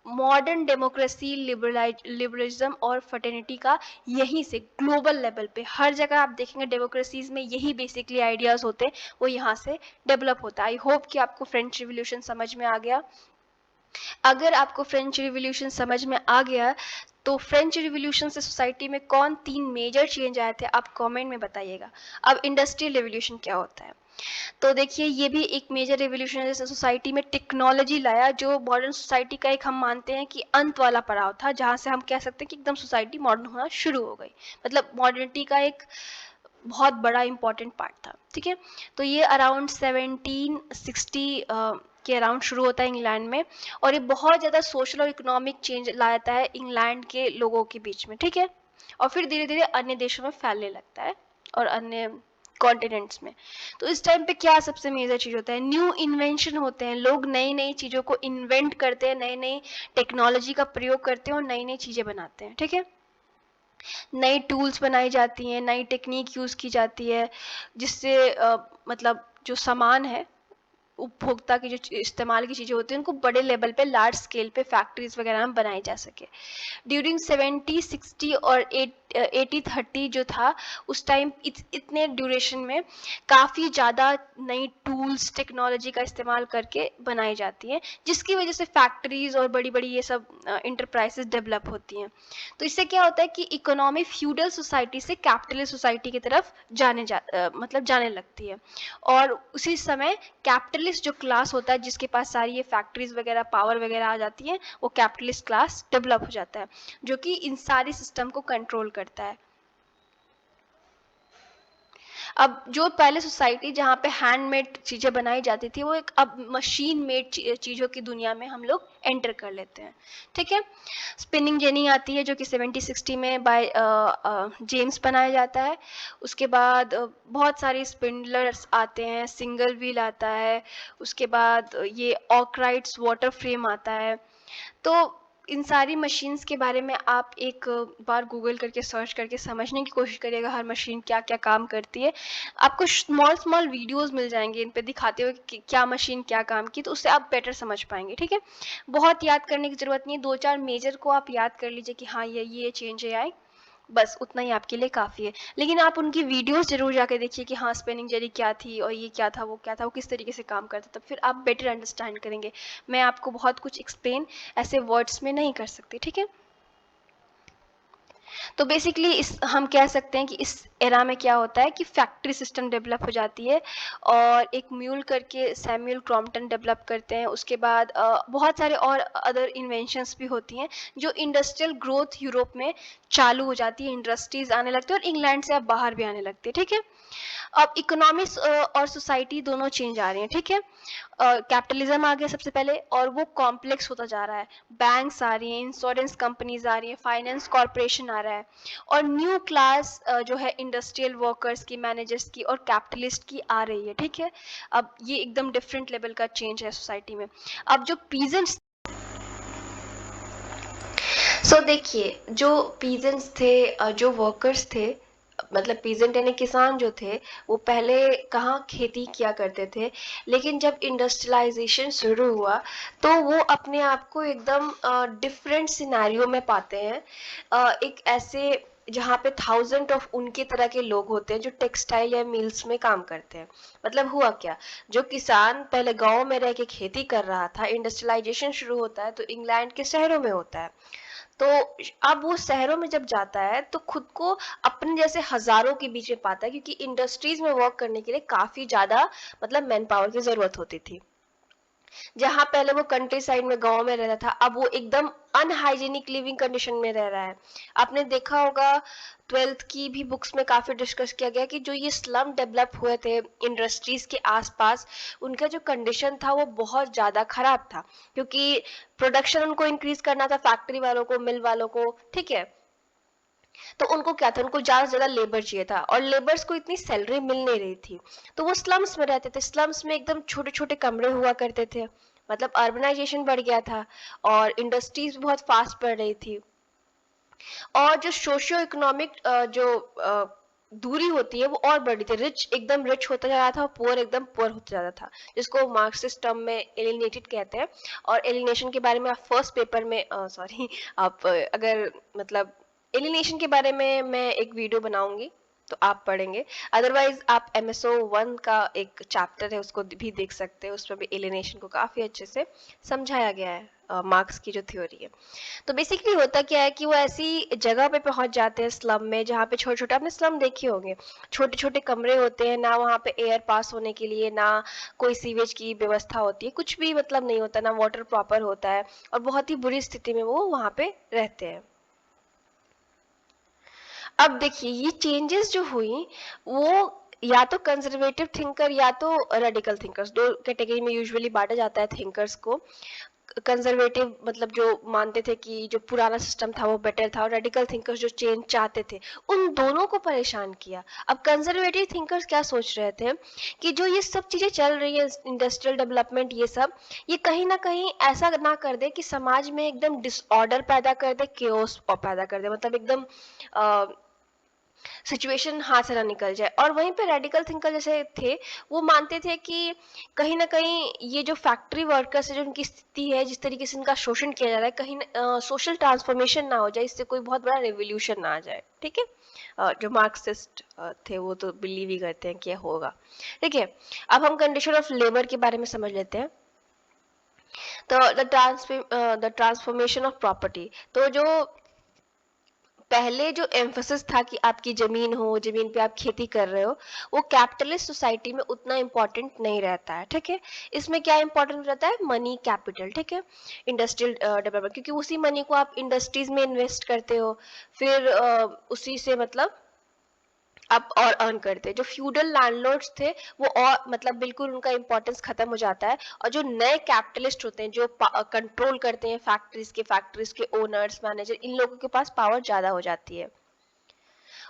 मॉडर्न डेमोक्रेसी, लिबरलिज्म और फर्टेनिटी का यहीं से ग्लोबल लेवल पे हर जगह आप देखेंगे डेमोक्रेसीज में यही बेसिकली आइडियाज होते हैं, वो यहाँ से डेवलप होता है। आई होप कि आपको फ्रेंच रिवॉल्यूशन समझ में आ गया। अगर आपको फ्रेंच रिवॉल्यूशन समझ में आ गया तो फ्रेंच रिवॉल्यूशन से सोसाइटी में कौन 3 मेजर चेंज आए थे, आप कमेंट में बताइएगा। अब इंडस्ट्रियल रिवॉल्यूशन क्या होता है? तो देखिए ये भी एक मेजर रिवॉल्यूशन है, जैसे सोसाइटी में टेक्नोलॉजी लाया, जो मॉडर्न सोसाइटी का एक हम मानते हैं कि अंत वाला पड़ाव था, जहाँ से हम कह सकते हैं कि एकदम सोसाइटी मॉडर्न होना शुरू हो गई। मतलब मॉडर्निटी का एक बहुत बड़ा इंपॉर्टेंट पार्ट था, ठीक है। तो ये अराउंड 1760 के अराउंड शुरू होता है इंग्लैंड में, और ये बहुत ज़्यादा सोशल और इकोनॉमिक चेंज लाता है इंग्लैंड के लोगों के बीच में, ठीक है। और फिर धीरे धीरे अन्य देशों में फैलने लगता है और अन्य कॉन्टिनेंट्स में। तो इस टाइम पे क्या सबसे मेजर चीज होता है, न्यू इन्वेंशन होते हैं, लोग नई नई चीजों को इन्वेंट करते हैं, नई नई टेक्नोलॉजी का प्रयोग करते हैं और नई नई चीजें बनाते हैं, ठीक है। नई टूल्स बनाई जाती हैं, नई टेक्निक यूज की जाती है, जिससे मतलब जो सामान है, उपभोक्ता की जो इस्तेमाल की चीजें होती हैं, उनको बड़े लेवल पे, लार्ज स्केल पे फैक्ट्रीज वगैरह में बनाई जा सके। ड्यूरिंग 70, 60 और 80, 30 जो था, उस टाइम इतने ड्यूरेशन में काफ़ी ज़्यादा नई टूल्स, टेक्नोलॉजी का इस्तेमाल करके बनाई जाती हैं, जिसकी वजह से फैक्ट्रीज और बड़ी बड़ी ये सब इंटरप्राइजेस डेवलप होती हैं। तो इससे क्या होता है कि इकोनॉमी फ्यूडल सोसाइटी से कैपिटलिस्ट सोसाइटी की तरफ मतलब जाने लगती है। और उसी समय कैपिटलिस्ट जो क्लास होता है, जिसके पास सारी ये फैक्ट्रीज वगैरह, पावर वगैरह आ जाती है, वो कैपिटलिस्ट क्लास डेवलप हो जाता है, जो कि इन सारी सिस्टम को कंट्रोल करता है। अब जो पहले सोसाइटी जहाँ पे हैंडमेड चीज़ें बनाई जाती थी, वो एक अब मशीन मेड चीज़ों की दुनिया में हम लोग एंटर कर लेते हैं, ठीक है। स्पिनिंग जेनी आती है, जो कि 70-60 में बाय जेम्स बनाया जाता है। उसके बाद बहुत सारी स्पिंडलर्स आते हैं, सिंगल व्हील आता है, उसके बाद ये ऑकराइट्स वाटर फ्रेम आता है। तो इन सारी मशीन्स के बारे में आप एक बार गूगल करके सर्च करके समझने की कोशिश करिएगा, हर मशीन क्या क्या काम करती है। आपको स्मॉल स्मॉल वीडियोस मिल जाएंगे इन पे दिखाते हुए कि क्या मशीन क्या काम की, तो उससे आप बेटर समझ पाएंगे, ठीक है। बहुत याद करने की ज़रूरत नहीं है, 2-4 मेजर को आप याद कर लीजिए कि हाँ ये चेंज है आई, बस उतना ही आपके लिए काफ़ी है। लेकिन आप उनकी वीडियोस ज़रूर जाके देखिए कि हाँ स्पिनिंग जेनी क्या थी और ये क्या था, वो क्या था, वो किस तरीके से काम करता था, फिर आप बेटर अंडरस्टैंड करेंगे। मैं आपको बहुत कुछ एक्सप्लेन ऐसे वर्ड्स में नहीं कर सकती, ठीक है। तो बेसिकली इस हम कह सकते हैं कि इस एरा में क्या होता है कि फैक्ट्री सिस्टम डेवलप हो जाती है, और एक म्यूल करके सैमुअल क्रॉम्पटन डेवलप करते हैं। उसके बाद बहुत सारे और अदर इन्वेंशंस भी होती हैं, जो इंडस्ट्रियल ग्रोथ यूरोप में चालू हो जाती है, इंडस्ट्रीज आने लगती है और इंग्लैंड से अब बाहर भी आने लगती है, ठीक है। अब इकोनॉमिक्स और सोसाइटी दोनों चेंज आ रही हैं, ठीक है। कैपिटलिज्म आ गया सबसे पहले, और वो कॉम्प्लेक्स होता जा रहा है। बैंक्स आ रही हैं, इंश्योरेंस कंपनीज आ रही हैं, फाइनेंस कॉरपोरेशन आ रहा है, और न्यू क्लास जो है इंडस्ट्रियल वर्कर्स की, मैनेजर्स की और कैपिटलिस्ट की आ रही है, ठीक है। अब ये एकदम डिफरेंट लेवल का चेंज है सोसाइटी में। अब जो पीजेंट्स, देखिए जो पीजेंट्स थे, जो वर्कर्स थे, मतलब पीजेंट यानी किसान जो थे, वो पहले कहाँ खेती किया करते थे, लेकिन जब इंडस्ट्रियलाइजेशन शुरू हुआ तो वो अपने आप को एकदम डिफरेंट सिनेरियो में पाते हैं। एक ऐसे जहाँ पे 1000 ऑफ उनके तरह के लोग होते हैं जो टेक्सटाइल या मिल्स में काम करते हैं। मतलब हुआ क्या, जो किसान पहले गांव में रह के खेती कर रहा था, इंडस्ट्रियलाइजेशन शुरू होता है तो इंग्लैंड के शहरों में होता है। तो अब वो शहरों में जब जाता है तो खुद को अपने जैसे हजारों के बीच में पाता है, क्योंकि इंडस्ट्रीज में वर्क करने के लिए काफी ज्यादा मतलब मैन पावर की जरूरत होती थी। जहाँ पहले वो कंट्री साइड में गांव में रहता था, अब वो एकदम अनहाइजीनिक लिविंग कंडीशन में रह रहा है। आपने देखा होगा 12th की भी बुक्स में काफी डिस्कस किया गया कि जो ये स्लम डेवलप हुए थे इंडस्ट्रीज के आसपास, उनका जो कंडीशन था वो बहुत ज्यादा खराब था, क्योंकि प्रोडक्शन उनको इंक्रीज करना था, फैक्ट्री वालों को, मिल वालों को, ठीक है। तो उनको क्या था, उनको ज्यादा से ज्यादा लेबर चाहिए था, और लेबर्स को इतनी सैलरी मिल नहीं रही थी, तो वो स्लम्स में रहते थे। स्लम्स में एकदम छोटे छोटे कमरे हुआ करते थे, मतलब अर्बनाइजेशन बढ़ गया था और इंडस्ट्रीज बहुत फास्ट बढ़ रही थी। और जो सोशियो इकोनॉमिक जो दूरी होती है वो और बढ़ी थी, रिच एकदम रिच होता जा रहा था और पुअर एकदम पुअर होता जा रहा था, जिसको मार्क्सिस्ट टर्म में एलिनेटेड कहते हैं। और एलिनेशन के बारे में आप फर्स्ट पेपर में सॉरी आप अगर मतलब एलिनेशन के बारे में मैं एक वीडियो बनाऊंगी तो आप पढ़ेंगे, अदरवाइज आप MSO 1 का एक चैप्टर है उसको भी देख सकते हैं, उसमें भी एलिनेशन को काफी अच्छे से समझाया गया है, मार्क्स की जो थ्योरी है। तो बेसिकली होता क्या है कि वो ऐसी जगह पे पहुंच जाते हैं स्लम में, जहाँ पे छोटे छोटे, आपने स्लम देखे होंगे, छोटे छोटे कमरे होते हैं, ना वहाँ पे एयर पास होने के लिए, ना कोई सीवेज की व्यवस्था होती है, कुछ भी मतलब नहीं होता, ना वाटर प्रॉपर होता है, और बहुत ही बुरी स्थिति में वो वहाँ पे रहते हैं। अब देखिए ये चेंजेस जो हुई वो या तो कंजर्वेटिव थिंकर या तो रेडिकल थिंकर्स, दो कैटेगरी में यूजुअली बांटा जाता है थिंकर्स को। कंजर्वेटिव मतलब जो मानते थे कि जो पुराना सिस्टम था वो बेटर था, और रेडिकल थिंकर्स जो चेंज चाहते थे, उन दोनों को परेशान किया। अब कंजर्वेटिव थिंकर्स क्या सोच रहे थे कि जो ये सब चीज़ें चल रही है, इंडस्ट्रियल डेवलपमेंट, ये सब, ये कहीं ना कहीं ऐसा ना कर दे कि समाज में एकदम डिसऑर्डर पैदा कर दे, केओस पैदा कर दे, मतलब एकदम सिचुएशन हाथ से ना निकल जाए। और वहीं पे रेडिकल थिंकर जैसे थे, वो मानते थे कि कहीं ना कहीं ये जो फैक्ट्री वर्कर्स है, जो उनकी स्थिति है, जिस तरीके से इनका शोषण किया जा रहा है, कहीं सोशल ट्रांसफॉर्मेशन ना हो जाए, इससे कोई बहुत बड़ा रेवोल्यूशन ना आ जाए। ठीक है, जो मार्क्सिस्ट थे वो तो बिलीव ही करते हैं कि यह होगा। ठीक है, अब हम कंडीशन ऑफ लेबर के बारे में समझ लेते हैं। तो द ट्रांसफॉर्मेशन ऑफ प्रॉपर्टी, तो जो पहले जो एम्फोसिस था कि आपकी जमीन हो, जमीन पे आप खेती कर रहे हो, वो कैपिटलिस्ट सोसाइटी में उतना इम्पोर्टेंट नहीं रहता है। ठीक है, इसमें क्या इम्पोर्टेंट रहता है? Money capital. ठीक है, इंडस्ट्रियल डेवलपमेंट, क्योंकि उसी मनी को आप इंडस्ट्रीज में इन्वेस्ट करते हो, फिर उसी से मतलब आप और अर्न करते हैं। जो फ्यूडल लैंडलॉर्ड्स थे वो और मतलब बिल्कुल उनका इंपॉर्टेंस खत्म हो जाता है, और जो नए कैपिटलिस्ट होते हैं जो कंट्रोल करते हैं फैक्ट्रीज के ओनर्स, मैनेजर, इन लोगों के पास पावर ज्यादा हो जाती है।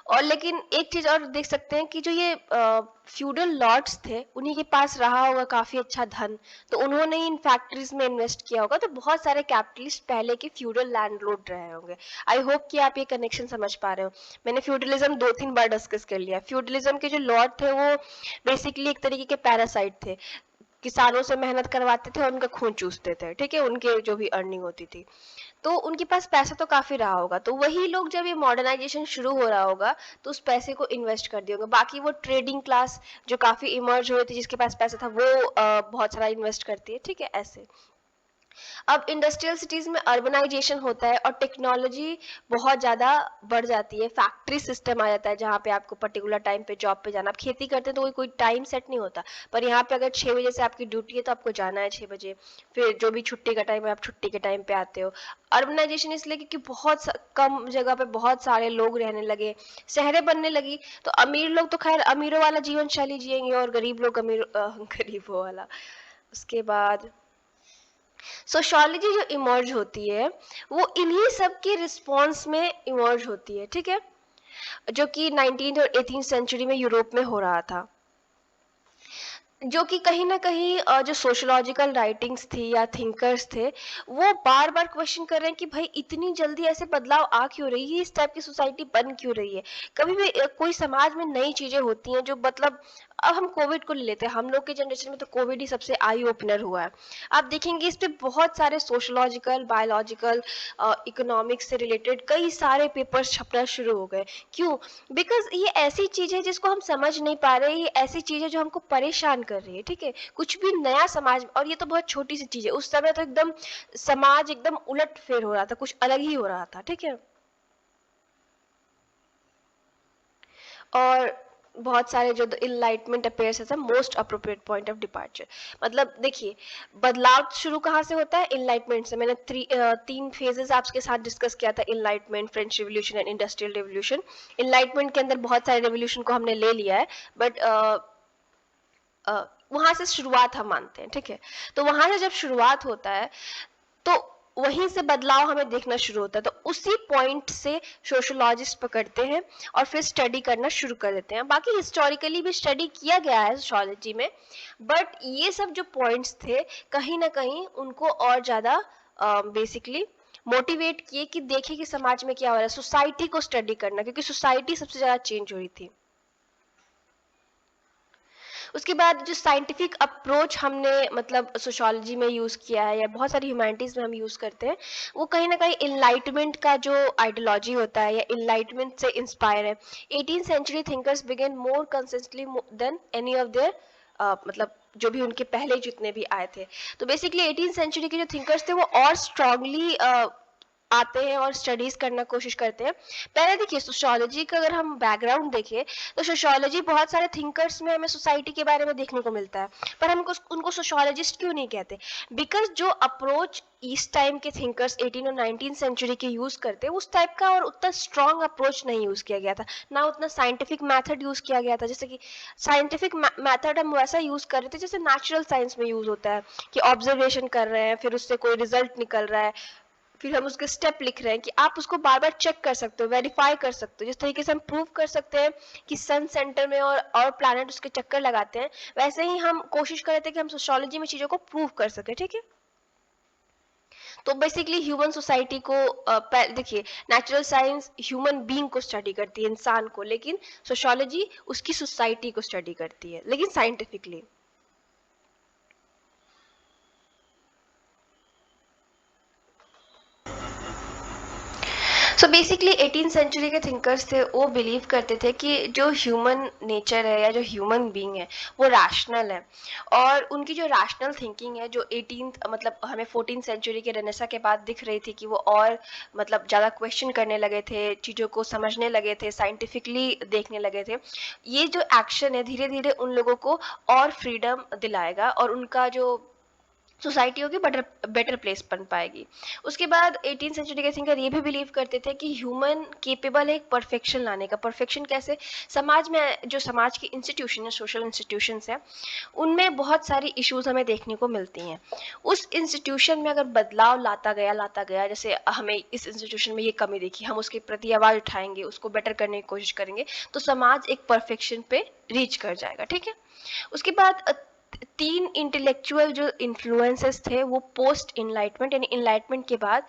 और लेकिन एक चीज और देख सकते हैं कि जो ये फ्यूडल लॉर्ड्स थे, उन्हीं के पास रहा होगा काफी अच्छा धन, तो उन्होंने इन फैक्ट्रीज में इन्वेस्ट किया होगा, तो बहुत सारे कैपिटलिस्ट पहले के फ्यूडल लैंडलॉर्ड रहे होंगे। आई होप कि आप ये कनेक्शन समझ पा रहे हो। मैंने फ्यूडलिज्म 2-3 बार डिस्कस कर लिया। फ्यूडलिज्म के जो लॉर्ड थे वो बेसिकली एक तरीके के पैरासाइट थे, किसानों से मेहनत करवाते थे और उनका खून चूसते थे। ठीक है, उनके जो भी अर्निंग होती थी, तो उनके पास पैसा तो काफी रहा होगा, तो वही लोग जब ये मॉडर्नाइजेशन शुरू हो रहा होगा तो उस पैसे को इन्वेस्ट कर दिए होंगे। बाकी वो ट्रेडिंग क्लास जो काफी इमर्ज हुए थे, जिसके पास पैसा था, वो बहुत सारा इन्वेस्ट करती है। ठीक है, ऐसे। अब इंडस्ट्रियल सिटीज में अर्बनाइजेशन होता है और टेक्नोलॉजी बहुत ज़्यादा बढ़ जाती है, फैक्ट्री सिस्टम आ जाता है जहाँ पे आपको पर्टिकुलर टाइम पे जॉब पे जाना। आप खेती करते हैं तो कोई टाइम सेट नहीं होता, पर यहाँ पे अगर 6 बजे से आपकी ड्यूटी है तो आपको जाना है 6 बजे, फिर जो भी छुट्टी का टाइम है आप छुट्टी के टाइम पे आते हो। अर्बनाइजेशन इसलिए क्योंकि बहुत कम जगह पे बहुत सारे लोग रहने लगे, शहरें बनने लगी, तो अमीर लोग तो खैर अमीरों वाला जीवन शैली जिएंगे और गरीब लोग गरीबों वाला। उसके बाद सोशियोलॉजी जो इमर्ज होती है वो इन्हीं सब के रिस्पॉन्स में इमर्ज होती है। ठीक है, जो कि 19th और 18th सेंचुरी में यूरोप में हो रहा था, जो कि कहीं ना कहीं जो सोशोलॉजिकल राइटिंग्स थी या थिंकर्स थे, वो बार बार क्वेश्चन कर रहे हैं कि भाई इतनी जल्दी ऐसे बदलाव आ क्यों रही है, इस टाइप की सोसाइटी बन क्यों रही है। कभी भी कोई समाज में नई चीजें होती हैं जो मतलब, अब हम कोविड को ले लेते हैं, हम लोग के जनरेशन में तो कोविड ही सबसे आई ओपनर हुआ है। आप देखेंगे इस पे बहुत सारे सोशोलॉजिकल, बायोलॉजिकल, इकोनॉमिक्स से रिलेटेड कई सारे पेपर्स छपना शुरू हो गए। क्यों? बिकॉज ये ऐसी चीज है जिसको हम समझ नहीं पा रहे, ये ऐसी चीज है जो हमको परेशान कर रही है। ठीक है, कुछ भी नया समाज, और ये तो बहुत छोटी सी चीज है, उस समय तो एकदम समाज एकदम उलट फेर हो रहा था, कुछ अलग ही हो रहा था। ठीक है, और बहुत सारे जो enlightenment appears as a most appropriate point of departure. मतलब देखिए, बदलाव शुरू कहाँ से होता है? इनलाइटमेंट से। मैंने 3 फेजेस आपके साथ डिस्कस किया था, enlightenment, French revolution and industrial revolution. Enlightenment के अंदर बहुत सारे रिवोल्यूशन को हमने ले लिया है, बट वहां से शुरुआत हम मानते हैं। ठीक है, तो वहां से जब शुरुआत होता है तो वहीं से बदलाव हमें देखना शुरू होता है, तो उसी पॉइंट से सोशोलॉजिस्ट पकड़ते हैं और फिर स्टडी करना शुरू कर देते हैं। बाकी हिस्टोरिकली भी स्टडी किया गया है सोशोलॉजी में, बट ये सब जो पॉइंट्स थे कहीं ना कहीं उनको और ज्यादा बेसिकली मोटिवेट किए कि देखिए कि समाज में क्या हो रहा है, सोसाइटी को स्टडी करना, क्योंकि सोसाइटी सबसे ज्यादा चेंज हो रही थी। उसके बाद जो साइंटिफिक अप्रोच हमने मतलब सोशोलॉजी में यूज किया है या बहुत सारी ह्यूमैनिटीज में हम यूज करते हैं, वो कहीं ना कहीं इनलाइटमेंट का जो आइडियोलॉजी होता है या इनलाइटमेंट से इंस्पायर है। 18th century thinkers began more consistently than any of their मतलब जो भी उनके पहले जितने भी आए थे। तो बेसिकली 18th सेंचुरी के जो थिंकर्स थे वो और स्ट्रांगली आते हैं और स्टडीज करना कोशिश करते हैं। पहले देखिए सोशियोलॉजी का अगर हम बैकग्राउंड देखें तो सोशियोलॉजी बहुत सारे थिंकर्स में हमें सोसाइटी के बारे में देखने को मिलता है, पर हम उनको सोशियोलॉजिस्ट क्यों नहीं कहते? बिकॉज जो अप्रोच इस टाइम के थिंकर्स 18 और 19 सेंचुरी के यूज करते उस टाइप का और उतना स्ट्रॉन्ग अप्रोच नहीं यूज किया गया था, ना उतना साइंटिफिक मेथड यूज किया गया था। जैसे कि साइंटिफिक मेथड हम वैसा यूज कर रहे थे जैसे नेचुरल साइंस में यूज होता है, कि ऑब्जर्वेशन कर रहे हैं, फिर उससे कोई रिजल्ट निकल रहा है, फिर हम उसके स्टेप लिख रहे हैं कि आप उसको बार बार चेक कर सकते हो, वेरीफाई कर सकते हो। जिस तरीके से हम प्रूव कर सकते हैं कि सन सेंटर में और प्लैनेट उसके चक्कर लगाते हैं, वैसे ही हम कोशिश कर रहे थे कि हम सोशियोलॉजी में चीजों को प्रूव कर सके। ठीक है, तो बेसिकली ह्यूमन सोसाइटी को देखिए, नेचुरल साइंस ह्यूमन बीइंग को स्टडी करती है, इंसान को, लेकिन सोशियोलॉजी उसकी सोसाइटी को स्टडी करती है, लेकिन साइंटिफिकली। सो बेसिकली 18 सेंचुरी के थिंकर्स थे, वो बिलीव करते थे कि जो ह्यूमन नेचर है या जो ह्यूमन बीइंग है वो रैशनल है, और उनकी जो रैशनल थिंकिंग है जो 18 मतलब हमें 14 सेंचुरी के रेनेसा के बाद दिख रही थी कि वो और मतलब ज़्यादा क्वेश्चन करने लगे थे, चीज़ों को समझने लगे थे, साइंटिफिकली देखने लगे थे। ये जो एक्शन है धीरे धीरे उन लोगों को और फ्रीडम दिलाएगा और उनका जो सोसाइटी होगी बेटर प्लेस बन पाएगी। उसके बाद 18 सेंचुरी के थिंकर ये भी बिलीव करते थे कि ह्यूमन केपेबल है एक परफेक्शन लाने का। परफेक्शन कैसे? समाज में जो समाज की इंस्टीट्यूशन है, सोशल इंस्टीट्यूशंस है, उनमें बहुत सारी इश्यूज हमें देखने को मिलती हैं। उस इंस्टीट्यूशन में अगर बदलाव लाता गया, जैसे हमें इस इंस्टीट्यूशन में ये कमी देखी, हम उसके प्रति आवाज उठाएंगे, उसको बेटर करने की कोशिश करेंगे, तो समाज एक परफेक्शन पे रीच कर जाएगा। ठीक है, उसके बाद 3 इंटेलेक्चुअल जो इन्फ्लुएंसेस थे वो पोस्ट इनलाइटमेंट यानी इनलाइटमेंट के बाद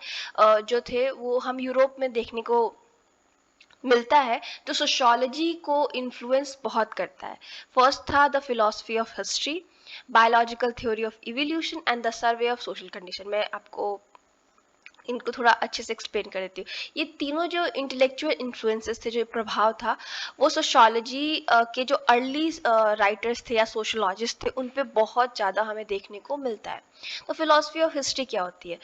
जो थे वो हम यूरोप में देखने को मिलता है, जो सोशियोलॉजी को इन्फ्लुएंस बहुत करता है। फर्स्ट था the philosophy of history, biological theory of evolution and the survey of social condition. मैं आपको इनको थोड़ा अच्छे से एक्सप्लेन कर देती हूँ। ये तीनों जो इंटेलेक्चुअल इन्फ्लुएंसेस थे, जो प्रभाव था, वो सोशियोलॉजी के जो अर्ली राइटर्स थे या सोशोलॉजिस्ट थे उन पे बहुत ज़्यादा हमें देखने को मिलता है। तो फिलॉसफी ऑफ हिस्ट्री क्या होती है?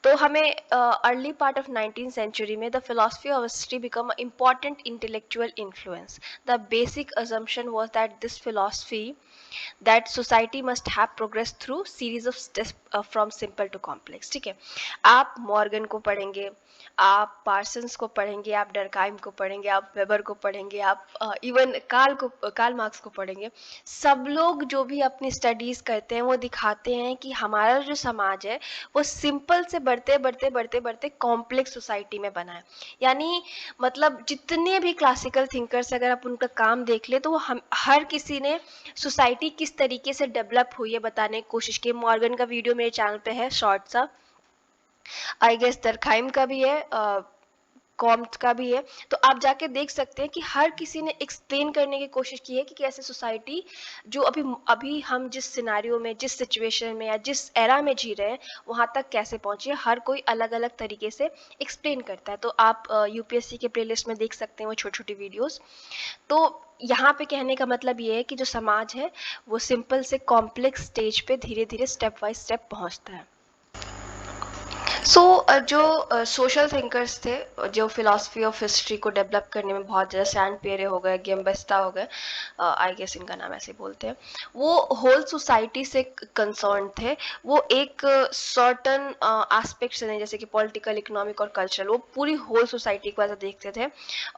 तो हमें early part of 19th century में the philosophy of history become a important intellectual influence. The basic assumption was that this philosophy that society must have progressed through series of steps from simple to complex। ठीक है, आप Morgan को पढ़ेंगे, आप Parsons को पढ़ेंगे, आप डरकाइम को पढ़ेंगे, आप वेबर को पढ़ेंगे, आप इवन कार्ल मार्क्स को पढ़ेंगे। सब लोग जो भी अपनी स्टडीज करते हैं वो दिखाते हैं कि हमारा जो समाज है वो सिंपल से बढ़ते कॉम्प्लेक्स सोसाइटी में बना है। यानी मतलब जितने भी क्लासिकल थिंकर्स अगर आप उनका काम देख ले तो वो हम हर किसी ने सोसाइटी किस तरीके से डेवलप हुई है बताने की कोशिश की। मॉर्गन का वीडियो मेरे चैनल पे है, शॉर्ट सा, आई गेस दरखाइम का भी है, कॉम्ट का भी है, तो आप जाके देख सकते हैं कि हर किसी ने एक्सप्लेन करने की कोशिश की है कि कैसे सोसाइटी जो अभी अभी हम जिस सिनारियो में, जिस सिचुएशन में या जिस एरा में जी रहे हैं वहाँ तक कैसे पहुँची है। हर कोई अलग अलग तरीके से एक्सप्लेन करता है। तो आप यूपीएससी के प्लेलिस्ट में देख सकते हैं वो छोटी छोटी वीडियोस। तो यहाँ पे कहने का मतलब ये है कि जो समाज है वो सिंपल से कॉम्प्लेक्स स्टेज पे धीरे धीरे स्टेप बाय स्टेप पहुँचता है। जो सोशल थिंकर्स थे, जो फिलॉसफी ऑफ हिस्ट्री को डेवलप करने में बहुत ज़्यादा, सैंड पेरे हो गए, गेम्बेस्ता हो गए, आई गेस इनका नाम ऐसे बोलते हैं, वो होल सोसाइटी से कंसर्न थे। वो एक सर्टन एस्पेक्ट से नहीं, जैसे कि पॉलिटिकल, इकोनॉमिक और कल्चरल, वो पूरी होल सोसाइटी को ऐसा देखते थे।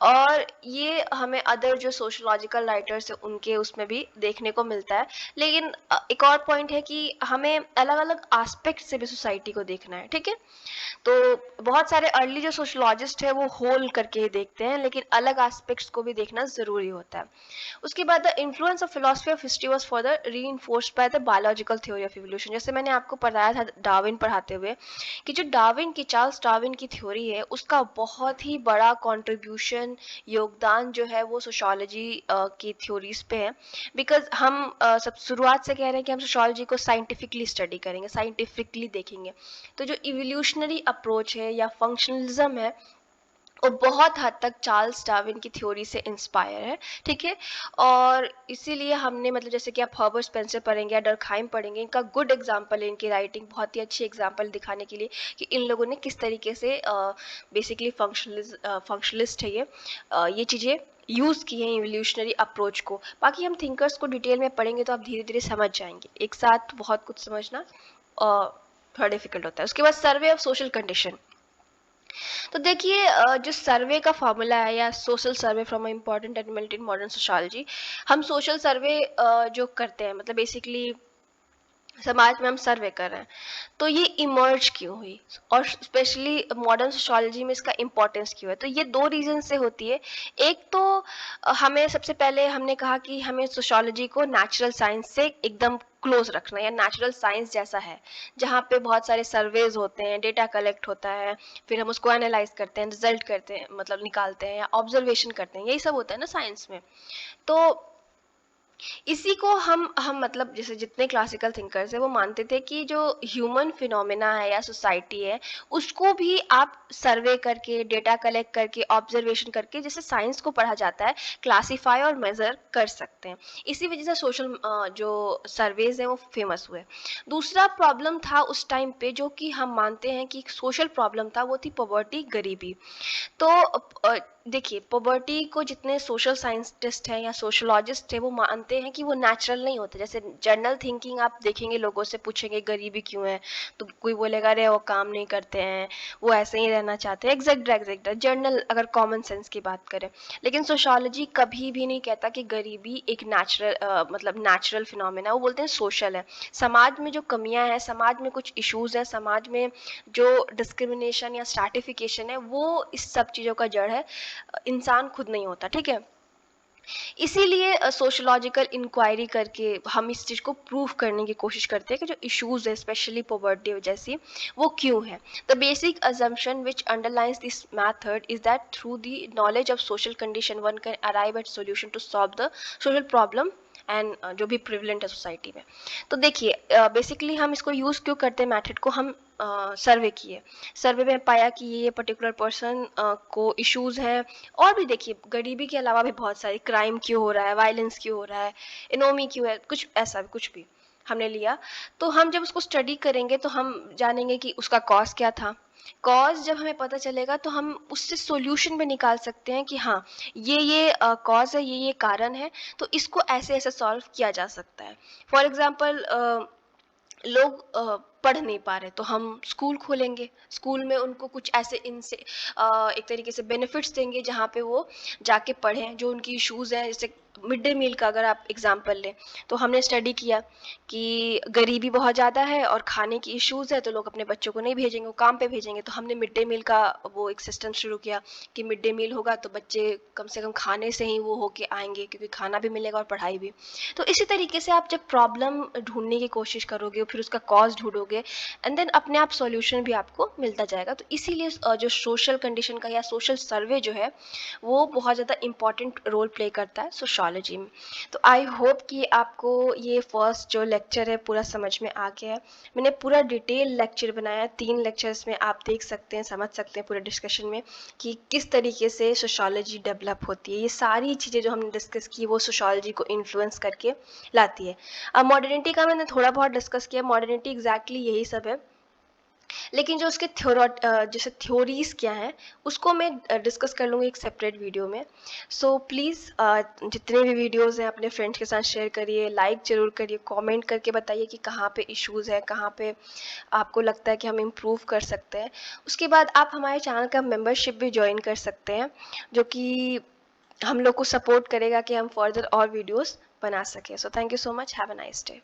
और ये हमें अदर जो सोशोलॉजिकल राइटर्स है उनके उसमें भी देखने को मिलता है। लेकिन एक और पॉइंट है कि हमें अलग अलग एस्पेक्ट से भी सोसाइटी को देखना है। ठीक है, तो बहुत सारे अर्ली जो सोशोलॉजिस्ट है वो होल करके ही देखते हैं, लेकिन अलग एस्पेक्ट्स को भी देखना जरूरी होता है। उसके बाद the influence of philosophy of history was further reinforced by the biological theory of evolution. जैसे मैंने आपको बताया था डार्विन पढ़ाते हुए कि जो चार्ल्स डार्विन की थ्योरी है उसका बहुत ही बड़ा कंट्रीब्यूशन, योगदान जो है वो सोशियोलॉजी की थ्योरीज पे है। बिकॉज हम सब शुरुआत से कह रहे हैं कि हम सोशियोलॉजी को साइंटिफिकली स्टडी करेंगे, साइंटिफिकली देखेंगे। तो जो इवोल्यूशनरी अप्रोच है या फंक्शनलिज्म है और बहुत हद तक चार्ल्स डार्विन की थ्योरी से इंस्पायर है, ठीक है। और इसीलिए हमने मतलब जैसे कि आप हर्बर्ट स्पेंसर पढ़ेंगे या डर्कहाइम पढ़ेंगे, इनका गुड एग्जांपल है, इनकी राइटिंग बहुत ही अच्छी एग्जांपल दिखाने के लिए कि इन लोगों ने किस तरीके से बेसिकली फंक्शनलिस्ट है ये चीज़ें यूज़ की हैं इवोल्यूशनरी अप्रोच को। बाकी हम थिंकर्स को डिटेल में पढ़ेंगे तो आप धीरे धीरे समझ जाएंगे, एक साथ बहुत कुछ समझना थोड़ा डिफिकल्ट होता है। उसके बाद सर्वे ऑफ सोशल कंडीशन। तो देखिए जो सर्वे का फॉर्मूला है या social survey from important element in modern sociology, हम सोशल सर्वे जो करते हैं मतलब बेसिकली समाज में हम सर्वे कर रहे हैं, तो ये इमर्ज क्यों हुई और स्पेशली मॉडर्न सोशोलॉजी में इसका इम्पोर्टेंस क्यों है, तो ये दो रीजन से होती है। एक तो हमें सबसे पहले हमने कहा कि हमें सोशोलॉजी को नेचुरल साइंस से एकदम क्लोज रखना या नेचुरल साइंस जैसा है, जहाँ पे बहुत सारे सर्वेज होते हैं, डेटा कलेक्ट होता है, फिर हम उसको एनालाइज करते हैं, रिजल्ट करते हैं मतलब निकालते हैं या ऑब्जर्वेशन करते हैं, यही सब होता है ना साइंस में। तो इसी को हम मतलब जैसे जितने क्लासिकल थिंकर्स है वो मानते थे कि जो ह्यूमन फिनोमेना है या सोसाइटी है उसको भी आप सर्वे करके डेटा कलेक्ट करके ऑब्जर्वेशन करके जैसे साइंस को पढ़ा जाता है क्लासीफाई और मेजर कर सकते हैं। इसी वजह से सोशल जो सर्वेज हैं वो फेमस हुए। दूसरा प्रॉब्लम था उस टाइम पे जो कि हम मानते हैं कि सोशल प्रॉब्लम था, वो थी पॉवर्टी, गरीबी। तो देखिए पॉवर्टी को जितने सोशल साइंटिस्ट हैं या सोशोलॉजिस्ट हैं वो मानते हैं कि वो नेचुरल नहीं होता। जैसे जनरल थिंकिंग आप देखेंगे, लोगों से पूछेंगे गरीबी क्यों है तो कोई बोलेगा अरे वो काम नहीं करते हैं, वो ऐसे ही रहना चाहते हैं, एग्जैक्ट जनरल अगर कॉमन सेंस की बात करें। लेकिन सोशोलॉजी कभी भी नहीं कहता कि गरीबी एक नेचुरल मतलब नेचुरल फिनोमेना, वो बोलते हैं सोशल है। समाज में जो कमियां हैं, समाज में कुछ इश्यूज हैं, समाज में जो डिस्क्रिमिनेशन या स्ट्रैटिफिकेशन है, वो इस सब चीज़ों का जड़ है, इंसान खुद नहीं होता, ठीक है। इसीलिए सोशोलॉजिकल इंक्वायरी करके हम इस चीज़ को प्रूव करने की कोशिश करते हैं कि जो इश्यूज है स्पेशली पॉवर्टी जैसी, वो क्यों है। The basic assumption which underlines this method is that through the knowledge of social condition one can arrive at solution to solve the social problem and जो भी प्रिवलेंट है सोसाइटी में। तो देखिए बेसिकली हम इसको यूज़ क्यों करते हैं, मैथड को हम सर्वे किए, सर्वे में पाया कि ये पर्टिकुलर पर्सन को इश्यूज हैं। और भी देखिए गरीबी के अलावा भी बहुत सारी, क्राइम क्यों हो रहा है, वायलेंस क्यों हो रहा है, इनोमी क्यों है, कुछ ऐसा भी कुछ भी हमने लिया। तो हम जब उसको स्टडी करेंगे तो हम जानेंगे कि उसका कॉज क्या था। कॉज जब हमें पता चलेगा तो हम उससे सॉल्यूशन भी निकाल सकते हैं कि हाँ ये कॉज है, ये कारण है, तो इसको ऐसे ऐसे सॉल्व किया जा सकता है। फॉर एग्जाम्पल लोग पढ़ नहीं पा रहे तो हम स्कूल खोलेंगे, स्कूल में उनको कुछ ऐसे इनसे एक तरीके से बेनिफिट्स देंगे जहाँ पे वो जाके पढ़ें जो उनकी इश्यूज हैं। जैसे मिड डे मील का अगर आप एग्जांपल लें तो हमने स्टडी किया कि गरीबी बहुत ज़्यादा है और खाने की इश्यूज है, तो लोग अपने बच्चों को नहीं भेजेंगे, वो काम पे भेजेंगे। तो हमने मिड डे मील का वो एक सिस्टम शुरू किया कि मिड डे मील होगा तो बच्चे कम से कम खाने से ही वो होके आएंगे, क्योंकि खाना भी मिलेगा और पढ़ाई भी। तो इसी तरीके से आप जब प्रॉब्लम ढूंढने की कोशिश करोगे फिर उसका कॉज ढूंढोगे एंड देन अपने आप सॉल्यूशन भी आपको मिलता जाएगा। तो इसीलिए जो सोशल कंडीशन का या सोशल सर्वे जो है वो बहुत ज़्यादा इंपॉर्टेंट रोल प्ले करता है सोशोलॉजी में। तो आई होप कि आपको ये फर्स्ट जो लेक्चर है पूरा समझ में आ गया है। मैंने पूरा डिटेल लेक्चर बनाया, 3 लेक्चर्स में आप देख सकते हैं, समझ सकते हैं पूरे डिस्कशन में कि किस तरीके से सोशोलॉजी डेवलप होती है। ये सारी चीज़ें जो हमने डिस्कस की वो सोशोलॉजी को इन्फ्लुएंस करके लाती है। अब मॉडर्निटी का मैंने थोड़ा बहुत डिस्कस किया, मॉडर्निटी एग्जैक्टली यही सब है, लेकिन जो उसके जैसे थ्योरीज क्या हैं उसको मैं डिस्कस कर लूँगी एक सेपरेट वीडियो में। सो प्लीज़ जितने भी वीडियोस हैं अपने फ्रेंड्स के साथ शेयर करिए, लाइक ज़रूर करिए, कमेंट करके बताइए कि कहाँ पे इश्यूज़ है, कहाँ पे आपको लगता है कि हम इम्प्रूव कर सकते हैं। उसके बाद आप हमारे चैनल का मेंबरशिप भी ज्वाइन कर सकते हैं, जो कि हम लोग को सपोर्ट करेगा कि हम फर्दर और वीडियोस बना सकें। So thank you so much, have a nice day.